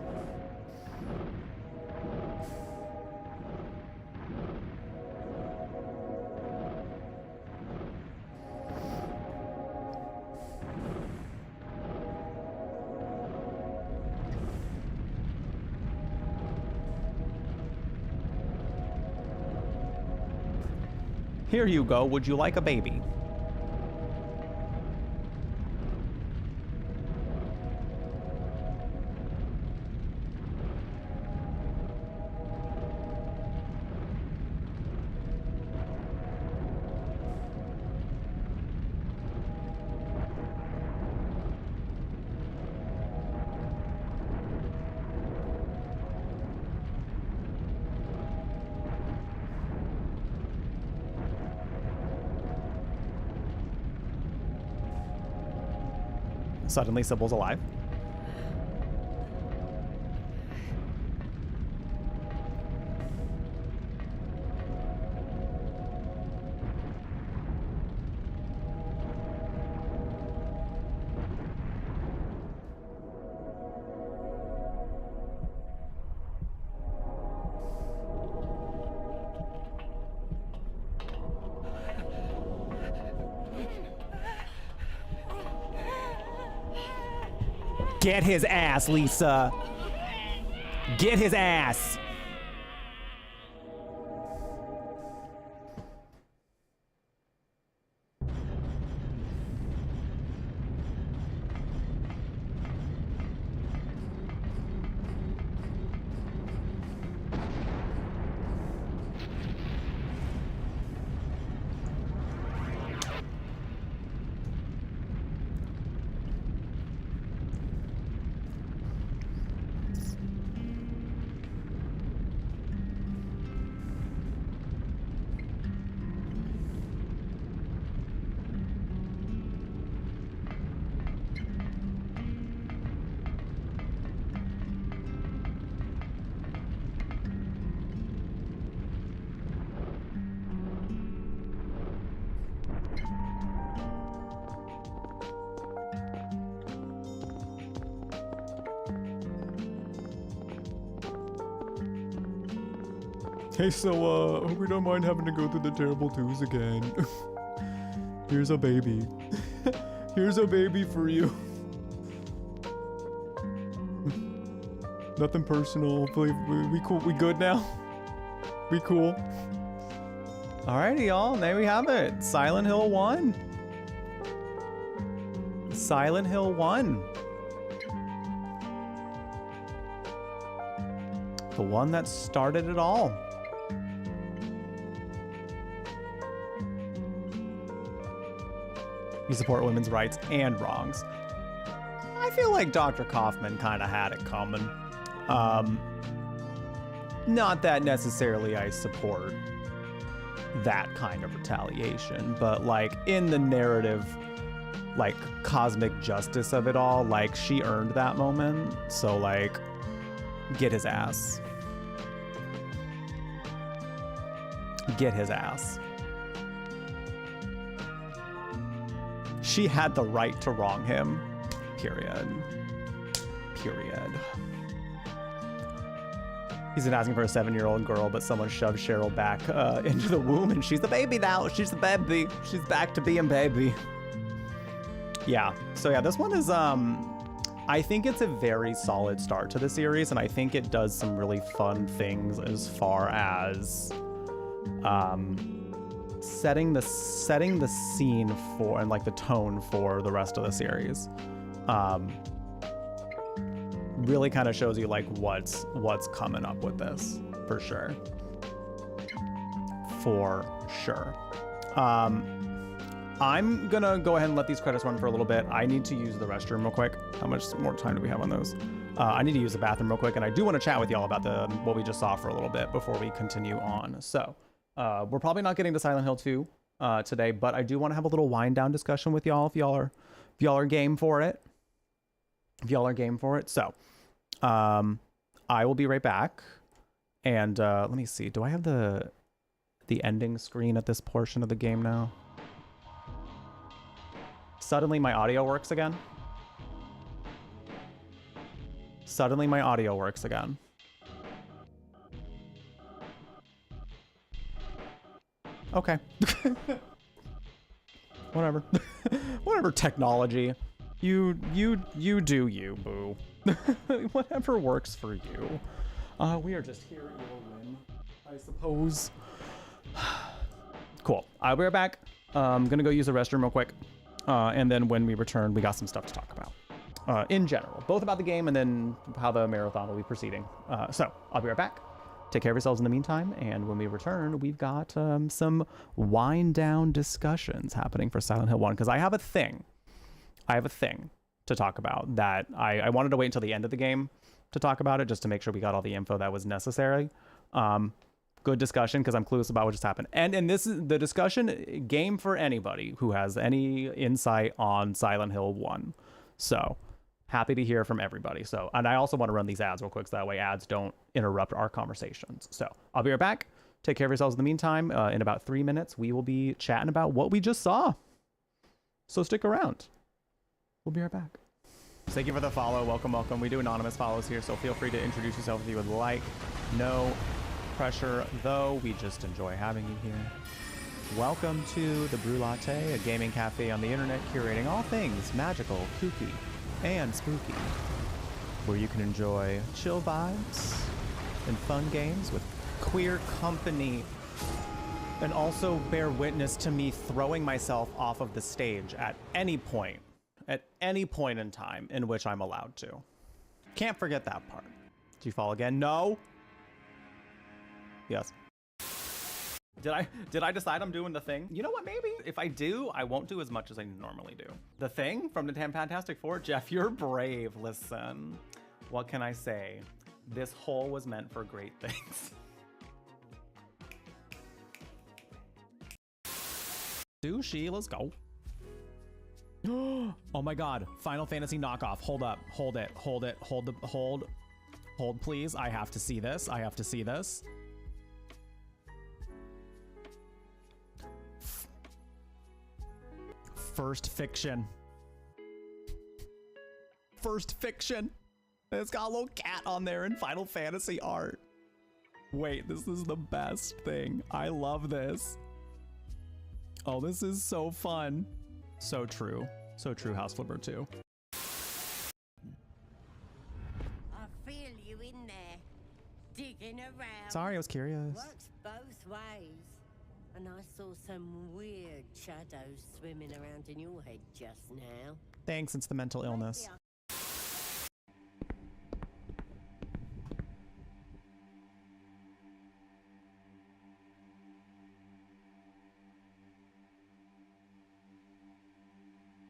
Here you go. Would you like a baby? Suddenly Sybil's alive. Get his ass, Lisa. Get his ass. Hey, so, hope you don't mind having to go through the terrible twos again. Here's a baby. Here's a baby for you. Nothing personal. Hopefully, we cool. We good now? We cool. Alrighty, y'all. There we have it. Silent Hill 1. Silent Hill 1. The one that started it all. You support women's rights and wrongs. I feel like Dr. Kaufman kind of had it coming. Not that necessarily I support that kind of retaliation, but like in the narrative, like cosmic justice of it all, like she earned that moment. So like, get his ass. Get his ass. She had the right to wrong him. Period. Period. He's been asking for a 7-year-old girl, but someone shoved Cheryl back into the womb, and she's the baby now. She's the baby. She's back to being baby. Yeah. So yeah, this one is I think it's a very solid start to the series, and I think it does some really fun things as far as setting the scene for and like the tone for the rest of the series. Really kind of shows you like what's coming up with this for sure. For sure. I'm gonna go ahead and let these credits run for a little bit. I need to use the restroom real quick. How much more time do we have on those? I need to use the bathroom real quick, and I do want to chat with y'all about what we just saw for a little bit before we continue on. So we're probably not getting to Silent Hill 2 today, but I do want to have a little wind down discussion with y'all if y'all are game for it. If y'all are game for it. So I will be right back. And let me see. Do I have the ending screen at this portion of the game now? Suddenly my audio works again. Suddenly my audio works again. Okay. Whatever. Whatever, technology. You do you, boo. Whatever works for you. We are just here at your whim, I suppose. Cool. I'll be right back. I'm gonna go use the restroom real quick. And then when we return, we got some stuff to talk about. In general, both about the game and then how the marathon will be proceeding. So I'll be right back. Take care of yourselves in the meantime, and when we return, we've got some wind down discussions happening for Silent Hill 1, because I have a thing to talk about that I wanted to wait until the end of the game to talk about it, just to make sure we got all the info that was necessary. Good discussion, because I'm clueless about what just happened. And this is the discussion game for anybody who has any insight on Silent Hill 1. So happy to hear from everybody. So, and I also want to run these ads real quick so that way ads don't interrupt our conversations. So I'll be right back. Take care of yourselves in the meantime. In about 3 minutes, we will be chatting about what we just saw. So stick around. We'll be right back. Thank you for the follow. Welcome, welcome. We do anonymous follows here, so feel free to introduce yourself if you would like. No pressure, though. We just enjoy having you here. Welcome to the Brew Latte, a gaming cafe on the internet curating all things magical, kooky, and spooky, where you can enjoy chill vibes and fun games with queer company, and also bear witness to me throwing myself off of the stage at any point in time in which I'm allowed to. Can't forget that part. Did you fall again? No. Yes. Did I decide I'm doing the thing? You know what, maybe? If I do, I won't do as much as I normally do. The Thing from the Fantastic Four? Jeff, you're brave. Listen, what can I say? This hole was meant for great things. Sushi, let's go. Oh my god, Final Fantasy knockoff. Hold up, hold it, hold, please. I have to see this. First fiction. It's got a little cat on there in Final Fantasy art. Wait, this is the best thing. I love this. Oh, this is so fun. So true. So true, House Flipper 2. I feel you in there, digging around. Sorry, I was curious. Works both ways. And I saw some weird shadows swimming around in your head just now. Thanks, it's the mental illness.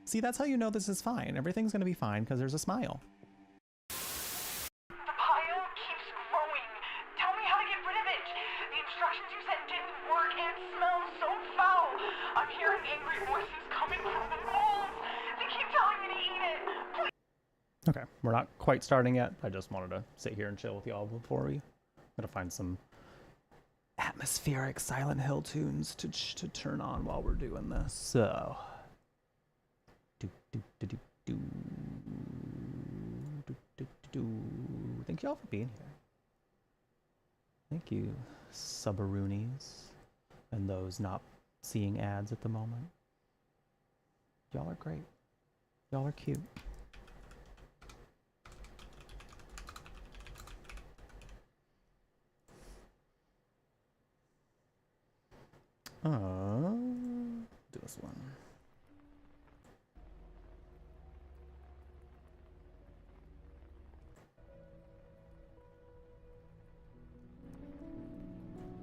See, that's how you know this is fine. Everything's gonna be fine because there's a smile. The pile keeps growing. Tell me how to get rid of it. The instructions you sent didn't work and it smells so foul. I'm hearing angry voices coming from the walls. They keep telling me to eat it. Please. Okay, we're not quite starting yet. I just wanted to sit here and chill with y'all before we gotta find some atmospheric Silent Hill tunes to turn on while we're doing this. So. Thank y'all for being here. Thank you, Subaroonies, and those not seeing ads at the moment. Y'all are great. Y'all are cute. Do this one.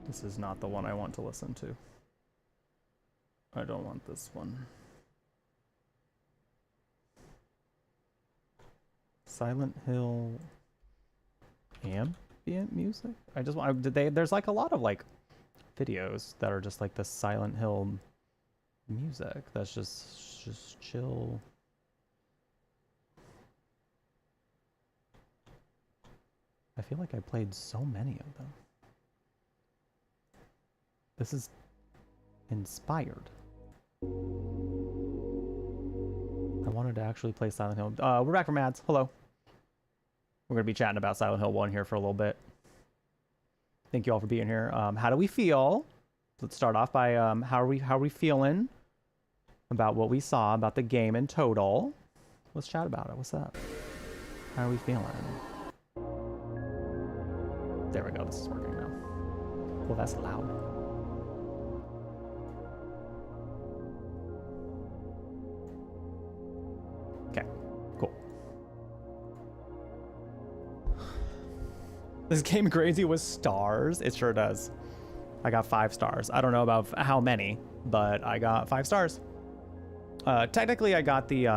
This is not the one I want to listen to. I don't want this one. Silent Hill ambient music? I just want, there's like a lot of like videos that are just like the Silent Hill music that's just chill. I feel like I played so many of them. This is inspired. I wanted to actually play Silent Hill. We're back from ads. Hello. We're going to be chatting about Silent Hill 1 here for a little bit. Thank you all for being here. How do we feel? Let's start off by how are we feeling about what we saw, about the game in total? Let's chat about it. What's up? How are we feeling? There we go. This is working now. Well, that's loud. Okay, cool. This game grades you with stars. It sure does. I got 5 stars. I don't know about how many, but I got 5 stars. Technically, I got the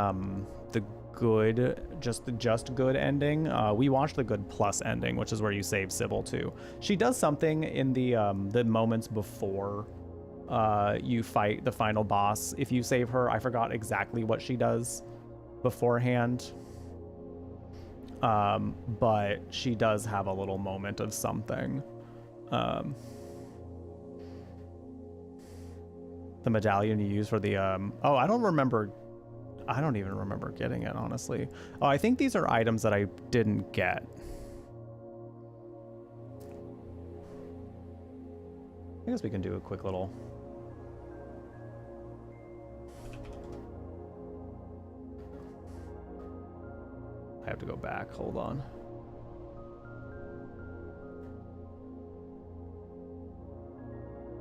good, just good ending. We watched the good plus ending, which is where you save Sybil too. She does something in the moments before you fight the final boss. If you save her, I forgot exactly what she does. beforehand. But she does have a little moment of something. The medallion you use for the oh, I don't even remember getting it, honestly. Oh, I think these are items that I didn't get. I guess we can do a quick little. I have to go back, hold on.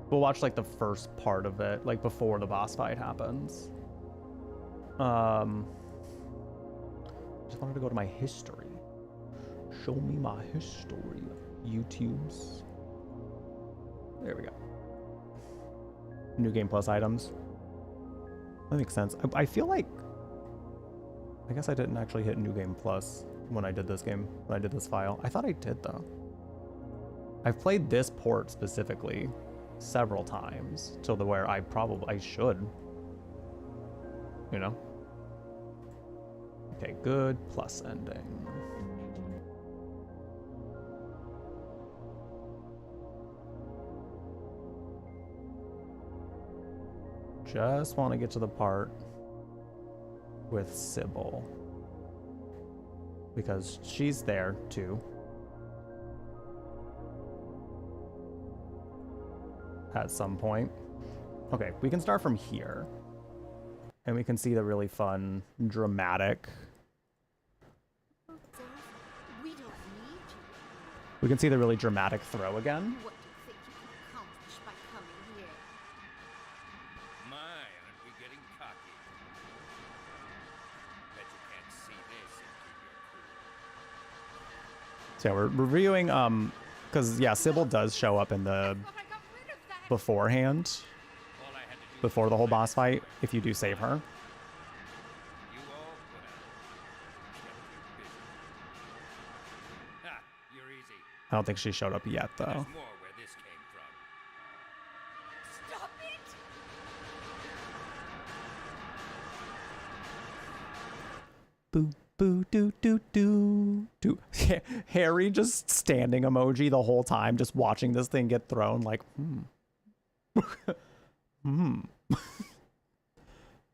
We'll watch like the first part of it, like before the boss fight happens. Just wanted to go to my history. Show me my history, YouTubes. There we go. New Game Plus items. That makes sense. I feel like, I guess I didn't actually hit New Game Plus when I did this game, when I did this file. I thought I did though. I've played this port specifically several times to the where I should, you know? Okay, good, plus ending. Just want to get to the part with Sybil, because she's there too. At some point. Okay, we can start from here. And we can see the really fun, dramatic. We can see the really dramatic throw again. What do you think you can accomplish by coming here? My, aren't we getting cocky? Bet you can't see this and keep your cool. So yeah, we're reviewing, because yeah, Sybil does show up in the beforehand, before the whole boss fight, if you do save her. I don't think she showed up yet, though. More where this came from. Stop it! Boo, boo, doo, doo, doo, doo. Harry just standing emoji the whole time, just watching this thing get thrown, like,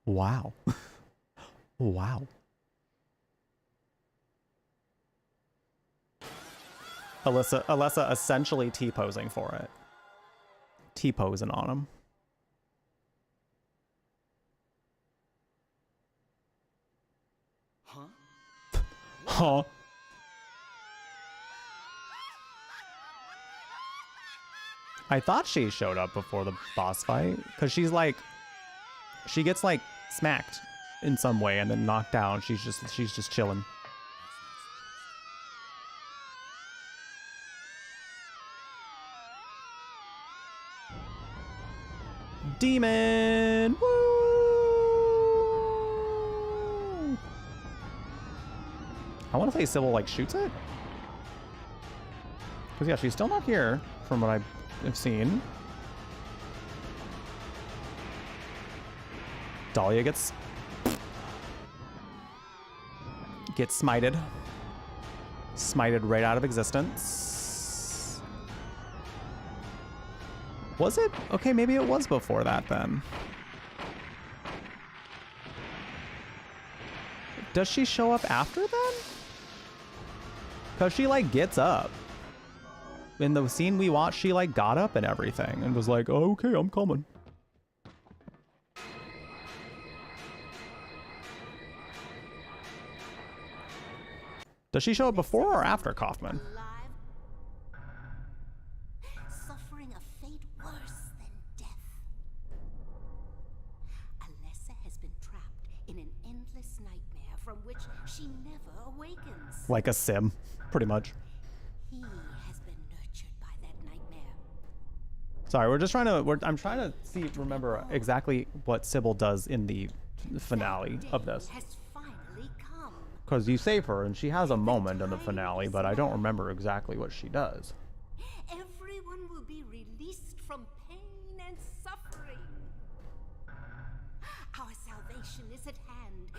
Wow. Wow. Alyssa essentially T-posing for it. T-posing on him. Huh? I thought she showed up before the boss fight, because she's like, she gets like smacked in some way and then knocked down. She's just chilling. Demon! Woo! I want to say Sybil like shoots it. Because yeah, she's still not here from what I've seen. Dahlia gets smited. Smited right out of existence. Was it? Okay, maybe it was before that then. Does she show up after then? Because she like gets up. In the scene we watched, she like got up and everything and was like, oh, okay, I'm coming. Does she show up before or after Kaufman? Suffering a fate worse than death. Alessa has been trapped in an endless nightmare from which she never awakens. Like a sim, pretty much. He has been nurtured by that nightmare. Sorry, we're just trying to. I'm trying to remember exactly what Sybil does in the finale of this. Because you save her and she has a moment in the finale, but I don't remember exactly what she does. Everyone will be released from pain and suffering. Our salvation is at hand.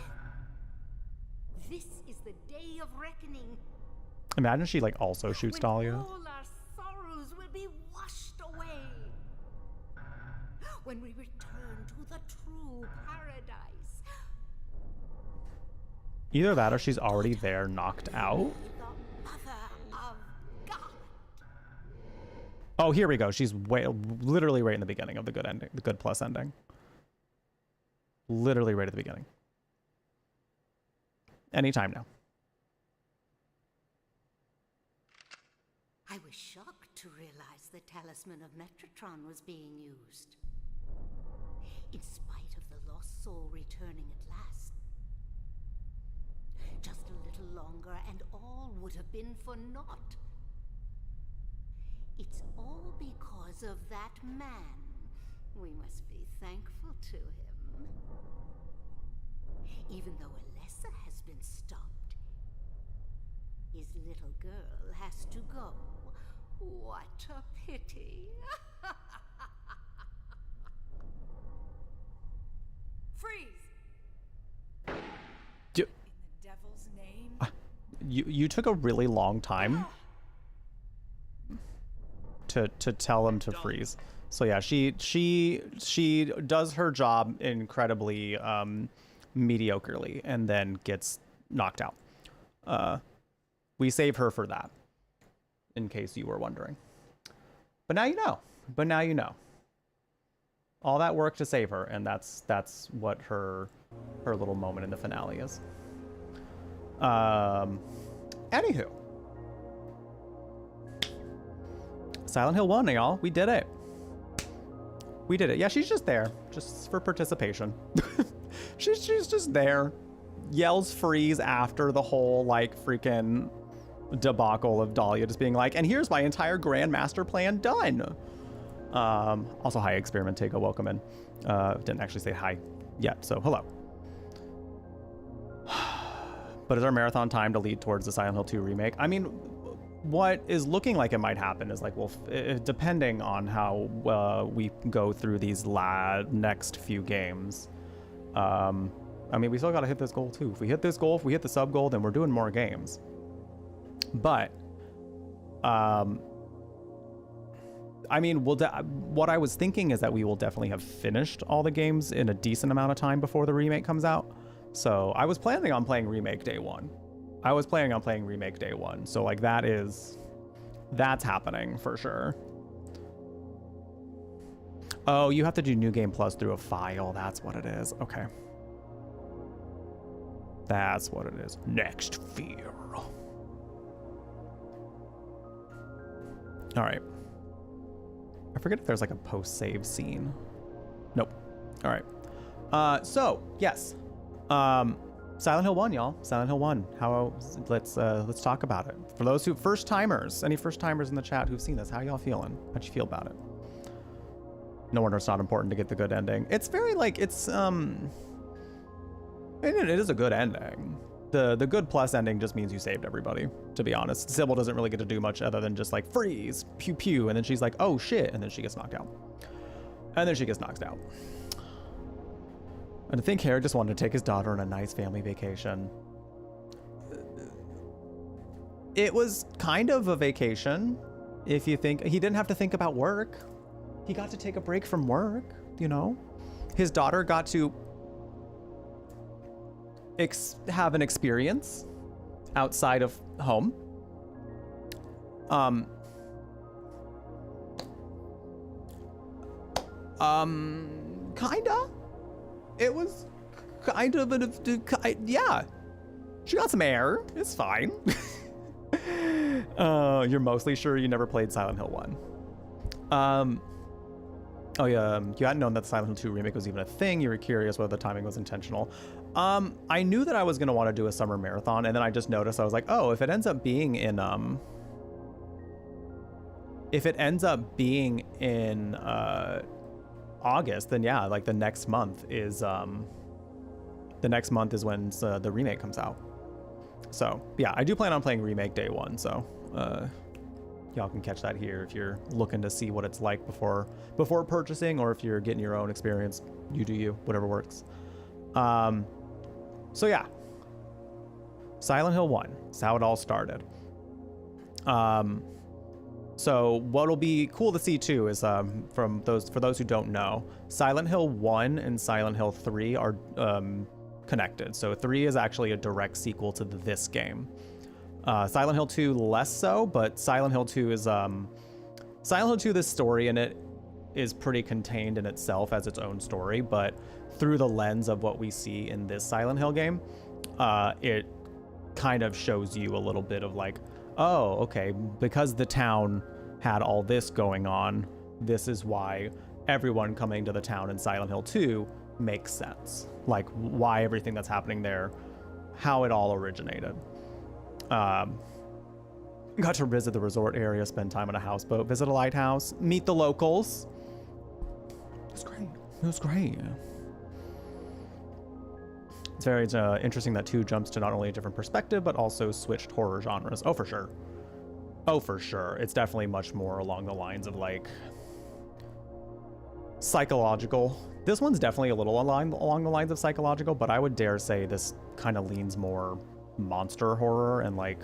This is the day of reckoning. Imagine she like also shoots Dahlia. All our sorrows will be washed away. When we return to the true paradise. Either that or she's already there, knocked out. Oh, here we go. She's literally right in the beginning of the good ending, the good plus ending. Literally right at the beginning. Anytime now. I was shocked to realize the talisman of Metatron was being used. In spite of the lost soul returning at last. Just a little longer and all would have been for naught. It's all because of that man. We must be thankful to him. Even though Alessa has been stopped, his little girl has to go. What a pity. Freeze! You, In the devil's name? you took a really long time to tell him to freeze. So yeah, she does her job incredibly mediocrely and then gets knocked out. We save her for that, in case you were wondering. But now you know. But now you know. All that work to save her, and that's what her little moment in the finale is. Anywho. Silent Hill 1, y'all. We did it. We did it. Yeah, she's just there. Just for participation. she's just there. Yells freeze after the whole, like, freaking debacle of Dahlia just being like, and here's my entire grand master plan done. Also, hi, Experimentego. Welcome in. Didn't actually say hi yet, so hello. But is our marathon time to lead towards the Silent Hill 2 remake? I mean, what is looking like it might happen is like, well, depending on how we go through these next few games. I mean, we still got to hit this goal too. If we hit this goal, if we hit the sub goal, then we're doing more games. But, I mean, what I was thinking is that we will definitely have finished all the games in a decent amount of time before the remake comes out. So I was planning on playing Remake Day 1. So like that's happening for sure. Oh, you have to do New Game Plus through a file. That's what it is. Okay. That's what it is. Next fear. All right. I forget if there's like a post-save scene. Nope. All right. So yes. Silent Hill 1, y'all. Silent Hill 1. Let's talk about it. For those who any first timers in the chat who've seen this, how y'all feeling? How'd you feel about it? No wonder it's not important to get the good ending. It's very like it is a good ending. The good plus ending just means you saved everybody, to be honest. Sybil doesn't really get to do much other than just like freeze, pew pew, and then she's like, oh shit, and then she gets knocked out. And then she gets knocked out. And I think Harry just wanted to take his daughter on a nice family vacation. It was kind of a vacation, if you think. He didn't have to think about work. He got to take a break from work, you know? His daughter got to have an experience outside of home. Kinda. It was kind of yeah. She got some air. It's fine. You're mostly sure you never played Silent Hill 1. Oh yeah, you hadn't known that the Silent Hill 2 remake was even a thing. You were curious whether the timing was intentional. I knew that I was gonna want to do a summer marathon, and then I just noticed, I was like, oh, if it ends up being in August, then yeah, like the next month is when the remake comes out. So yeah, I do plan on playing Remake Day 1, so y'all can catch that here if you're looking to see what it's like before purchasing, or if you're getting your own experience. You do you, whatever works. So yeah, Silent Hill 1 is how it all started. So what'll be cool to see too is for those who don't know, Silent Hill 1 and Silent Hill 3 are connected. So 3 is actually a direct sequel to this game. Silent Hill 2 less so, but Silent Hill 2 is Silent Hill 2, this story in it is pretty contained in itself as its own story, but through the lens of what we see in this Silent Hill game, it kind of shows you a little bit of like, oh, okay, because the town had all this going on, this is why everyone coming to the town in Silent Hill 2 makes sense. Like why everything that's happening there, how it all originated. Got to visit the resort area, spend time on a houseboat, visit a lighthouse, meet the locals. It was great. It was great. It's very interesting that 2 jumps to not only a different perspective, but also switched horror genres. Oh, for sure. Oh, for sure. It's definitely much more along the lines of like psychological. This one's definitely a little along the lines of psychological, but I would dare say this kind of leans more monster horror and like,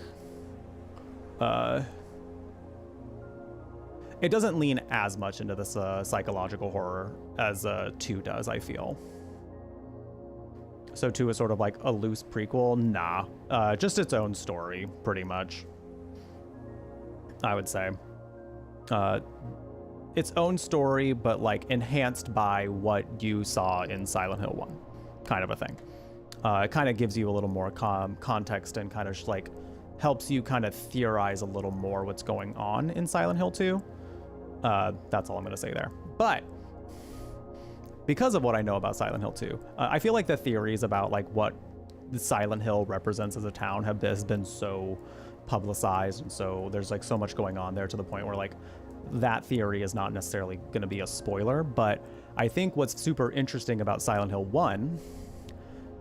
it doesn't lean as much into this psychological horror as 2 does, I feel. So 2 is sort of like a loose prequel? Nah. Just its own story, pretty much. I would say. Its own story, but like enhanced by what you saw in Silent Hill 1. Kind of a thing. It kind of gives you a little more context and kind of like helps you kind of theorize a little more what's going on in Silent Hill 2. That's all I'm going to say there. But because of what I know about Silent Hill 2, I feel like the theories about like what the Silent Hill represents as a town has been so publicized, and so there's like so much going on there to the point where like that theory is not necessarily going to be a spoiler. But I think what's super interesting about Silent Hill 1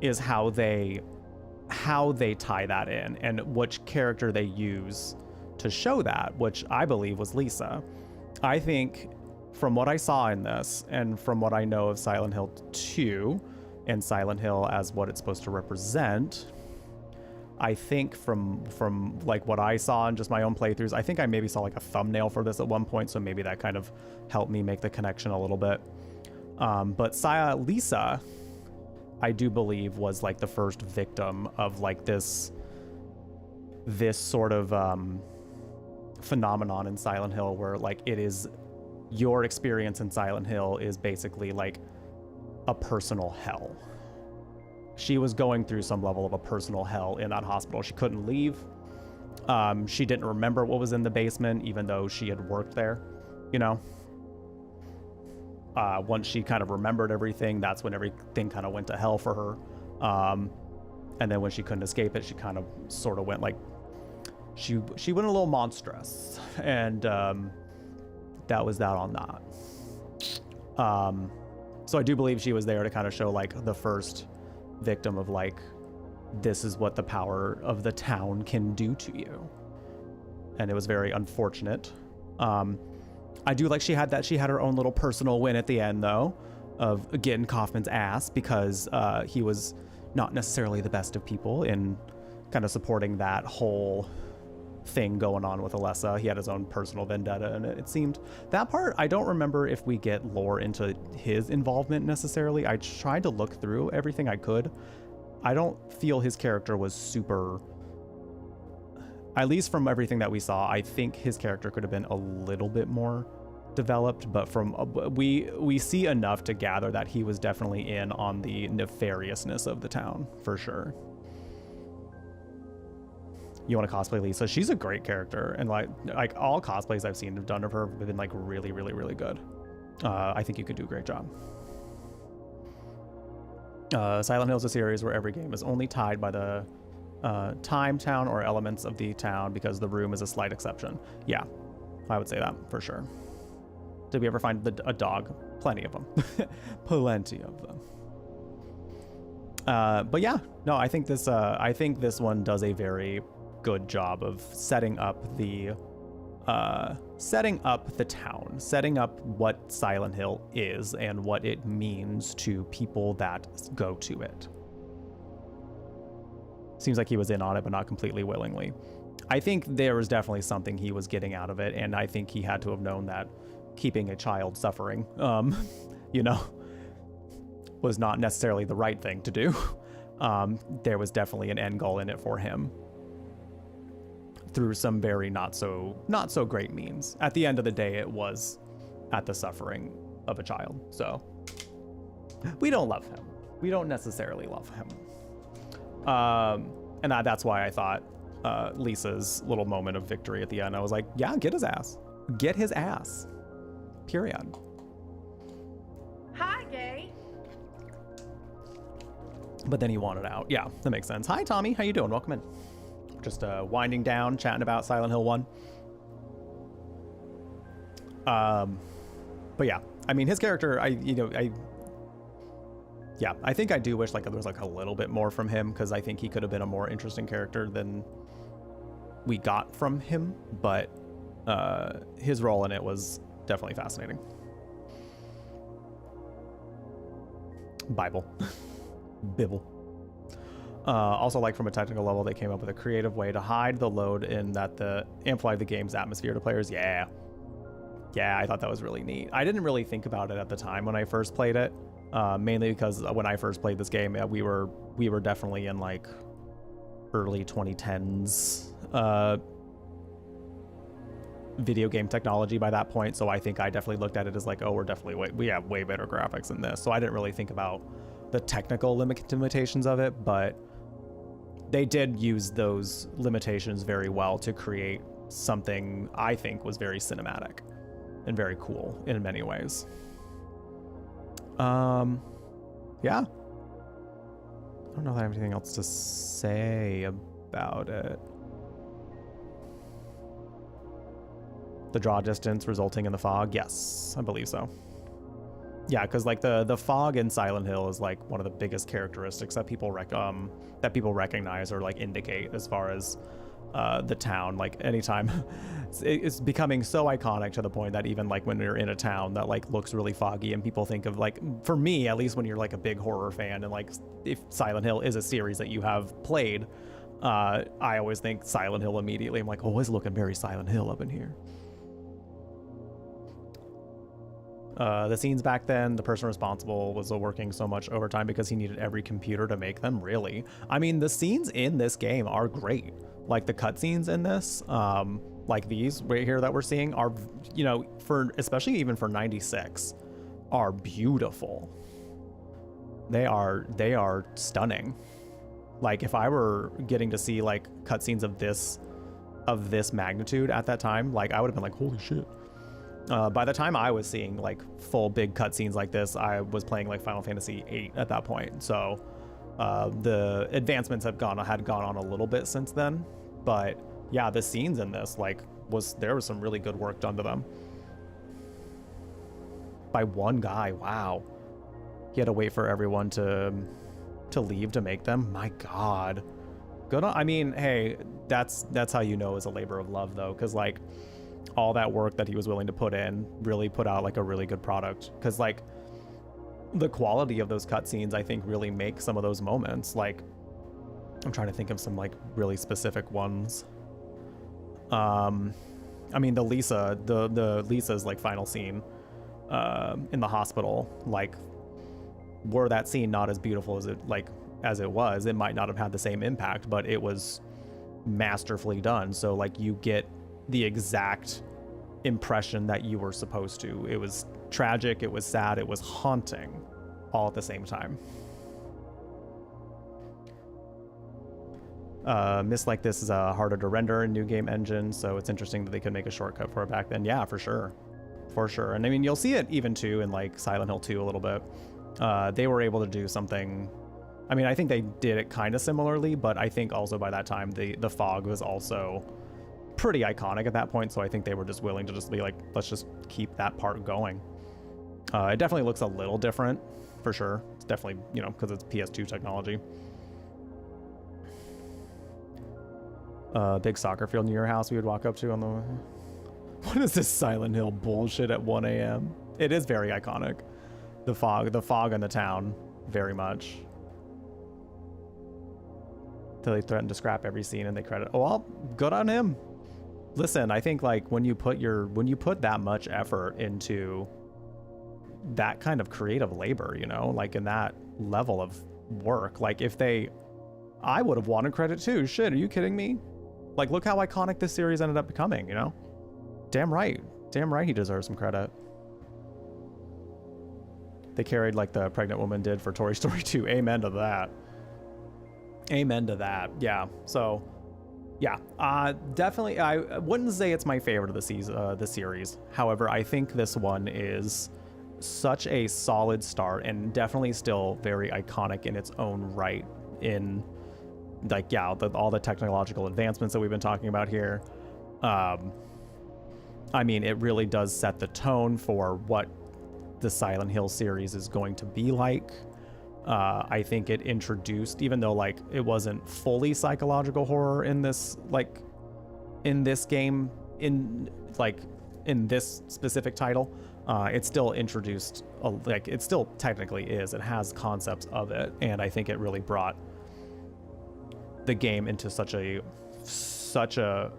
is how they tie that in and which character they use to show that, which I believe was Lisa. I think from what I saw in this and from what I know of Silent Hill 2 and Silent Hill as what it's supposed to represent, I think from like what I saw in just my own playthroughs, I think I maybe saw like a thumbnail for this at one point, so maybe that kind of helped me make the connection a little bit. But Lisa, I do believe, was like the first victim of like this sort of phenomenon in Silent Hill where like it is your experience in Silent Hill is basically like a personal hell. She was going through some level of a personal hell in that hospital. She couldn't leave. She didn't remember what was in the basement, even though she had worked there, you know? Once she kind of remembered everything, that's when everything kind of went to hell for her. And then when she couldn't escape it, she kind of sort of went like, she went a little monstrous. And that was that on that. So I do believe she was there to kind of show like the first victim of like, this is what the power of the town can do to you. And it was very unfortunate. I do like she had her own little personal win at the end though, of getting Kaufman's ass, because he was not necessarily the best of people in kind of supporting that whole thing going on with Alessa. He had his own personal vendetta, and it seemed that part, I don't remember if we get lore into his involvement necessarily. I tried to look through everything I could. I don't feel his character was super, at least from everything that we saw, I think his character could have been a little bit more developed, but from we see enough to gather that he was definitely in on the nefariousness of the town for sure. You want to cosplay Lisa? She's a great character, and like all cosplays I've seen done of her have been like really, really, really good. I think you could do a great job. Silent Hill is a series where every game is only tied by the time, town, or elements of the town, because the room is a slight exception. Yeah, I would say that for sure. Did we ever find a dog? Plenty of them. Plenty of them. But yeah, no, I think this one does a very good job of setting up the town, setting up what Silent Hill is and what it means to people that go to it. Seems like he was in on it, but not completely willingly. I think there was definitely something he was getting out of it, and I think he had to have known that keeping a child suffering, you know, was not necessarily the right thing to do. There was definitely an end goal in it for him through some very not so great means. At the end of the day, it was at the suffering of a child. So we don't love him. We don't necessarily love him. And that's why I thought Lisa's little moment of victory at the end, I was like, yeah, get his ass. Get his ass. Period. Hi, gay. But then he wanted out. Yeah, that makes sense. Hi, Tommy. How you doing? Welcome in. Just winding down, chatting about Silent Hill 1. But yeah, I mean, his character, I think I do wish like there was like a little bit more from him, because I think he could have been a more interesting character than we got from him. But his role in it was definitely fascinating. Bible. Also, like from a technical level, they came up with a creative way to hide the load in that the amplify the game's atmosphere to players. Yeah, I thought that was really neat. I didn't really think about it at the time when I first played it, mainly because when I first played this game, we were definitely in like early 2010s video game technology by that point. So I think I definitely looked at it as like, oh, we have way better graphics than this. So I didn't really think about the technical limitations of it, but they did use those limitations very well to create something I think was very cinematic and very cool in many ways. Yeah. I don't know if I have anything else to say about it. The draw distance resulting in the fog? Yes, I believe so. Yeah, because like the fog in Silent Hill is like one of the biggest characteristics that people recognize or like indicate as far as the town. Like anytime it's becoming so iconic to the point that even like when you're in a town that like looks really foggy and people think of like, for me at least, when you're like a big horror fan and like if Silent Hill is a series that you have played, I always think Silent Hill immediately. I'm like, oh, it's looking very Silent Hill up in here. The scenes back then, the person responsible was working so much overtime because he needed every computer to make them. Really? I mean, the scenes in this game are great. Like the cutscenes in this, like these right here that we're seeing are, you know, especially even for 96, are beautiful. They are stunning. Like if I were getting to see like cutscenes of this magnitude at that time, like I would have been like, holy shit. By the time I was seeing like full big cutscenes like this, I was playing like Final Fantasy VIII at that point. So the advancements had gone on a little bit since then. But yeah, the scenes in this there was some really good work done to them by one guy. Wow, he had to wait for everyone to leave to make them. My God, good on. I mean, hey, that's how you know it's a labor of love though, because like all that work that he was willing to put in really put out like a really good product. Because like the quality of those cutscenes, I think, really make some of those moments. Like I'm trying to think of some like really specific ones. I mean the Lisa's like final scene in the hospital, like were that scene not as beautiful as it was, it might not have had the same impact, but it was masterfully done. So like you get the exact impression that you were supposed to. It was tragic, it was sad, it was haunting, all at the same time. Mist like this is harder to render in new game engine, so it's interesting that they could make a shortcut for it back then. Yeah, for sure. And I mean, you'll see it even too in like Silent Hill 2 a little bit. They were able to do something. I mean, I think they did it kind of similarly, but I think also by that time the fog was also pretty iconic at that point, so I think they were just willing to just be like, let's just keep that part going. It definitely looks a little different, for sure. It's definitely, you know, because it's PS2 technology. Big soccer field near your house we would walk up to on the... What is this Silent Hill bullshit at 1 a.m.? It is very iconic. The fog in the town, very much. They threatened to scrap every scene and they credit. Oh, well, good on him. Listen, I think like when you put that much effort into that kind of creative labor, you know, like in that level of work, like I would have wanted credit too. Shit, are you kidding me? Like, look how iconic this series ended up becoming, you know? Damn right he deserves some credit. They carried like the pregnant woman did for Toy Story 2. Amen to that. Amen to that. Yeah. So, yeah. Definitely. I wouldn't say it's my favorite of the series. However, I think this one is such a solid start and definitely still very iconic in its own right. In like, yeah, all the technological advancements that we've been talking about here. I mean, it really does set the tone for what the Silent Hill series is going to be like. I think it introduced, even though like it wasn't fully psychological horror in this game, in this specific title, it still introduced it still technically is. It has concepts of it, and I think it really brought the game into such a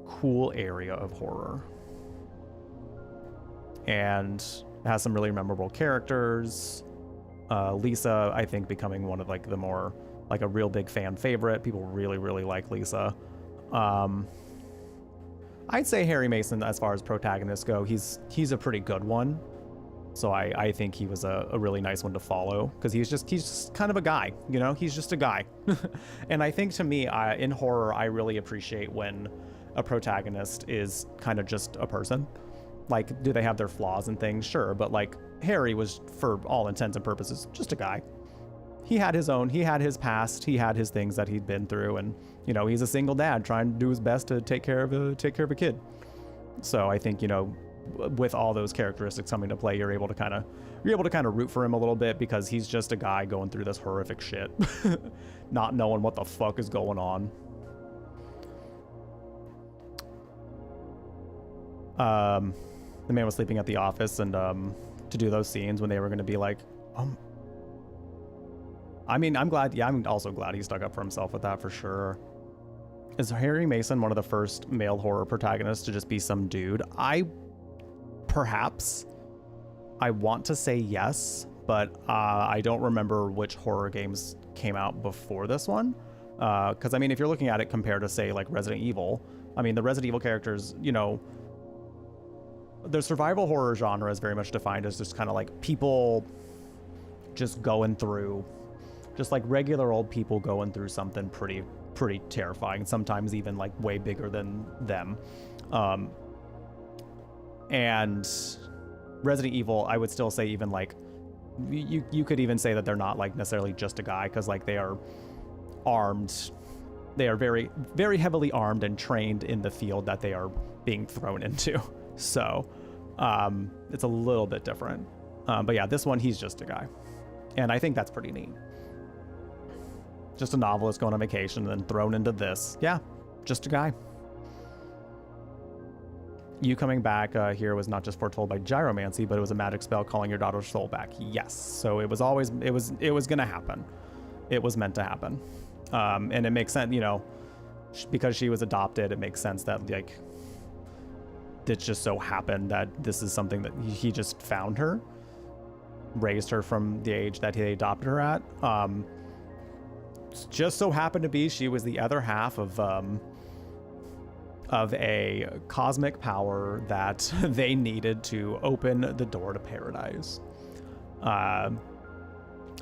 cool area of horror, and it has some really memorable characters. Lisa, I think, becoming one of like the more like a real big fan favorite. People really, really like Lisa. I'd say Harry Mason, as far as protagonists go, he's a pretty good one. So I think he was a really nice one to follow, because he's just kind of a guy, you know, he's just a guy. And I think to me, in horror, I really appreciate when a protagonist is kind of just a person. Like, do they have their flaws and things? Sure. But like Harry was, for all intents and purposes, just a guy. He had his past, he had his things that he'd been through, and you know, he's a single dad trying to do his best to take care of a kid. So I think, you know, with all those characteristics coming to play, you're able to kind of root for him a little bit, because he's just a guy going through this horrific shit, not knowing what the fuck is going on. The man was sleeping at the office, and to do those scenes when they were going to be like, I mean, I'm also glad he stuck up for himself with that, for sure. Is Harry Mason one of the first male horror protagonists to just be some dude? Perhaps. I want to say yes, but I don't remember which horror games came out before this one. Because, I mean, if you're looking at it compared to, say, like Resident Evil, I mean, the Resident Evil characters, you know, the survival horror genre is very much defined as just kind of like people just going through, just like regular old people going through something pretty terrifying, sometimes even like way bigger than them. And Resident Evil, I would still say, even like you could even say that they're not like necessarily just a guy, because like they are armed, they are very, very heavily armed and trained in the field that they are being thrown into. So it's a little bit different. But yeah, this one, he's just a guy, and I think that's pretty neat. Just a novelist going on vacation and then thrown into this. Yeah, just a guy. You coming back here was not just foretold by gyromancy, but it was a magic spell calling your daughter's soul back. Yes. So it was gonna happen. It was meant to happen. And it makes sense, you know, because she was adopted, it makes sense that like it just so happened that this is something that he just found her, raised her from the age that he adopted her at. Just so happened to be she was the other half of a cosmic power that they needed to open the door to paradise.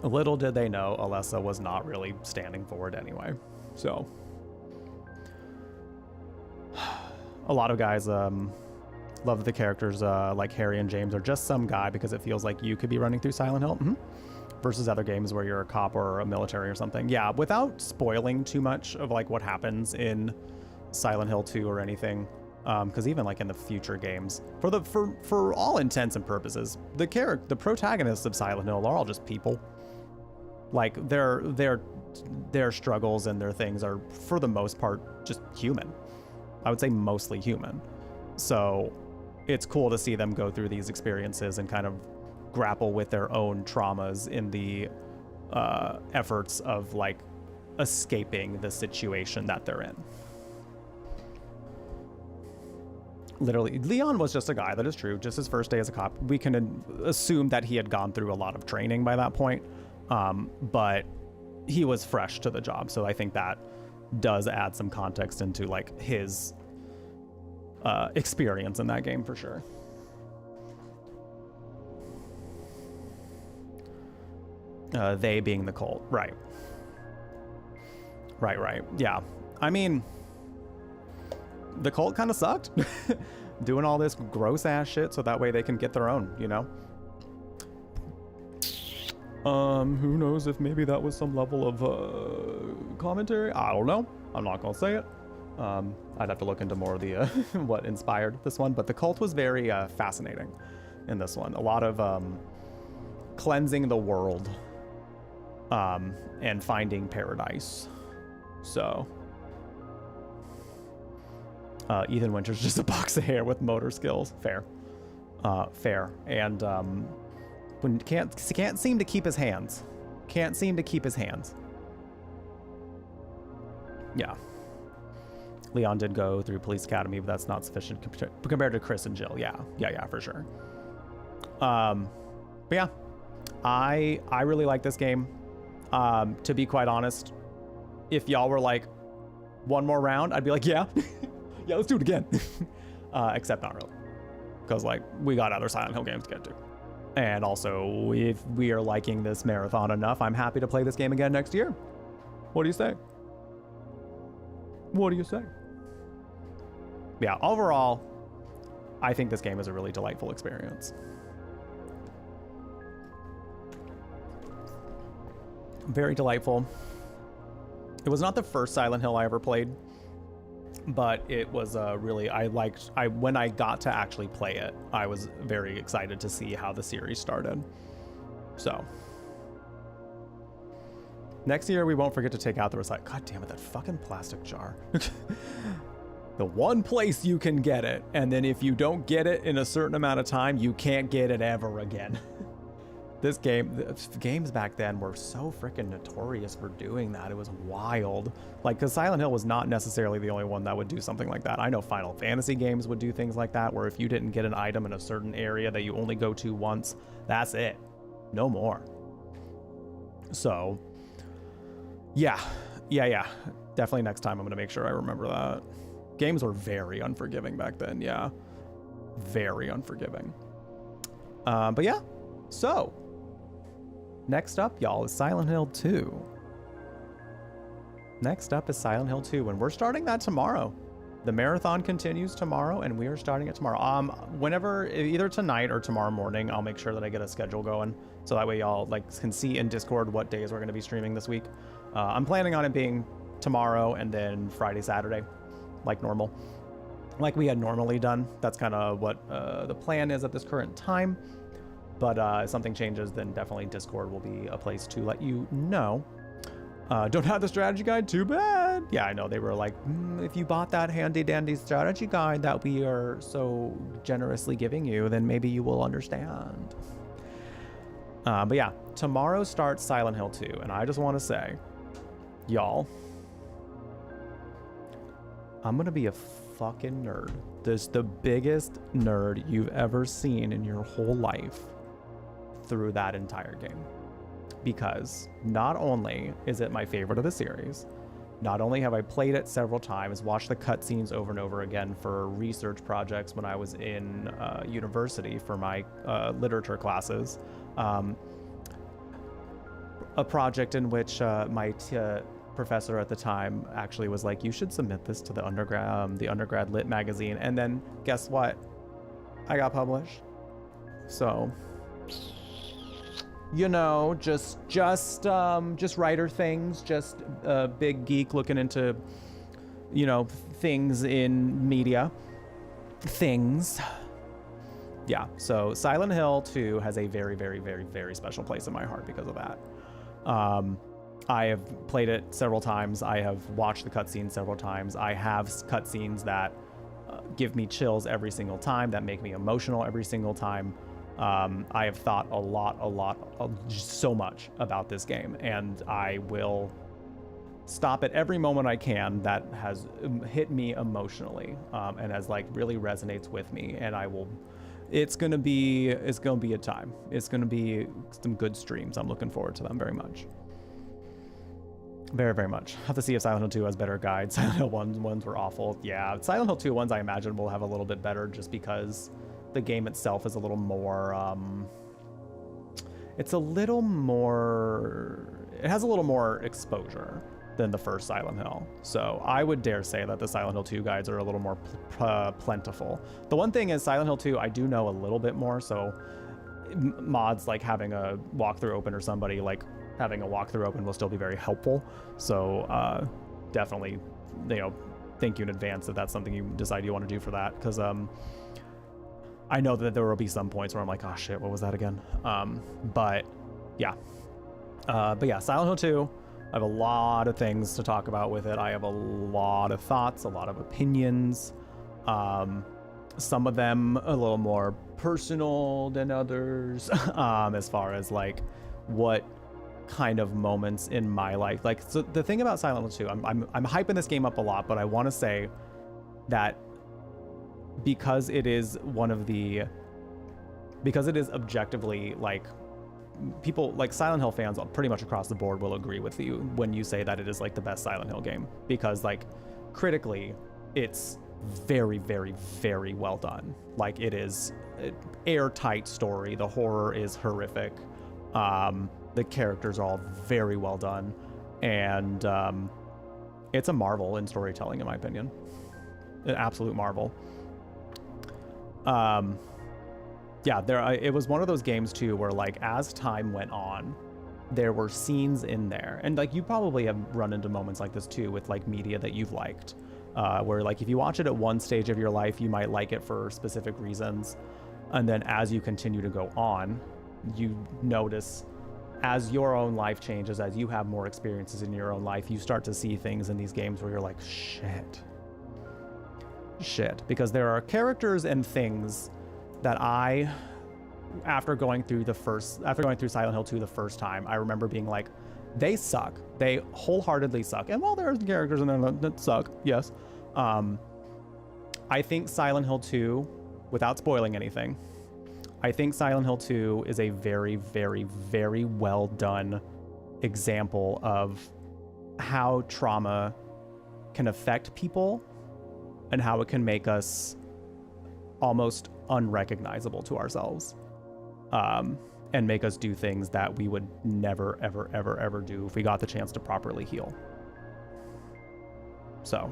Little did they know, Alessa was not really standing for it anyway. So a lot of guys love the characters like Harry and James are just some guy, because it feels like you could be running through Silent Hill. Versus other games where you're a cop or a military or something. Yeah, without spoiling too much of like what happens in Silent Hill 2 or anything, because even like in the future games, for all intents and purposes, the protagonists of Silent Hill are all just people. Like their struggles and their things are, for the most part, just human. I would say mostly human. So it's cool to see them go through these experiences and kind of grapple with their own traumas in the efforts of like escaping the situation that they're in. Literally, Leon was just a guy, that is true, just his first day as a cop. We can assume that he had gone through a lot of training by that point, but he was fresh to the job, so I think that does add some context into like his experience in that game for sure. They being the cult, right. Right, yeah. I mean, the cult kind of sucked. Doing all this gross ass shit so that way they can get their own, you know? Who knows if maybe that was some level of commentary? I don't know. I'm not gonna say it. I'd have to look into more of the what inspired this one, but the cult was very fascinating in this one. A lot of cleansing the world and finding paradise. So Ethan Winter's just a box of hair with motor skills. Fair. And when can't seem to keep his hands. Can't seem to keep his hands. Yeah. Leon did go through police academy, but that's not sufficient compared to Chris and Jill. Yeah, for sure. But yeah, I really like this game. To be quite honest, if y'all were like, one more round, I'd be like, yeah. Yeah, let's do it again. Except not really. Because, like, we got other Silent Hill games to get to. And also, if we are liking this marathon enough, I'm happy to play this game again next year. What do you say? What do you say? Yeah, overall, I think this game is a really delightful experience. Very delightful. It was not the first Silent Hill I ever played, but it was really, when I got to actually play it, I was very excited to see how the series started. So next year we won't forget to take out the recycle. God damn it, that fucking plastic jar. The one place you can get it, and then if you don't get it in a certain amount of time, you can't get it ever again. This game, the games back then were so freaking notorious for doing that. It was wild. Like, because Silent Hill was not necessarily the only one that would do something like that. I know Final Fantasy games would do things like that, where if you didn't get an item in a certain area that you only go to once, that's it. No more. So, yeah. Definitely next time I'm going to make sure I remember that. Games were very unforgiving back then, yeah. Very unforgiving. But yeah, so next up, y'all, is Silent Hill 2. Next up is Silent Hill 2, and we're starting that tomorrow. The marathon continues tomorrow, and we are starting it tomorrow. Whenever, either tonight or tomorrow morning, I'll make sure that I get a schedule going, so that way y'all can see in Discord what days we're going to be streaming this week. I'm planning on it being tomorrow and then Friday, Saturday, like normal, like we had normally done. That's kind of what the plan is at this current time. But if something changes, then definitely Discord will be a place to let you know. Don't have the strategy guide? Too bad. Yeah, I know. They were like, if you bought that handy dandy strategy guide that we are so generously giving you, then maybe you will understand. But yeah, tomorrow starts Silent Hill 2. And I just want to say, y'all, I'm going to be a fucking nerd. This is the biggest nerd you've ever seen in your whole life through that entire game, because not only is it my favorite of the series, not only have I played it several times, watched the cutscenes over and over again for research projects when I was in university for my literature classes, a project in which my professor at the time actually was like, you should submit this to the undergrad lit magazine, and then guess what, I got published. So, you know, just writer things, just a big geek looking into, you know, things in media. Things. Yeah, so Silent Hill 2 has a very, very, very, very special place in my heart because of that. I have played it several times. I have watched the cutscenes several times. I have cutscenes that give me chills every single time, that make me emotional every single time. I have thought so much about this game, and I will stop at every moment I can that has hit me emotionally, and has like really resonates with me, and I will. It's gonna be a time. It's gonna be some good streams. I'm looking forward to them very much. Very, very much. Have to see if Silent Hill 2 has better guides. Silent Hill 1 ones were awful. Yeah, Silent Hill 2 ones I imagine will have a little bit better just because the game itself is a little more, it's a little more, it has a little more exposure than the first Silent Hill. So I would dare say that the Silent Hill 2 guides are a little more plentiful. The one thing is Silent Hill 2, I do know a little bit more, so mods like having a walkthrough open or somebody like having a walkthrough open will still be very helpful. So definitely, thank you in advance that that's something you decide you want to do for that, because I know that there will be some points where I'm like, oh shit, what was that again? But yeah, Silent Hill 2, I have a lot of things to talk about with it. I have a lot of thoughts, a lot of opinions. Some of them a little more personal than others, as far as like what kind of moments in my life. Like, so the thing about Silent Hill 2, I'm hyping this game up a lot, but I want to say that because it is objectively, like, people like Silent Hill fans pretty much across the board will agree with you when you say that it is like the best Silent Hill game, because like critically it's very, very, very well done. Like, it is an airtight story. The horror is horrific. The characters are all very well done, and it's a marvel in storytelling, in my opinion. An absolute marvel. Yeah, it was one of those games too where, like, as time went on, there were scenes in there, and like you probably have run into moments like this too with like media that you've liked, where like if you watch it at one stage of your life, you might like it for specific reasons, and then as you continue to go on, you notice as your own life changes, as you have more experiences in your own life, you start to see things in these games where you're like, shit, because there are characters and things that after going through Silent Hill 2 the first time, I remember being like, they suck. They wholeheartedly suck. And while there are characters in there that suck, yes, I think Silent Hill 2, without spoiling anything, I think Silent Hill 2 is a very, very, very well done example of how trauma can affect people and how it can make us almost unrecognizable to ourselves, and make us do things that we would never, ever, ever, ever do if we got the chance to properly heal. So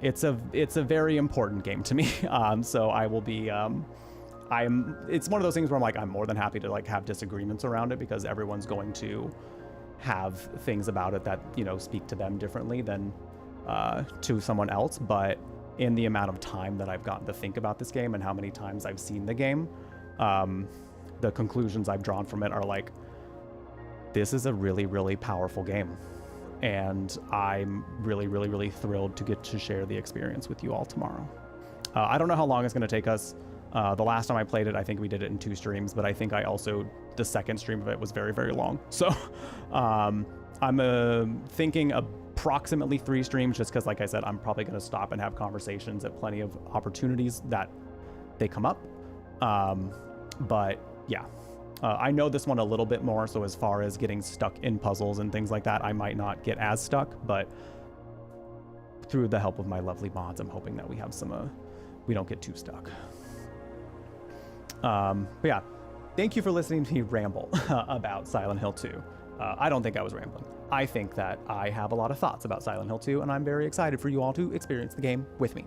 it's a very important game to me. So I will be it's one of those things where I'm like, I'm more than happy to like have disagreements around it, because everyone's going to have things about it that, speak to them differently than to someone else. But in the amount of time that I've gotten to think about this game and how many times I've seen the game, the conclusions I've drawn from it are like, this is a really, really powerful game. And I'm really, really, really thrilled to get to share the experience with you all tomorrow. I don't know how long it's going to take us. The last time I played it, I think we did it in 2 streams, but I think the second stream of it was very, very long. So I'm thinking approximately 3 streams, just because, like I said, I'm probably going to stop and have conversations at plenty of opportunities that they come up. But yeah, I know this one a little bit more, so as far as getting stuck in puzzles and things like that, I might not get as stuck, but through the help of my lovely mods, I'm hoping that we have we don't get too stuck. But yeah, thank you for listening to me ramble about Silent Hill 2. I don't think I was rambling. I think that I have a lot of thoughts about Silent Hill 2, and I'm very excited for you all to experience the game with me,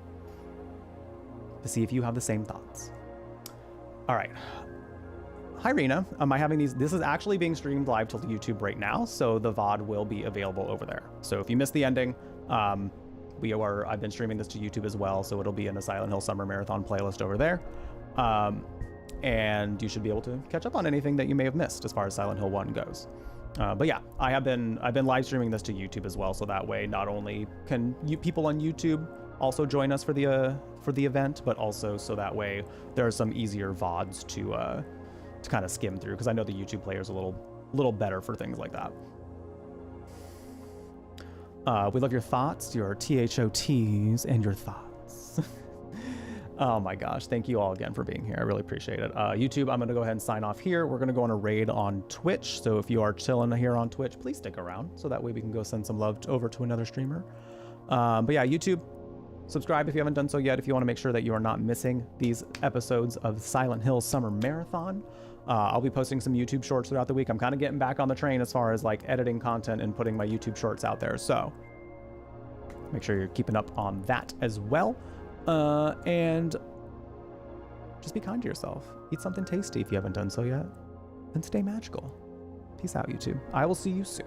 to see if you have the same thoughts. All right. Hi, Rena. Am I having these? This is actually being streamed live to YouTube right now, so the VOD will be available over there. So if you missed the ending, I've been streaming this to YouTube as well, so it'll be in the Silent Hill Summer Marathon playlist over there. And you should be able to catch up on anything that you may have missed as far as Silent Hill 1 goes. But yeah, I've been live streaming this to YouTube as well, so that way not only can people on YouTube also join us for the event, but also so that way there are some easier VODs to kind of skim through, because I know the YouTube player is a little better for things like that. We love your thoughts, your THOTs, and your thoughts. Oh my gosh, thank you all again for being here. I really appreciate it. YouTube, I'm going to go ahead and sign off here. We're going to go on a raid on Twitch. So if you are chilling here on Twitch, please stick around so that way we can go send some love over to another streamer. But yeah, YouTube, subscribe if you haven't done so yet. If you want to make sure that you are not missing these episodes of Silent Hill Summer Marathon. I'll be posting some YouTube shorts throughout the week. I'm kind of getting back on the train as far as like editing content and putting my YouTube shorts out there. So make sure you're keeping up on that as well. And just be kind to yourself. Eat something tasty if you haven't done so yet. And stay magical. Peace out, YouTube. I will see you soon.